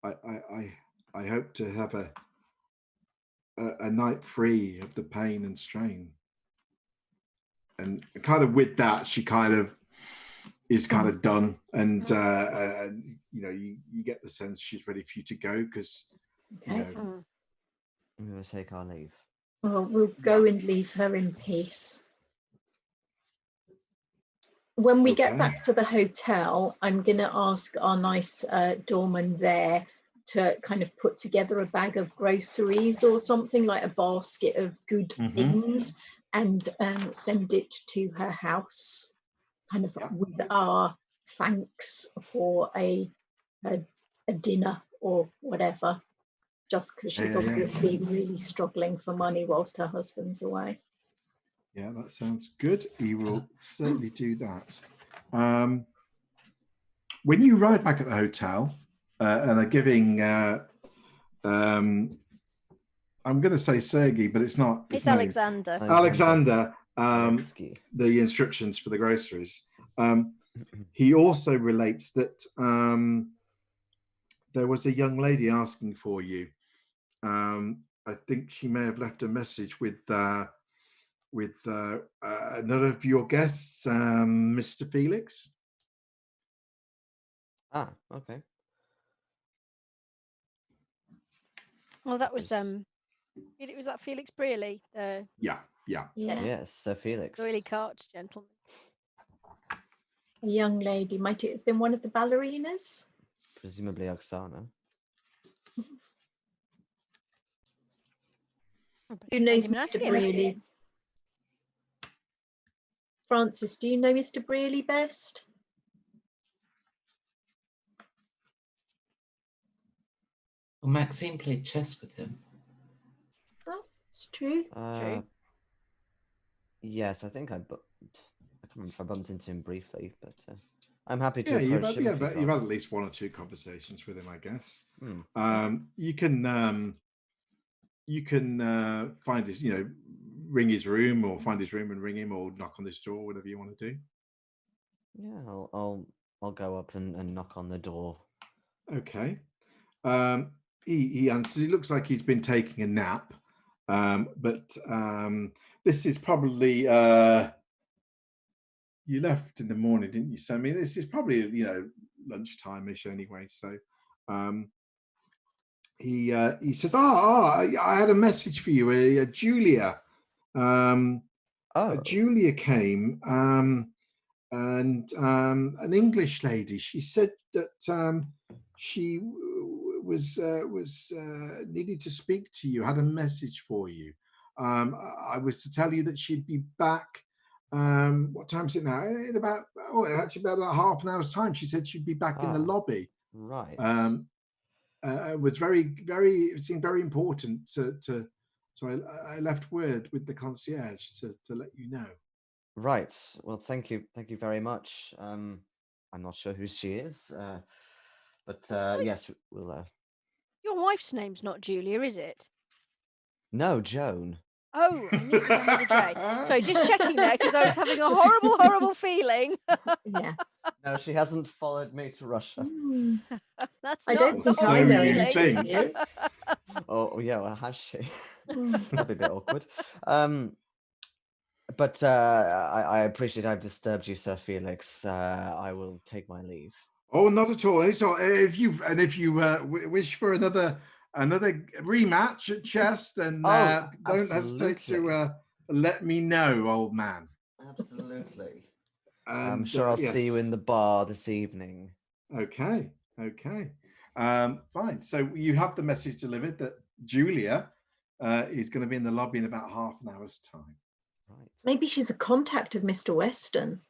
I hope to have a night free of the pain and strain. And kind of with that, she kind of is kind of done. And, you know, you get the sense she's ready for you to go because, you know. We will take our leave. Well, we'll go and leave her in peace. When we get back to the hotel, I'm going to ask our nice doorman there to kind of put together a bag of groceries or something, like a basket of good things, and send it to her house, kind of with our thanks for a dinner or whatever, just because she's obviously really struggling for money whilst her husband's away. Yeah, that sounds good. We will certainly do that. When you arrive back at the hotel and are giving, I'm going to say Sergey, but it's not. It's Alexander. Alexander, the instructions for the groceries. He also relates that there was a young lady asking for you. I think she may have left a message with another of your guests, Mr. Felix. Ah, okay. Well, that was it was that Felix Brearley, the Yes, Sir Felix. oily cart gentleman. A young lady. Might it have been one of the ballerinas? Presumably Oksana. Who knows Mr. Brearley? Francis, do you know Mr. Brearley best? Well, Maxime played chess with him. Oh, it's true. True. Yes, I think I can't remember if I bumped into him briefly, but I'm happy to Yeah, approach him. you've had at least one or two conversations with him, I guess. You can find his, ring his room or find his room and ring him, or knock on this door, whatever you want to do. Yeah, I'll go up and knock on the door. Okay. He answers. He looks like he's been taking a nap, but this is probably you left in the morning, didn't you? So I mean, this is probably lunchtime-ish anyway. So he says, I had a message for you, Julia. Julia came, and an English lady. She said that she was needed to speak to you. Had a message for you. I was to tell you that she'd be back. What time is it now? In about about half an hour's time. She said she'd be back in the lobby. Right. It was it seemed very important to so I left word with the concierge to let you know. Right. Well, thank you very much. I'm not sure who she is, but yes, we'll. Your wife's name's not Julia, is it? No, Joan. Oh, I knew it began with a J. Sorry, just checking there because I was having a horrible feeling. Yeah. No, she hasn't followed me to Russia. That's I not don't think the I know feeling. anything. Yes. Oh yeah, well, has she? That'd be a bit awkward. But I appreciate I've disturbed you, Sir Felix. I will take my leave. Oh, not at all. If you wish for another rematch at chess, then don't hesitate to let me know, old man. Absolutely. And, I'm sure I'll see you in the bar this evening. Okay. Fine. So you have the message delivered that Julia is going to be in the lobby in about half an hour's time. Right. Maybe she's a contact of Mr. Weston.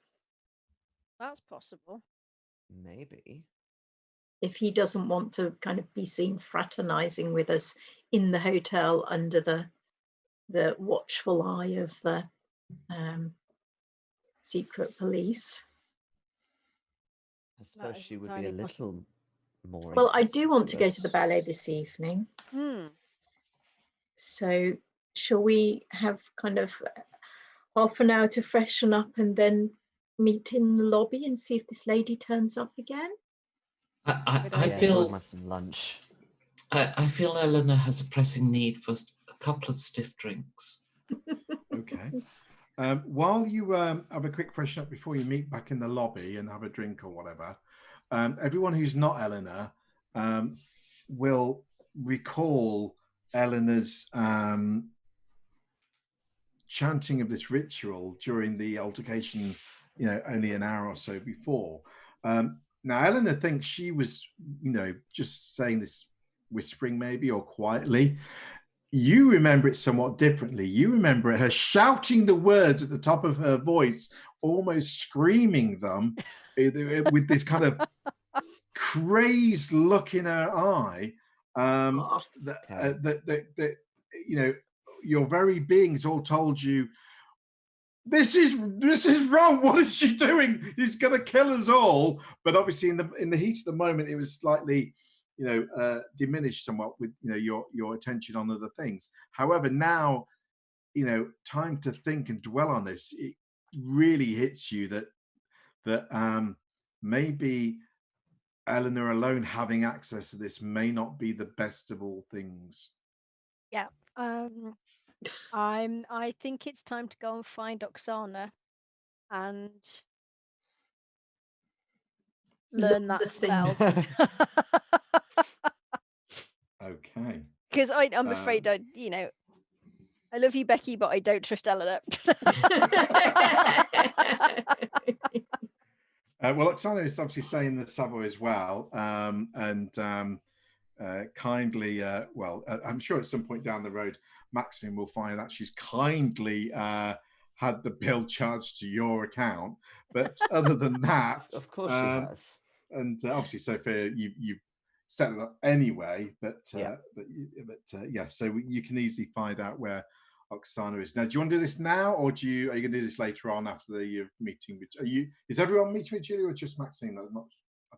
That's possible. Maybe. if he doesn't want to kind of be seen fraternizing with us in the hotel under the watchful eye of the secret police. I suppose is she would be a entirely possible. little more. Well, I do want to go to interested the ballet this evening. Hmm. So shall we have kind of half an hour to freshen up and then meet in the lobby and see if this lady turns up again? I Good Yeah, idea. enjoy feel my some lunch. I feel Eleanor has a pressing need for a couple of stiff drinks. Okay. While you have a quick freshen up before you meet back in the lobby and have a drink or whatever, everyone who's not Eleanor will recall Eleanor's chanting of this ritual during the altercation, only an hour or so before. Now, Eleanor thinks she was, just saying this whispering maybe or quietly. You remember it somewhat differently. You remember her shouting the words at the top of her voice, almost screaming them with this kind of crazed look in her eye. That your very beings all told you, this is wrong. What is she doing? She's going to kill us all. But obviously, in the heat of the moment, it was slightly, diminished somewhat with your attention on other things. However, now, time to think and dwell on this. It really hits you that maybe Eleanor alone having access to this may not be the best of all things. Yeah. I think it's time to go and find Oksana and learn that the thing. spell. Okay. Because I'm afraid I love you, Becky, but I don't trust Eleanor. Well, Oksana is obviously saying the Savoy as well, and kindly, I'm sure at some point down the road, Maxime will find that she's kindly had the bill charged to your account. But other than that, Of course she has. And obviously, Sophia, you set it up anyway. But Yeah. So you can easily find out where Oksana is now. Do you want to do this now, or are you going to do this later on after the meeting? Is everyone meeting with Julia or just Maxime? I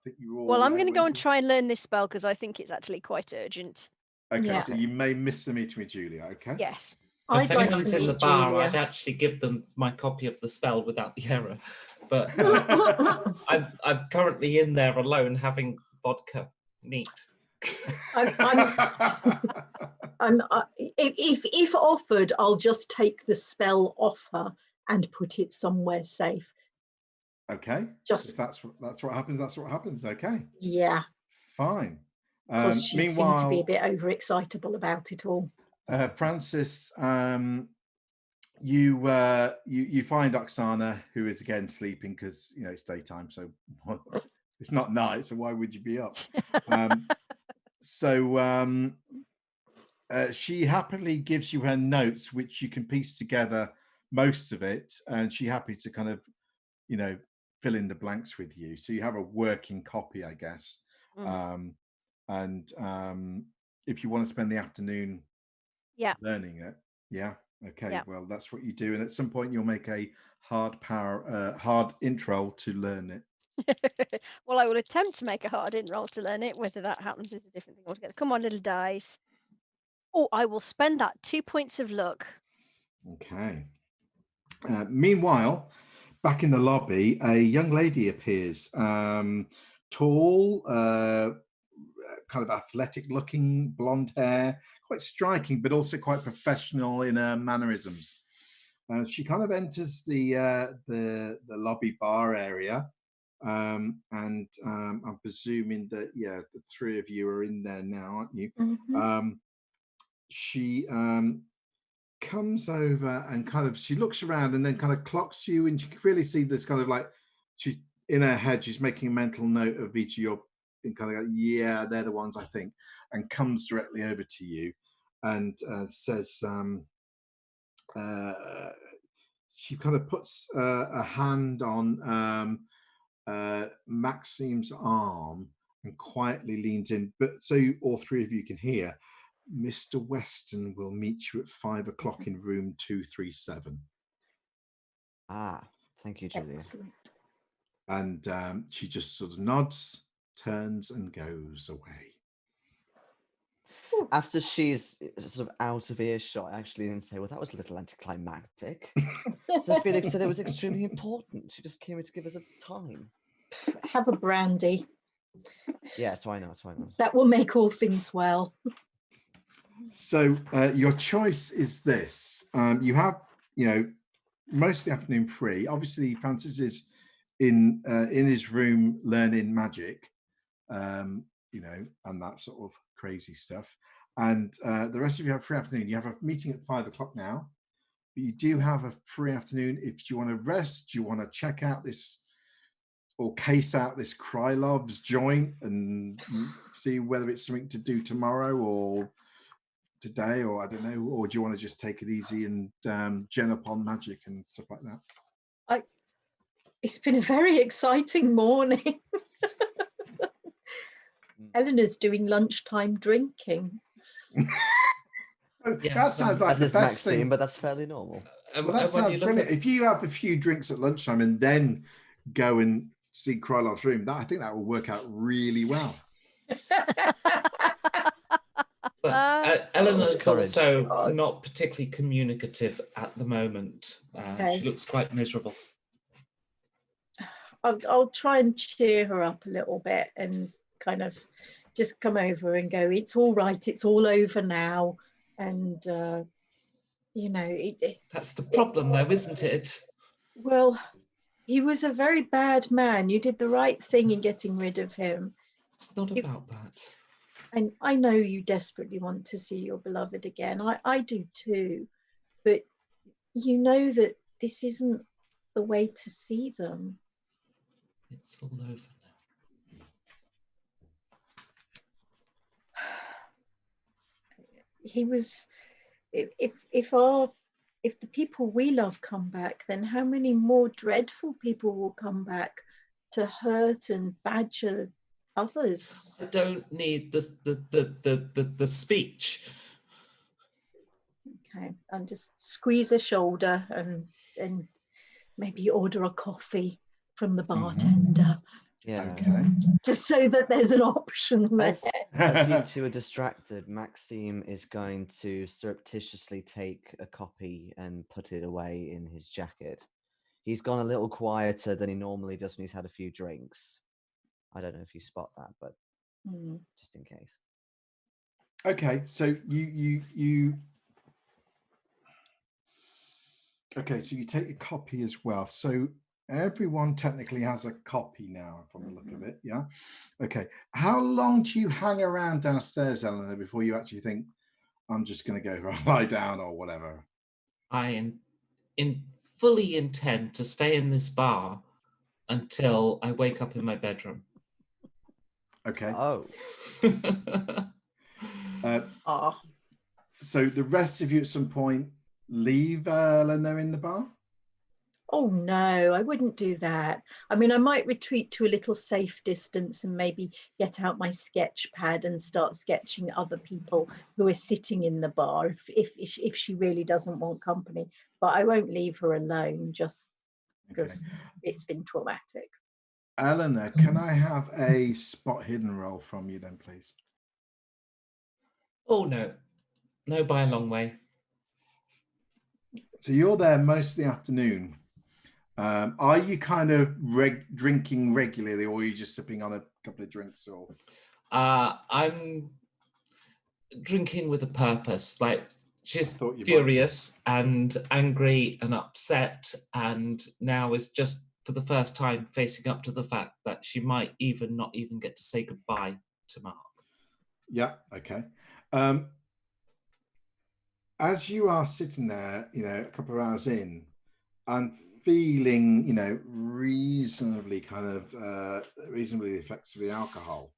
think you all. Well, I'm going to go and try and learn this spell because I think it's actually quite urgent. Okay, Yeah. so you may miss the meeting with Julia. Okay. Yes. If I'd like anyone's to in the meet bar, Julia. I'd actually give them my copy of the spell without the error. But I'm currently in there alone having vodka. Neat. If offered, I'll just take the spell off her and put it somewhere safe. Okay. Just if that's what happens. That's what happens. Okay. Yeah. Fine. Because she seemed to be a Meanwhile, bit overexcitable about it all. Francis, you find Oksana, who is again sleeping because it's daytime, so it's not night. So why would you be up? She happily gives you her notes, which you can piece together most of it, and she happy to kind of fill in the blanks with you. So you have a working copy, I guess. And if you want to spend the afternoon learning it, okay, well, that's what you do. And at some point you'll make a hard intro to learn it. Well, I will attempt to make a hard intro to learn it. Whether that happens is a different thing altogether. Come on, little dice. Oh, I will spend that 2 points of luck. Okay. Meanwhile, back in the lobby, a young lady appears. Tall, kind of athletic-looking, blonde hair, quite striking, but also quite professional in her mannerisms. She kind of enters the lobby bar area, and I'm presuming that the three of you are in there now, aren't you? Mm-hmm. She comes over and she looks around and then kind of clocks you, and you can really see this kind of like she in her head she's making a mental note of each of your, and kind of go, they're the ones I think, and comes directly over to you and says, she kind of puts a hand on Maxime's arm and quietly leans in. But so all three of you can hear, Mr. Weston will meet you at 5 o'clock in room 237. Ah, thank you, Julia. Excellent. And she just sort of nods, turns, and goes away. After she's sort of out of earshot, I actually didn't say, well, that was a little anticlimactic. So Felix said it was extremely important. She just came in to give us a time. Have a brandy. Yes, why not? Why not? That will make all things well. So your choice is this. You have, most of the afternoon free. Obviously, Francis is in his room learning magic, and that sort of crazy stuff. And the rest of you have free afternoon. You have a meeting at 5 o'clock now. But you do have a free afternoon if you want to rest, you want to check out this or case out this Krylov's joint and see whether it's something to do tomorrow or today, or I don't know, or do you want to just take it easy and gen up on magic and stuff like that? It's been a very exciting morning. Eleanor's doing lunchtime drinking. Yes, That sounds like As the is best Maxime, thing. but that's fairly normal. Well, that sounds brilliant. If you have a few drinks at lunchtime and then go and see Krylov's room, I think that will work out really well. But Eleanor's Courage. also not particularly communicative at the moment. Okay. She looks quite miserable. I'll try and cheer her up a little bit and kind of just come over and go, it's all right, it's all over now. And, That's the problem, though, isn't it? well, he was a very bad man. You did the right thing in getting rid of him. It's not about that. And I know you desperately want to see your beloved again. I do too. But you know that this isn't the way to see them. It's all over now. He was, if the people we love come back, then how many more dreadful people will come back to hurt and badger others? I don't need the speech. Okay, and just squeeze a shoulder and maybe order a coffee from the bartender. Yeah. Okay. Just so that there's an option there. As you two are distracted, Maxime is going to surreptitiously take a copy and put it away in his jacket. He's gone a little quieter than he normally does when he's had a few drinks. I don't know if you spot that, but just in case. Okay, so you okay, so you take a copy as well. So everyone technically has a copy now, from the look of it. Yeah. Okay. How long do you hang around downstairs, Eleanor, before you actually think, I'm just going to go lie down or whatever? I fully intend to stay in this bar until I wake up in my bedroom. Okay. Oh. So the rest of you at some point leave Eleanor in the bar? Oh no, I wouldn't do that. I mean, I might retreat to a little safe distance and maybe get out my sketch pad and start sketching other people who are sitting in the bar if she really doesn't want company. But I won't leave her alone just because it's been traumatic. Eleanor, can I have a spot hidden roll from you then, please? Oh no, no, by a long way. So you're there most of the afternoon. Are you kind of drinking regularly, or are you just sipping on a couple of drinks? Or I'm drinking with a purpose. Like, she's Thought you furious and angry and upset, and now is just for the first time facing up to the fact that she might not even get to say goodbye to Mark. Yeah. Okay. As you are sitting there, a couple of hours in, and feeling, reasonably reasonably the effects of the alcohol,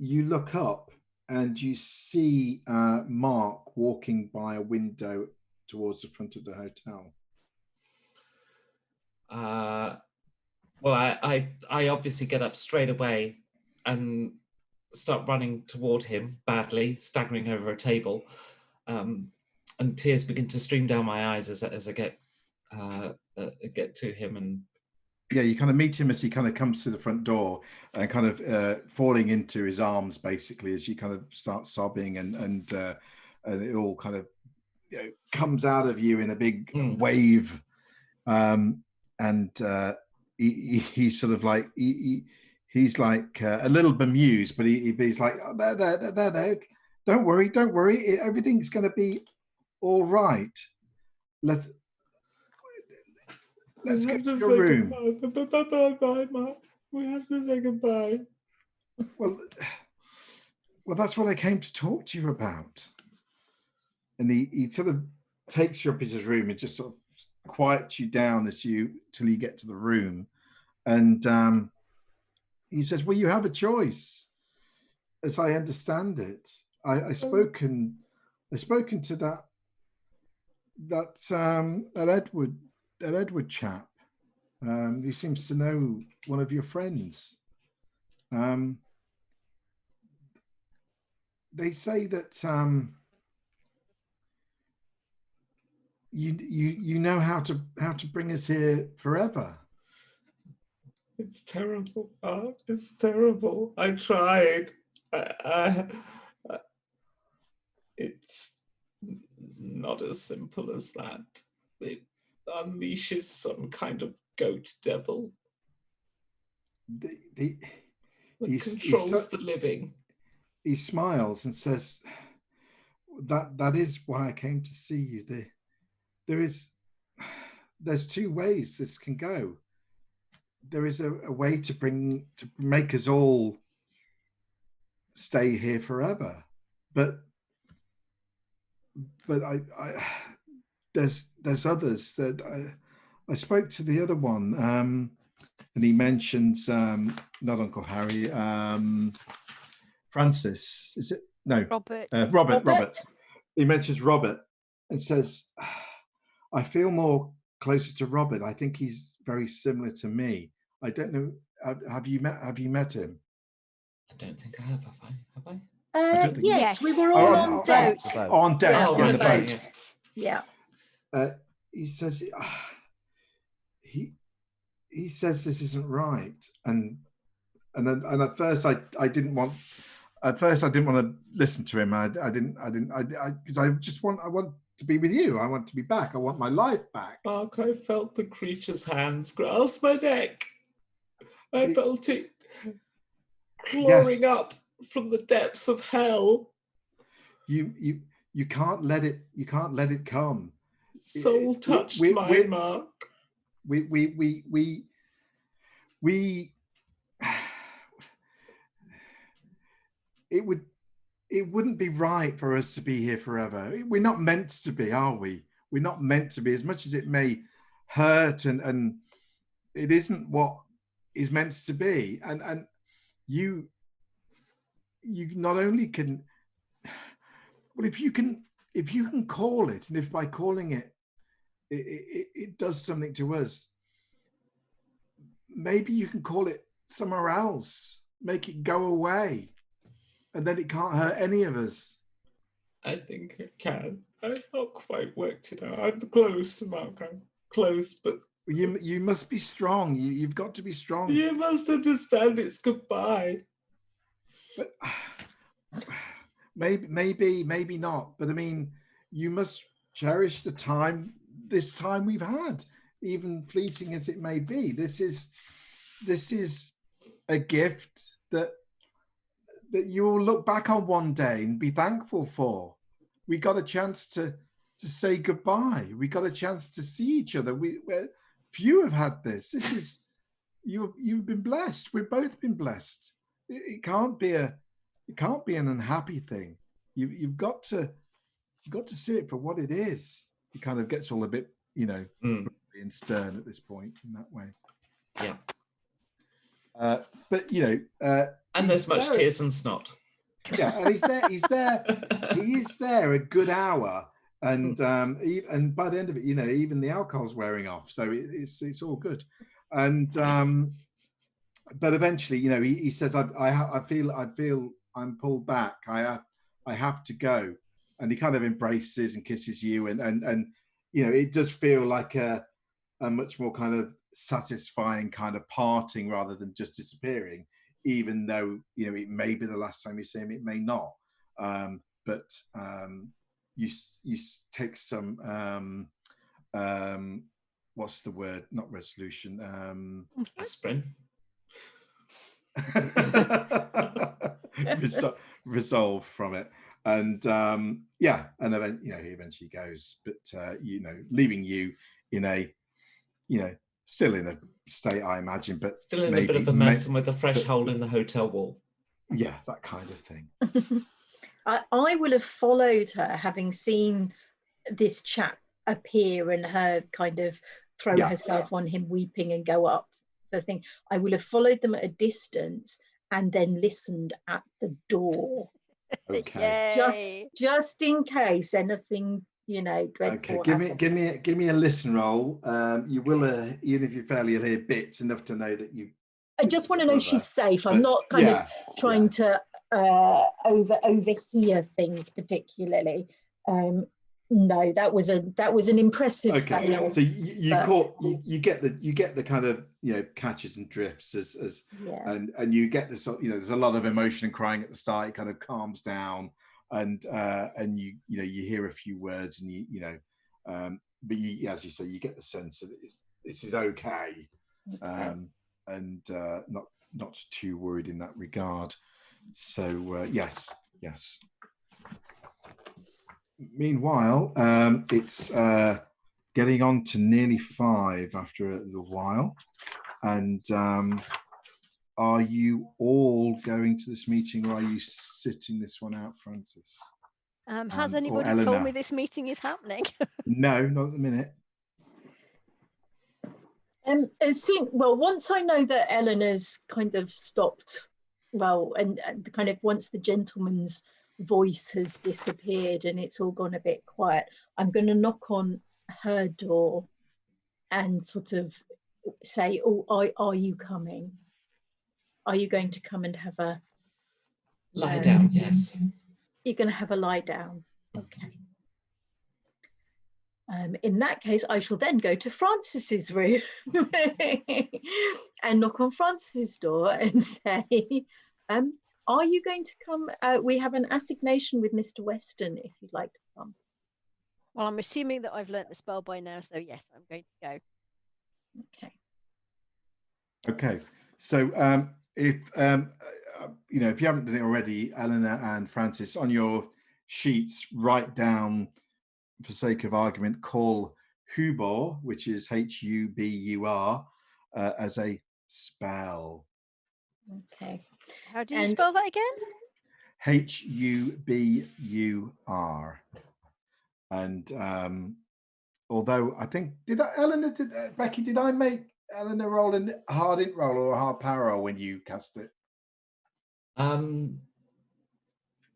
you look up and you see Mark walking by a window towards the front of the hotel. Well, I obviously get up straight away and start running toward him badly, staggering over a table, and tears begin to stream down my eyes as I get to him. And yeah, you kind of meet him as he kind of comes through the front door and kind of falling into his arms, basically, as you kind of start sobbing, and it all kind of comes out of you in a big wave, and he's sort of like he's like a little bemused, but he's like, oh, there, don't worry, everything's going to be all right. Let's go to your room. Bye, Mark. We have to say goodbye. Well, that's what I came to talk to you about. And he sort of takes you up into his room and just sort of quiets you down till you get to the room. And he says, well, you have a choice, as I understand it. I spoken to that Edward chap. He seems to know one of your friends. They say that you know how to bring us here forever. It's terrible, Mark. It's terrible. I tried. It's not as simple as that. It unleashes some kind of goat devil that controls the living. He smiles and says, that is why I came to see you. There's two ways this can go. There is a way to make us all stay here forever, but there's others that I spoke to the other one, and he mentions not Uncle Harry, Francis. Is it? No, Robert. He mentions Robert and says, I feel more closer to Robert. I think he's very similar to me. I don't know. Have you met him? I don't think I have. Have I? Yes, we were all on deck. On deck, on the boat. Yeah. He says he says this isn't right, and at first I didn't want to listen to him. I didn't because I want to be with you. I want to be back. I want my life back. Mark, I felt the creature's hands grasp my neck. I felt it clawing up from the depths of hell. You can't let it come. Soul touched mine, Mark. We it wouldn't be right for us to be here forever. We're not meant to be, are we? We're not meant to be, as much as it may hurt, and it isn't what is meant to be. And you not only can, well, if you can call it, and if by calling it does something to us, maybe you can call it somewhere else, make it go away, and then it can't hurt any of us. I think it can. I've not quite worked it out. I'm close, Mark. I'm close, but you must be strong. You've got to be strong. You must understand it's goodbye. But maybe not. But I mean, you must cherish this time we've had, even fleeting as it may be. This is a gift that you will look back on one day and be thankful for. We got a chance to say goodbye. We got a chance to see each other. Few have had this. This is you've been blessed. We've both been blessed. It can't be an unhappy thing. You've got to see it for what it is. He kind of gets all a bit, and stern at this point in that way. Yeah. But and there's much tears and snot. Yeah, and he's there. He is there a good hour, and by the end of it, even the alcohol's wearing off, so it's all good. And but eventually, you know, he says, I feel I'm pulled back. I have to go. And he kind of embraces and kisses you, and you know, it does feel like a much more kind of satisfying kind of parting rather than just disappearing, even though, you know, it may be the last time you see him, it may not. But you take some what's the word? Not resolution. Aspirin. Resolve from it. And yeah, and then, you know, he eventually goes, but you know, leaving you in a, you know, still in a state, I imagine, but still in a bit of a mess and with a fresh hole in the hotel wall. Yeah, that kind of thing. I will have followed her, having seen this chap appear and her kind of throw herself on him weeping and go up the thing. I will have followed them at a distance and then listened at the door. Okay. Just in case anything, you know, dreadful. Okay, give me a listen roll. You will, even if you fairly hear bits enough to know that you. I just want to know she's safe. I'm not kind of trying to overhear things particularly. No, that was an impressive fail. So you get the kind of, you know, catches and drifts as and you get this, you know, there's a lot of emotion and crying at the start. It kind of calms down, and you know, you hear a few words, and you know, but you, as you say, you get the sense that this is okay. And not too worried in that regard. So yes. Meanwhile, it's getting on to nearly 5 after a little while. And are you all going to this meeting, or are you sitting this one out, Francis? Has anybody told me this meeting is happening? No, not at the minute. Once I know that Eleanor's kind of stopped, and kind of once the gentleman's voice has disappeared and it's all gone a bit quiet, I'm going to knock on her door and sort of say, "Oh, are you coming? Are you going to come and have a lie down?" Yes. You're going to have a lie down. Okay. In that case, I shall then go to Francis's room and knock on Francis's door and say, are you going to come? We have an assignation with Mr. Weston, if you'd like to come. Well, I'm assuming that I've learnt the spell by now, so yes, I'm going to go. Okay. So if you know, if you haven't done it already, Eleanor and Francis, on your sheets, write down, for sake of argument, call Hubor, which is Hubur, as a spell. Okay. How do you spell that again? Hubur. And although I think, Becky, did I make Eleanor roll a hard int roll or a hard power roll when you cast it?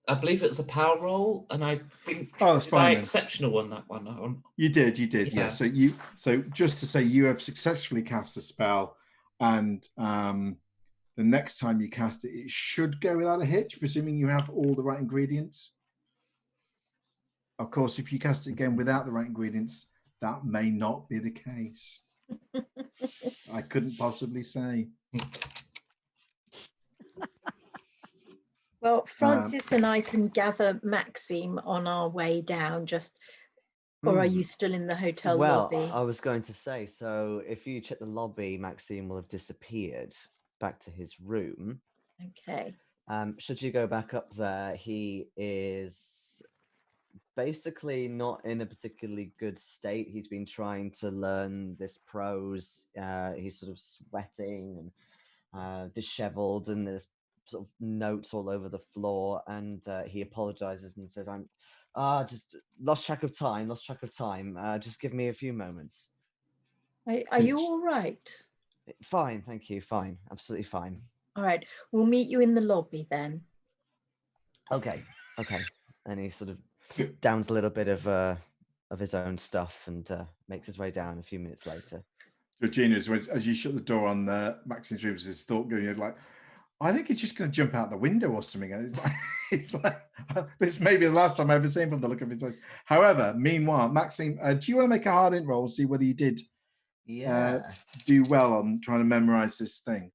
I believe it's a power roll, and I think that's fine. Exceptional on that one. You did, yeah. So just to say, you have successfully cast a spell, and the next time you cast it, it should go without a hitch, presuming you have all the right ingredients. Of course, if you cast it again without the right ingredients, that may not be the case. I couldn't possibly say. Well, Francis and I can gather Maxime on our way down, or are you still in the hotel lobby? Well, I was going to say, so if you check the lobby, Maxime will have disappeared back to his room. Okay. Should you go back up there, he is basically not in a particularly good state. He's been trying to learn this prose. He's sort of sweating and disheveled, and there's sort of notes all over the floor, and he apologizes and says, "I'm just lost track of time. Just give me a few moments." Are you all right? Fine, thank you. Fine, absolutely fine. All right, we'll meet you in the lobby then. Okay. And he sort of downs a little bit of his own stuff and makes his way down a few minutes later. Georgina, as you shut the door on Maxime's room, there's this thought going, like, I think it's just going to jump out the window or something. And it's like this may be the last time I've ever seen from the look of his eyes. However, meanwhile, Maxime, do you want to make a hard int roll, see whether you did do well on trying to memorize this thing?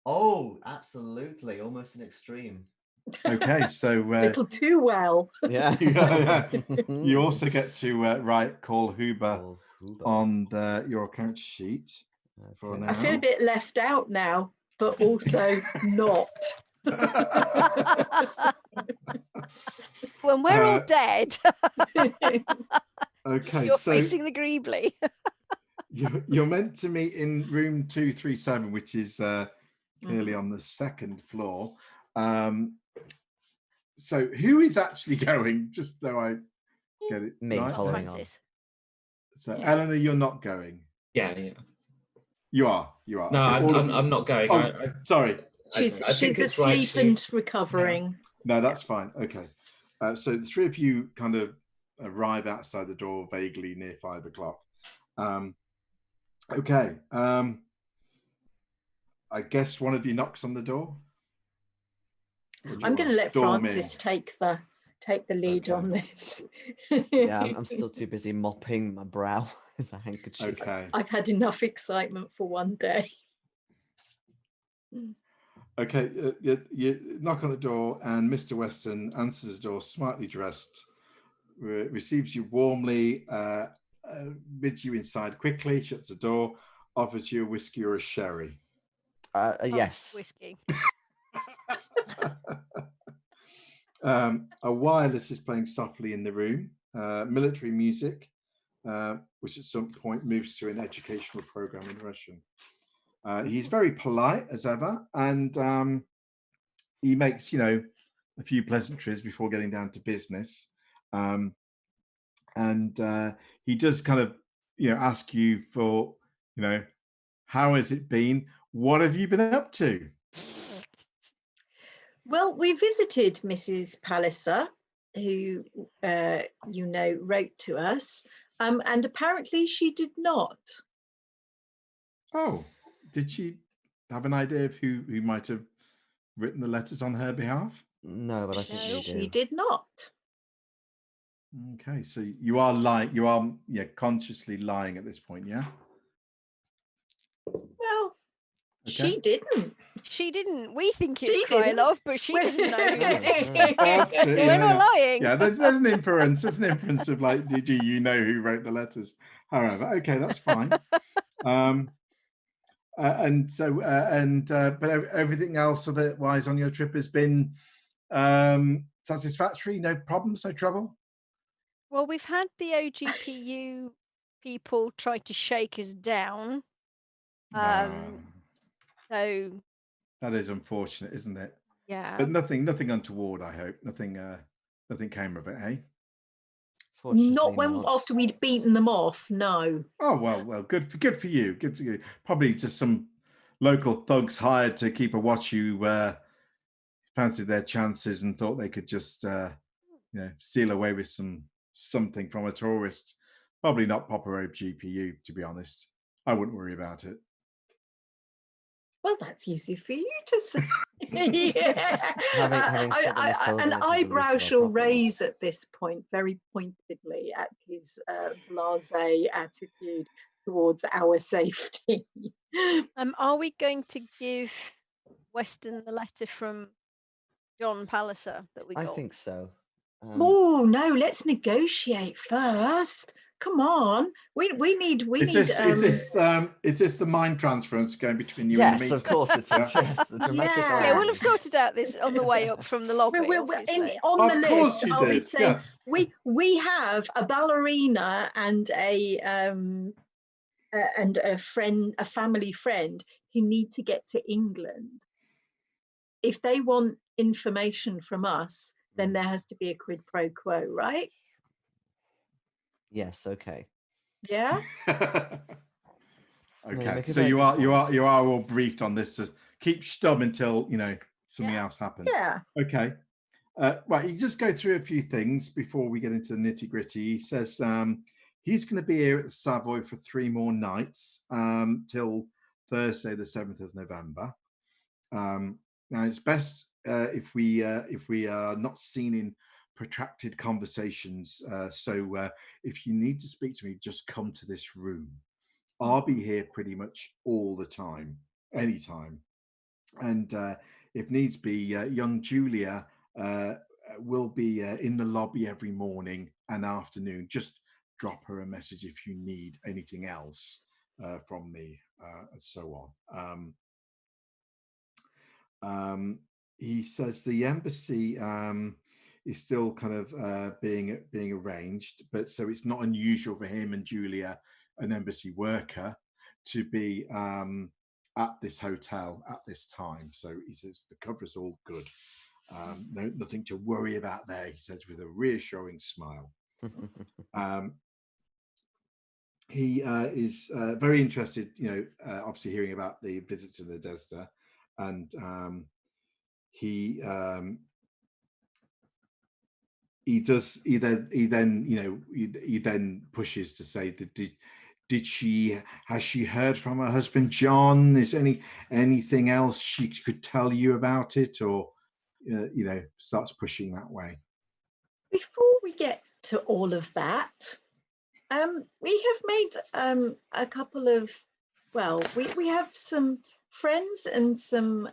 Oh, absolutely. Almost an extreme. Okay, so Little too well. Yeah. you also get to write call Huber Call Huber. on your account sheet for Okay. now. I feel a bit left out now, but also not. When we're all dead, Okay, you're so facing the Greebly. you're meant to meet in room 237, which is clearly on the second floor. So who is actually going? Just so I get it Me right. following on. Francis. So Yeah. Eleanor, you're not going. Yeah. You are. No, So all of you- I'm not going. Oh, sorry. She's I think it's asleep right and recovering. No, that's fine. Okay. So the three of you kind of arrive outside the door vaguely near 5 o'clock. Okay. I guess one of you knocks on the door. Or do you I'm going to wanna let storm Francis in? take the lead Okay. on this. Yeah, I'm still too busy mopping my brow with a handkerchief. Okay. I've had enough excitement for one day. Okay. You knock on the door, and Mr. Weston answers the door, smartly dressed, receives you warmly, bids you inside quickly, shuts the door, offers you a whiskey or a sherry. Yes. Whiskey. A wireless is playing softly in the room. Military music, which at some point moves to an educational program in Russian. He's very polite as ever, and he makes, a few pleasantries before getting down to business. And he does kind of, ask you for, how has it been? What have you been up to? Well, we visited Mrs. Palliser, who wrote to us, and apparently she did not. Oh, did she have an idea of who might have written the letters on her behalf? No, but I think No, we do. She did not. Okay, so you are lying. You are consciously lying at this point, yeah? Well, Okay. she didn't. She didn't. We think She it's didn't. Krylov, but she doesn't know who did it. That's true, We're not lying. Yeah, there's an inference. There's an inference of like, do you know who wrote the letters? However, okay, that's fine. But everything else otherwise on your trip has been satisfactory. No problems, no trouble. Well, we've had the OGPU people try to shake us down. So That is unfortunate, isn't it? yeah. But nothing untoward. I hope nothing came of it. Hey. Not when after we'd beaten them off. No. Oh well, good for you. Good for you. Probably just some local thugs hired to keep a watch who fancied their chances and thought they could just steal away with something from a tourist. Probably not proper GPU, to be honest. I wouldn't worry about it. Well, that's easy for you to say. Having said that, Sullivan An is the eyebrow least of shall our problems. raise at this point very pointedly at his blasé attitude towards our safety. Are we going to give Weston the letter from John Palliser that we got? I think so. Oh no, let's negotiate first. Come on, we need. Is this the mind transference going between you and the Yes, meeting? of course it is. Yes, the dramatic. Yeah. Yeah, we'll irony. have sorted out this on the way up from the lobby. Obviously. On the Of course list, you I'll be did, saying yes. we have a ballerina and a family friend who need to get to England. If they want information from us, then there has to be a quid pro quo, right? Yes. Okay. Yeah. Okay, make a so very you good are all briefed on this to keep stub until something else happens. Yeah. Okay. Right, you just go through a few things before we get into the nitty gritty. He says He's going to be here at the Savoy for 3 more nights till Thursday, the 7th of November. Now, it's best if we are not seen in protracted conversations. So if you need to speak to me, just come to this room. I'll be here pretty much all the time, anytime. And if needs be, young Julia will be in the lobby every morning and afternoon. Just drop her a message if you need anything else from me, and so on. He says the embassy is still kind of being arranged, but so it's not unusual for him and Julia, an embassy worker, to be at this hotel at this time. So he says the cover is all good. Nothing to worry about there, he says with a reassuring smile. He is very interested, obviously hearing about the visit to the Desda, and he then pushes to say that has she heard from her husband John? Is anything else she could tell you about it, or starts pushing that way. Before we get to all of that, we have made a couple of, we have some friends and some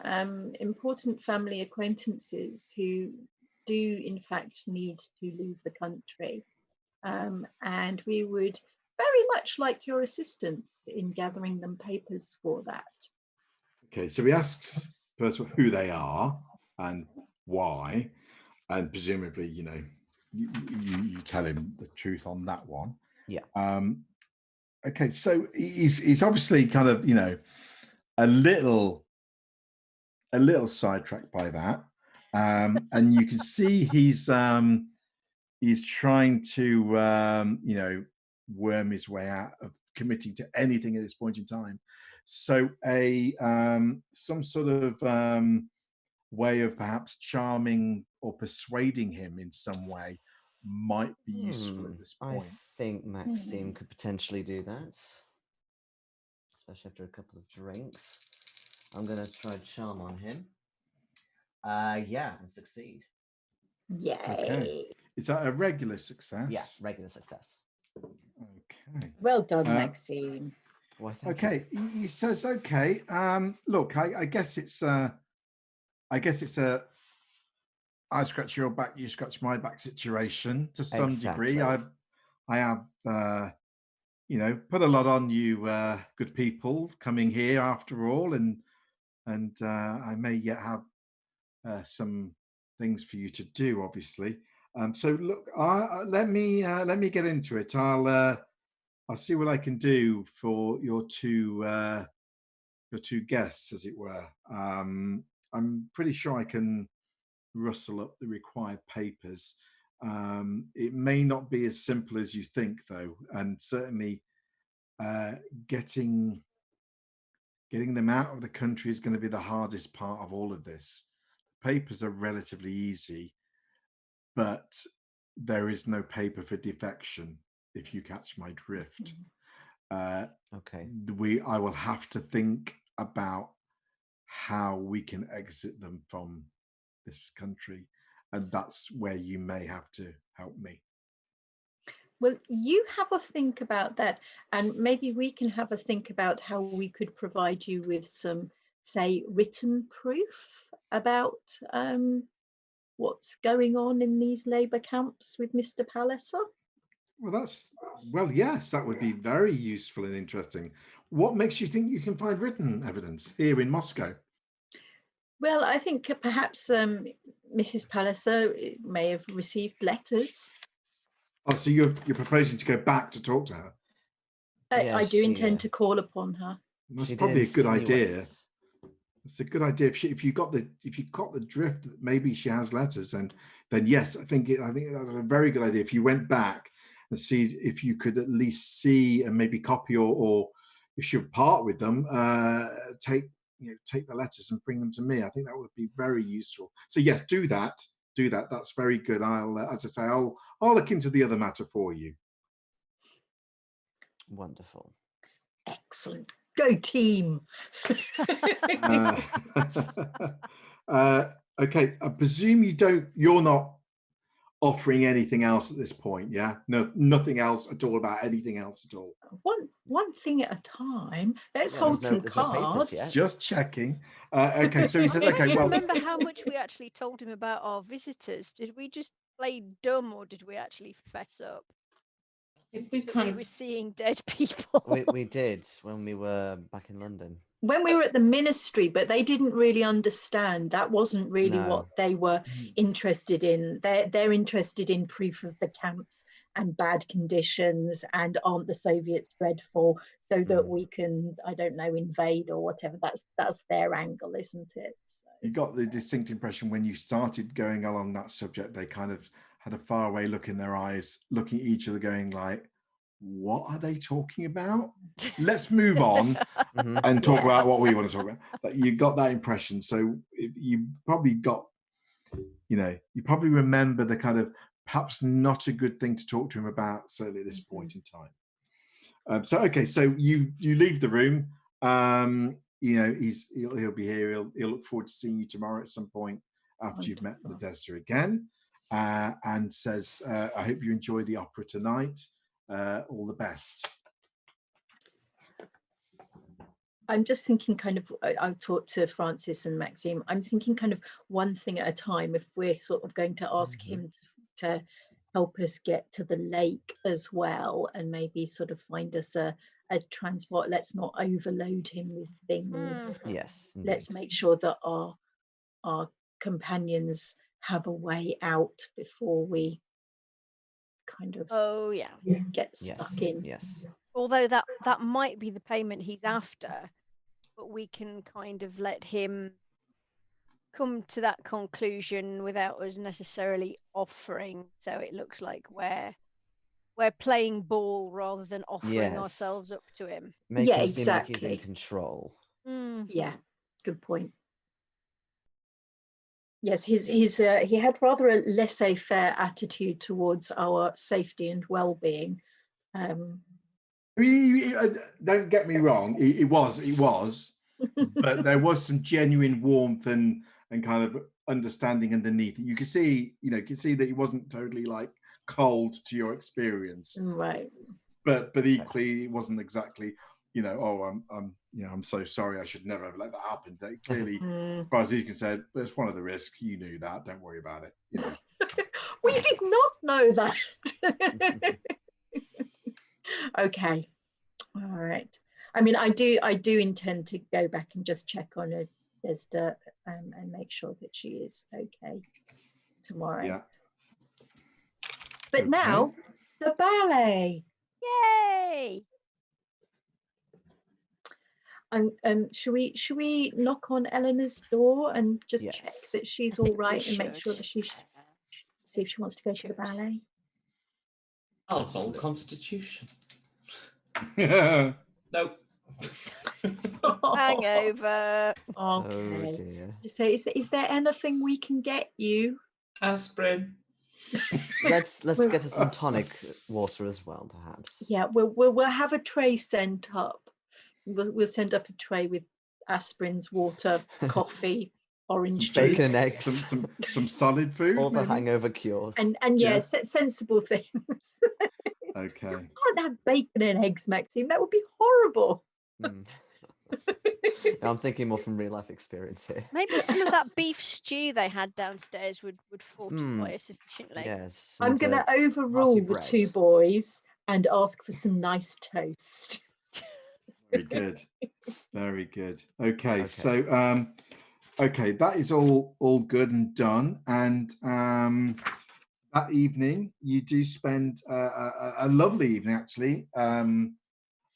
important family acquaintances who do in fact need to leave the country, and we would very much like your assistance in gathering them papers for that. Okay, so he asks first who they are and why, and presumably you tell him the truth on that one. Yeah. Okay, so he's obviously kind of a little sidetracked by that, and you can see he's trying to worm his way out of committing to anything at this point in time. So some sort of way of perhaps charming or persuading him in some way might be useful at this point. I think Maxime could potentially do that, especially after a couple of drinks. I'm going to try charm on him. Yeah, and succeed. Yay. Okay. Is that a regular success? Yeah, regular success. Okay. Well done, Maxime. Well, okay. He says, okay, look, I guess it's a I scratch your back, you scratch my back situation to some degree. I have put a lot on you, good people, coming here after all, and I may yet have some things for you to do, obviously. So look, let me get into it. I'll see what I can do for your two guests, as it were. I'm pretty sure I can rustle up the required papers. It may not be as simple as you think, though, and certainly getting them out of the country is going to be the hardest part of all of this. The papers are relatively easy, but there is no paper for defection, if you catch my drift. Okay. I will have to think about how we can exit them from this country, and that's where you may have to help me. Well, you have a think about that, and maybe we can have a think about how we could provide you with some, say, written proof about what's going on in these labour camps with Mr. Palliser. Well, yes, that would be very useful and interesting. What makes you think you can find written evidence here in Moscow? Well, I think perhaps Mrs. Palliser may have received letters. Oh, so you're proposing to go back to talk to her? I do intend to call upon her. That's probably a good idea. It's a good idea if you got the drift that maybe she has letters, and then yes, I think that's a very good idea. If you went back and see if you could at least see and maybe copy or if you part with them, take the letters and bring them to me. I think that would be very useful. So yes, do that. That's very good. I'll, as I say, I'll look into the other matter for you. Wonderful. Excellent. Go team. Okay, I presume you're not offering anything else at this point, yeah? No, nothing else at all about anything else at all. One thing at a time. Let's Yeah, hold there's no some papers cards. yet. Just checking. Okay, so he said, I okay, don't well, remember how much we actually told him about our visitors. Did we just play dumb, or did we actually fess up? Did we That kind we of were seeing dead people. We did when we were back in London. When we were at the ministry, but they didn't really understand. That wasn't really No. what they were interested in. They're interested in proof of the camps and bad conditions and aren't the Soviets dreadful, so that we can, I don't know, invade or whatever. That's their angle, isn't it? So. you got the distinct impression when you started going along that subject, they kind of had a faraway look in their eyes, looking at each other, going like, what are they talking about? Let's move on and talk about what we want to talk about. But you got that impression. So you probably got, you probably remember the kind of perhaps not a good thing to talk to him about, certainly at this point in time. Okay, so you leave the room. He'll be here. He'll look forward to seeing you tomorrow at some point after you've met Nadezhda again, and says, I hope you enjoy the opera tonight. All the best. I'm just thinking kind of, I've talked to Francis and Maxime, I'm thinking kind of one thing at a time. If we're sort of going to ask him to help us get to the lake as well, and maybe sort of find us a transport, let's not overload him with things. Yes, Let's indeed. make sure that our companions have a way out before we kind of get stuck in. Yes. Although that might be the payment he's after, but we can kind of let him come to that conclusion without us necessarily offering, so it looks like we're playing ball rather than offering ourselves up to him. Make him seem like he's in control. Yeah, good point. Yes, he had rather a laissez-faire attitude towards our safety and well-being. Don't get me wrong, it was, but there was some genuine warmth and kind of understanding underneath. You could see, that he wasn't totally like cold to your experience, right? But equally, it wasn't exactly, I'm so sorry, I should never have let that happen. They clearly, as far as he can say, that's one of the risks. You knew that. Don't worry about it. We did not know that. Okay, all right. I mean, I do intend to go back and just check on her, Nadezhda, and make sure that she is okay tomorrow. Yeah. But now the ballet. Yay! Should we knock on Eleanor's door and just check that she's all right and make sure that see if she wants to go to the ballet? I'll roll Constitution. Yeah. Nope. Hangover. Okay. Oh dear. Just say, is there anything we can get you? Aspirin. Let's get us some tonic water as well, perhaps. Yeah, we'll have a tray sent up. We'll send up a tray with aspirins, water, coffee, orange Some juice, bacon and eggs, some solid food, all the maybe? hangover cures. and sensible things. Okay. You can't have bacon and eggs, Maxime. That would be horrible. I'm thinking more from real life experience here. Maybe some of that beef stew they had downstairs would fortify us sufficiently. Yes. I'm going to overrule the bread. two boys and ask for some nice toast. Very good. Very good. Okay. So okay, that is all good and done. And that evening you do spend a lovely evening actually,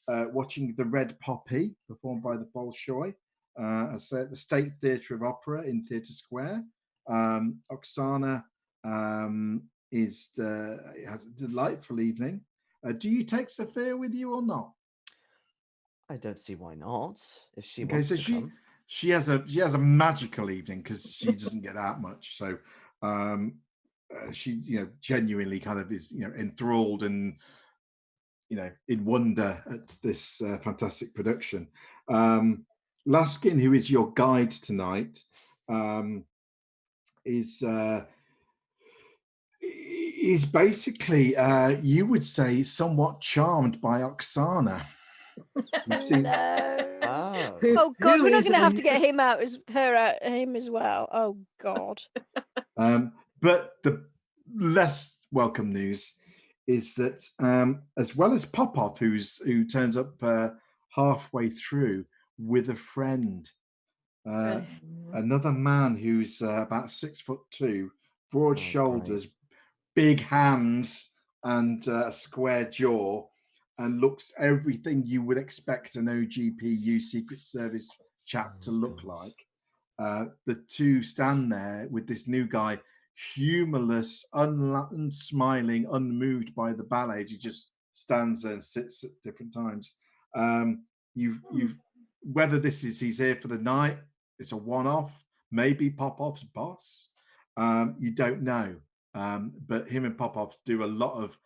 watching The Red Poppy performed by the Bolshoi at the State Theatre of Opera in Theatre Square. Oksana has a delightful evening. Do you take Sophia with you or not? I don't see why not. If she Okay, wants so to come. she has a magical evening because she doesn't get out much. So she genuinely kind of is enthralled and in wonder at this fantastic production. Laskin, who is your guide tonight, is basically, you would say, somewhat charmed by Oksana. You see, No. Oh. Oh God, Who we're not is going to have to get him out as him as well. Oh God. but the less welcome news is that as well as Popov, who turns up halfway through with a friend, another man who's about 6'2", broad shoulders, big hands, and a square jaw, and looks everything you would expect an OGPU Secret Service chap to look like. The two stand there with this new guy, humorless, unsmiling, unmoved by the ballet. He just stands there and sits at different times. You've whether he's here for the night, it's a one-off, maybe Popov's boss. You don't know. But him and Popov do a lot of,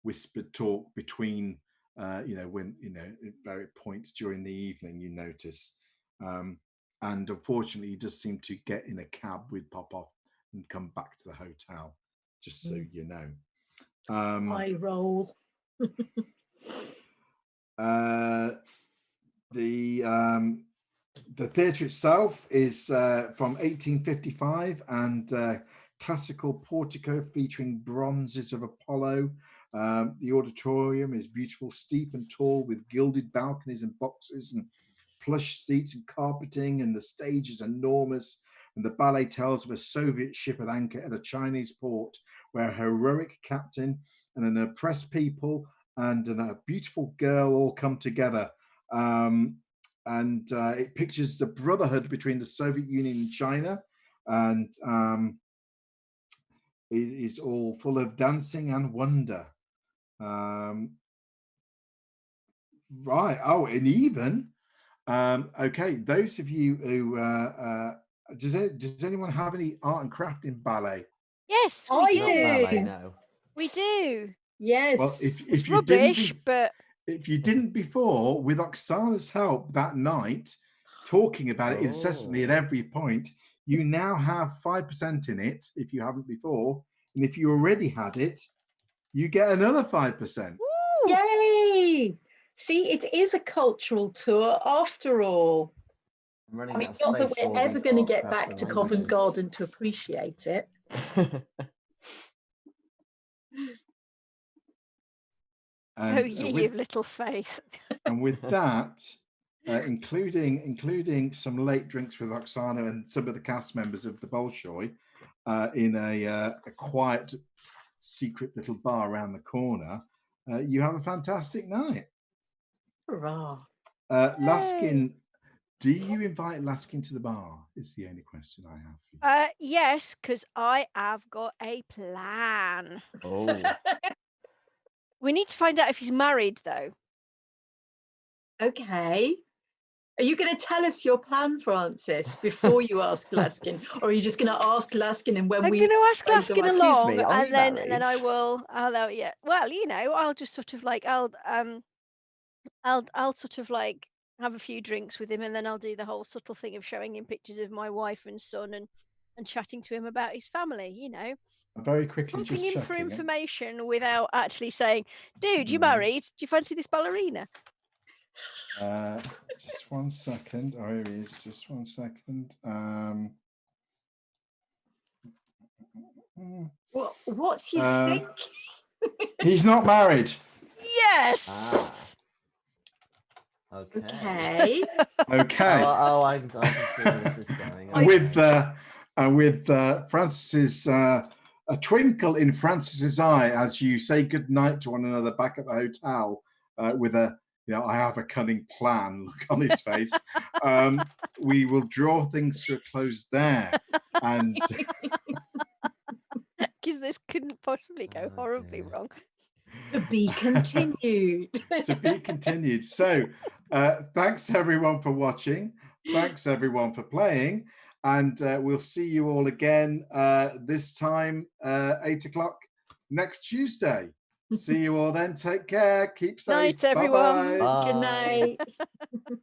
whispered talk between, when, at various points during the evening, you notice. And unfortunately, he does seem to get in a cab with Popov and come back to the hotel, just so you know. I roll. The theatre itself is from 1855 and classical portico featuring bronzes of Apollo. The auditorium is beautiful, steep and tall, with gilded balconies and boxes and plush seats and carpeting, and the stage is enormous. And the ballet tells of a Soviet ship at anchor at a Chinese port, where a heroic captain and an oppressed people and a beautiful girl all come together. And it pictures the brotherhood between the Soviet Union and China, and it is all full of dancing and wonder. Right. Oh, and even okay, those of you who does anyone have any art and craft in ballet? Yes, we I do. Ballet, do. no. We do. Yes. Well, if It's you rubbish, but if you didn't before, with Oksana's help that night, talking about it incessantly at every point, you now have 5% in it if you haven't before, and if you already had it, you get another 5%. woo, Yay! See, it is a cultural tour after all. I'm running I mean, out of not that space for we're all ever these going to art, get crafts, back and to Covent languages. Garden to appreciate it. oh ye of little faith. And with that, including some late drinks with Oksana and some of the cast members of the Bolshoi in a quiet, secret little bar around the corner, you have a fantastic night. Hurrah! Laskin, do you invite Laskin to the bar? Is the only question I have for you. Yes, because I have got a plan. Oh. We need to find out if he's married, though. Okay. Are you going to tell us your plan, Francis, before you ask Laskin, or are you just going to ask Laskin and when I'm we going to ask find someone- Laskin Excuse along, me, are and you then married? I will. Yeah. Well, I'll just sort of like I'll sort of like have a few drinks with him, and then I'll do the whole subtle thing of showing him pictures of my wife and son and chatting to him about his family. Very quickly, Pumping just him for checking. information without actually saying, "Dude, you married? Do you fancy this ballerina?" Just 1 second. Oh, here he is. Just 1 second. What's your think? He's not married. Yes. Okay. Okay. I can see where this is going. And with Francis's a twinkle in Francis's eye as you say good night to one another back at the hotel, with a I have a cunning plan look on his face. We will draw things to a close there, and Because this couldn't possibly go horribly dear. wrong. To be continued. to be continued. So thanks everyone for watching. Thanks everyone for playing. And we'll see you all again this time, 8 o'clock next Tuesday. See you all then. Take care. Keep safe. Night, everyone. Bye-bye. Bye. Good night.